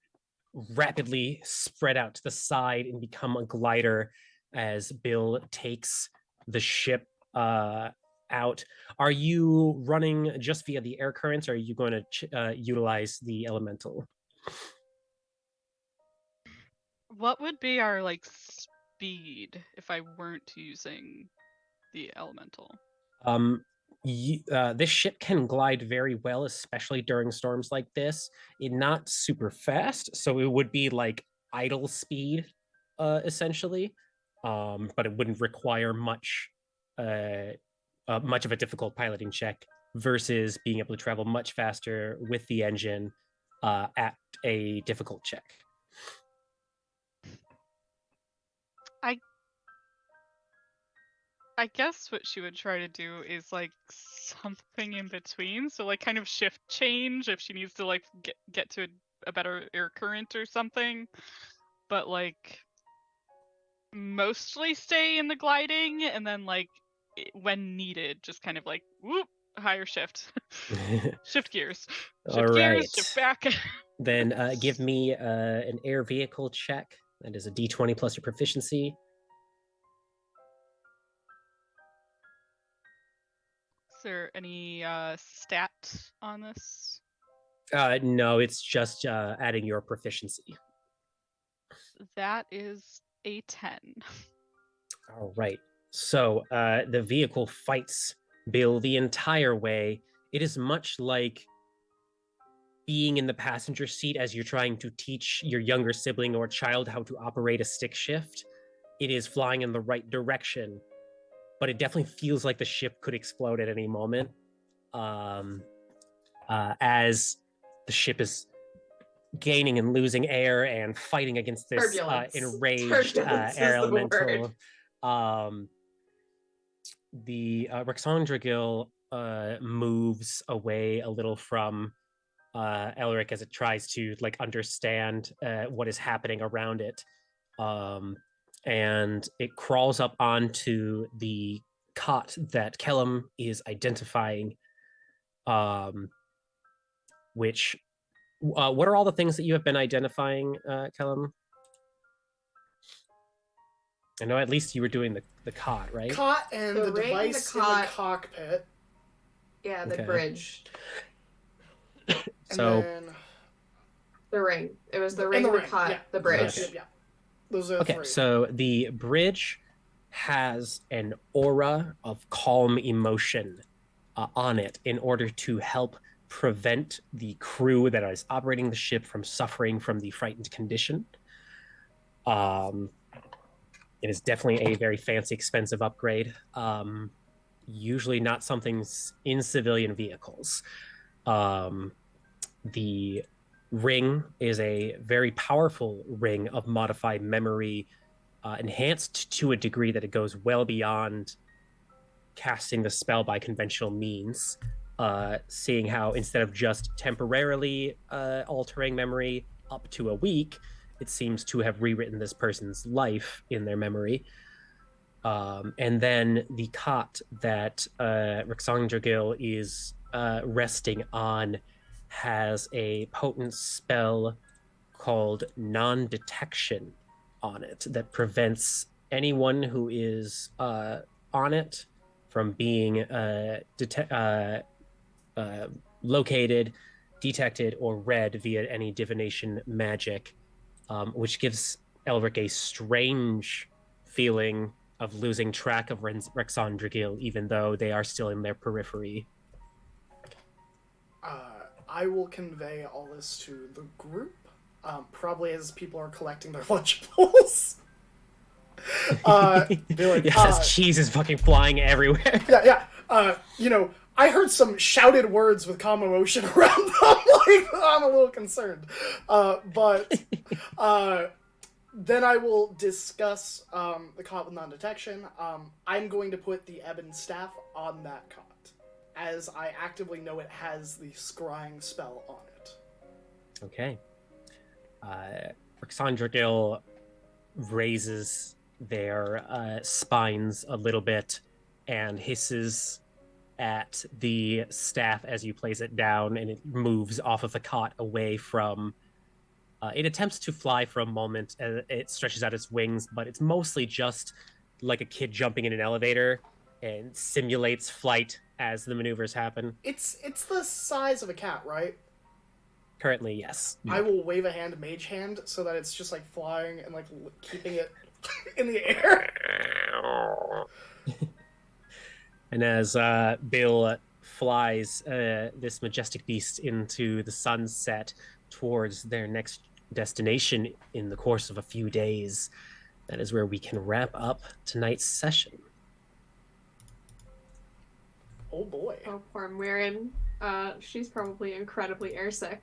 rapidly spread out to the side and become a glider as Bill takes the ship out. Are you running just via the air currents, or are you going to utilize the elemental? What would be our like speed if I weren't using the elemental? This ship can glide very well, especially during storms like this. It's not super fast, so it would be like idle speed, essentially. But it wouldn't require much of a difficult piloting check versus being able to travel much faster with the engine at a difficult check. I guess what she would try to do is like something in between. So like kind of shift change if she needs to like get to a better air current or something. But like mostly stay in the gliding, and then like when needed, just kind of like whoop, higher shift. Shift gears. Shift gears, shift back. Then give me an air vehicle check. That is a D20 plus your proficiency. Is there any stat on this? No, it's just adding your proficiency. That is a 10. All right. So the vehicle fights Bill the entire way. It is much like being in the passenger seat as you're trying to teach your younger sibling or child how to operate a stick shift. It is flying in the right direction, but it definitely feels like the ship could explode at any moment. As the ship is gaining and losing air and fighting against this enraged air elemental. The Rexandrigil moves away a little from Elric as it tries to like understand what is happening around it. And it crawls up onto the cot that Kellum is identifying, which what are all the things that you have been identifying, Kellum? I know at least you were doing the cot, right? Cot and the ring, device the cot, in the cockpit. Yeah, the bridge. So then, The ring. It was the and ring the that ring, caught yeah. the bridge. Okay. Yeah. Those are okay, three. so the bridge has an aura of calm emotion on it in order to help prevent the crew that is operating the ship from suffering from the frightened condition. It is definitely a very fancy, expensive upgrade. Usually not something in civilian vehicles. The ring is a very powerful ring of modified memory, enhanced to a degree that it goes well beyond casting the spell by conventional means. Seeing how instead of just temporarily altering memory up to a week, it seems to have rewritten this person's life in their memory. And then the cot that Rixandra is resting on has a potent spell called non-detection on it that prevents anyone who is on it from being located, detected, or read via any divination magic, which gives Elric a strange feeling of losing track of Rexandra, even though they are still in their periphery. I will convey all this to the group, probably as people are collecting their Lunchables. Be like, yes, as cheese is fucking flying everywhere. Yeah. I heard some shouted words with calm emotion around them. Like, I'm a little concerned. But then I will discuss the cot with non-detection. I'm going to put the ebon staff on that cot, as I actively know it has the scrying spell on it. Okay. Rixandra raises their spines a little bit and hisses at the staff as you place it down, and it moves off of the cot away from... it attempts to fly for a moment. It stretches out its wings, but it's mostly just like a kid jumping in an elevator and simulates flight as the maneuvers happen. It's the size of a cat, right? Currently, yes. I will wave a hand, mage hand, so that it's just like flying and like keeping it in the air. And as Bill flies this majestic beast into the sunset towards their next destination in the course of a few days, that is where we can wrap up tonight's session. Oh boy. Oh, poor Mirren. She's probably incredibly airsick.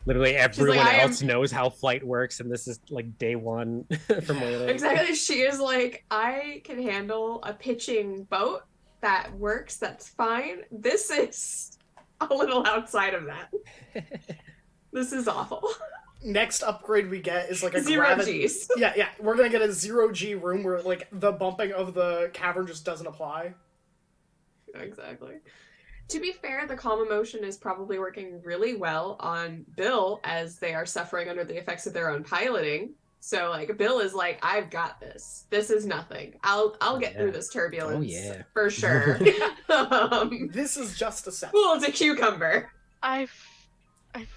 Literally everyone like, else knows how flight works, and this is like day one for Moylan. Exactly. She is like, I can handle a pitching boat that works, that's fine. This is a little outside of that. This is awful. Next upgrade we get is like a Zero Gs. Yeah. We're gonna get a 0G room where like the bumping of the cavern just doesn't apply. Exactly. To be fair, the calm emotion is probably working really well on Bill as they are suffering under the effects of their own piloting. So like Bill is like, I've got this. This is nothing. I'll get through this turbulence for sure. This is just a set. Cool as a cucumber. I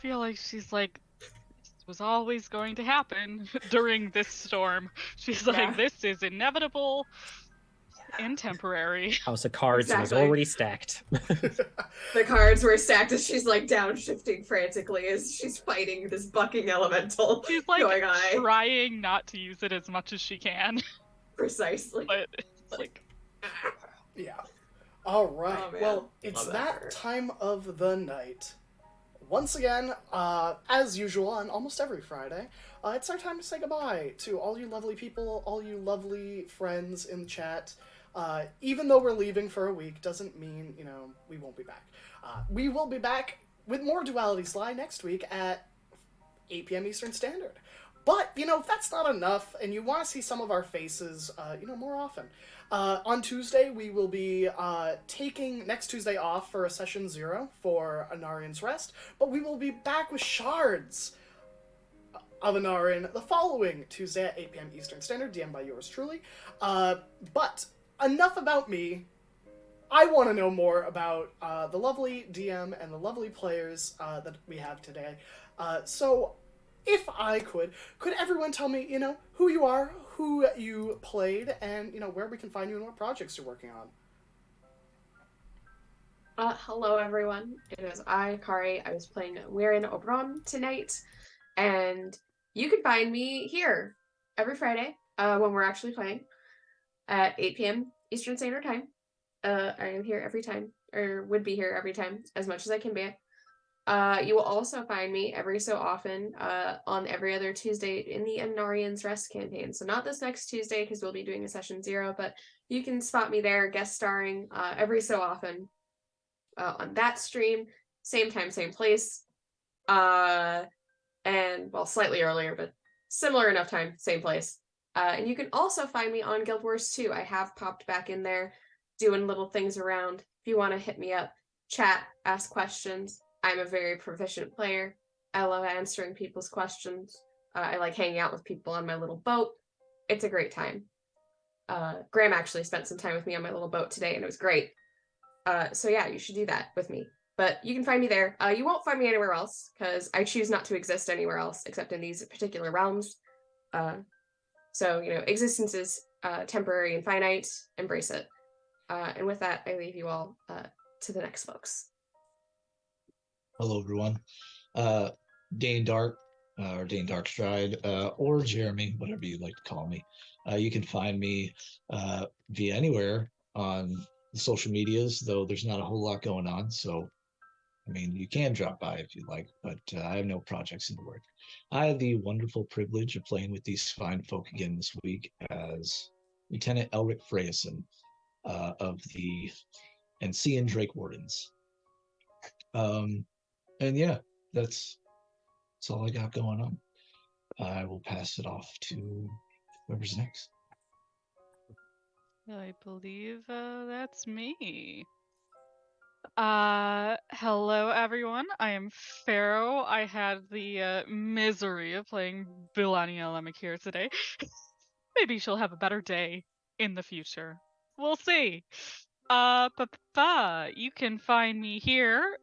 feel like she's like, this was always going to happen during this storm. She's like, this is inevitable and temporary. House of Cards was already stacked. The cards were stacked as she's like downshifting frantically as she's fighting this bucking elemental. She's like going on. trying not to use it as much as she can. Precisely. But it's like... Yeah. All right. Oh, well, it's that time of the night. Once again, as usual on almost every Friday, it's our time to say goodbye to all you lovely people, all you lovely friends in the chat. Even though we're leaving for a week, doesn't mean, we won't be back. We will be back with more Dualitys Lie next week at 8 p.m. Eastern Standard. But, if that's not enough, and you want to see some of our faces, more often, on Tuesday, we will be taking next Tuesday off for a session 0 for Anarian's Rest, but we will be back with Shards of Anarian the following Tuesday at 8 p.m. Eastern Standard, DM'd by yours truly. But enough about me. I want to know more about the lovely DM and the lovely players that we have today. So, if I could everyone tell me, who you are, who you played, and, where we can find you and what projects you're working on? Hello everyone. It is I, Kari. I was playing Weirin Oberon tonight, and you can find me here every Friday when we're actually playing at 8 p.m. Eastern Standard Time. I am here every time, or would be here every time, as much as I can be. You will also find me every so often on every other Tuesday in the Anarian's Rest campaign. So not this next Tuesday, because we'll be doing a session 0, but you can spot me there guest starring every so often on that stream. Same time, same place. And, well, slightly earlier, but similar enough time, same place. And you can also find me on Guild Wars 2. I have popped back in there doing little things around. If you want to hit me up, chat, ask questions. I'm a very proficient player. I love answering people's questions. I like hanging out with people on my little boat. It's a great time. Graham actually spent some time with me on my little boat today, and it was great. So yeah, you should do that with me. But you can find me there. You won't find me anywhere else, because I choose not to exist anywhere else except in these particular realms. So, existence is temporary and finite. Embrace it. And with that, I leave you all to the next folks. Hello, everyone. Dane Dark, or Dane Darkstride, or Jeremy, whatever you'd like to call me. You can find me via anywhere on the social medias, though there's not a whole lot going on. So, you can drop by if you'd like, but I have no projects in the work. I had the wonderful privilege of playing with these fine folk again this week as Lieutenant Elric Freyson of the Ensean Drake Wardens. And yeah, that's all I got going on. I will pass it off to whoever's next. I believe that's me. Hello everyone. I am Pharaoh. I had the misery of playing Bilania Lemek here today. Maybe she'll have a better day in the future. We'll see. You can find me here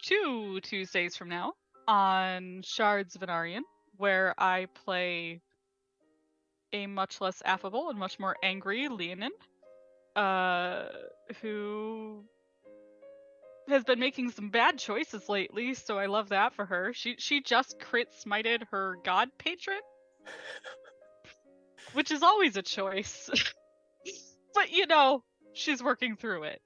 2 Tuesdays from now on Shards of Anarian, where I play a much less affable and much more angry Leonin, who has been making some bad choices lately, so I love that for her. She just crit smited her god patron, which is always a choice. But she's working through it.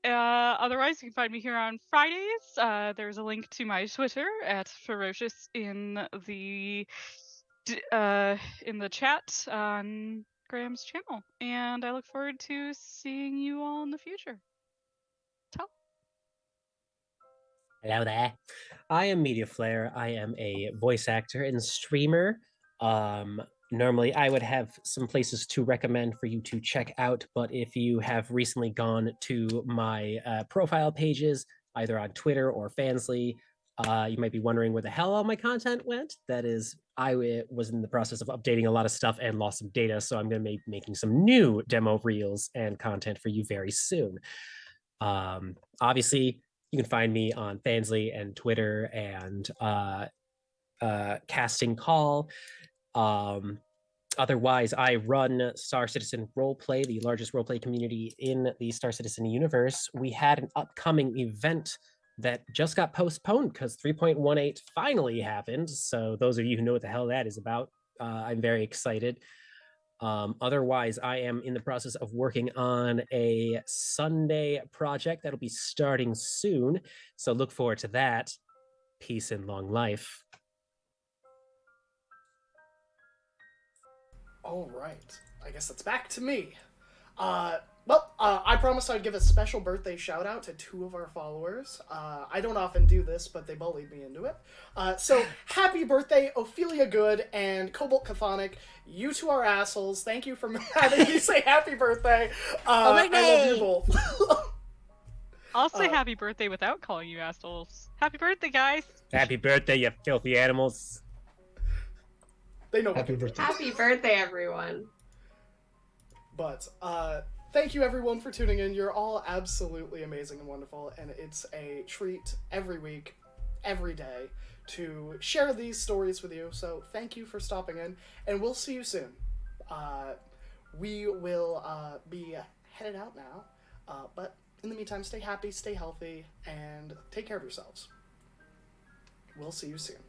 Otherwise, you can find me here on Fridays. There's a link to my Twitter at Ferocious in the chat on Graham's channel, and I look forward to seeing you all in the future. Tell. Hello there. I am Media Flare. I am a voice actor and streamer. Normally, I would have some places to recommend for you to check out, but if you have recently gone to my profile pages, either on Twitter or Fansly, you might be wondering where the hell all my content went. That is, I was in the process of updating a lot of stuff and lost some data, so I'm going to be making some new demo reels and content for you very soon. Obviously, you can find me on Fansly and Twitter and Casting Call. Otherwise, I run Star Citizen Roleplay, the largest roleplay community in the Star Citizen universe. We had an upcoming event that just got postponed because 3.18 finally happened. So those of you who know what the hell that is about, I'm very excited. Otherwise, I am in the process of working on a Sunday project that'll be starting soon. So look forward to that. Peace and long life. All right. I guess it's back to me. I promised I'd give a special birthday shout out to 2 of our followers. I don't often do this, but they bullied me into it. So happy birthday, Ophelia Good and Cobalt Cathonic. You 2 are assholes. Thank you for having me say happy birthday. I love you both. I'll say happy birthday without calling you assholes. Happy birthday, guys! Happy birthday, you filthy animals. They know. Happy birthday. Happy birthday, everyone. But thank you everyone for tuning in. You're all absolutely amazing and wonderful, and it's a treat every week, every day, to share these stories with you. So thank you for stopping in, and we'll see you soon. We will be headed out now, but in the meantime, stay happy, stay healthy, and take care of yourselves. We'll see you soon.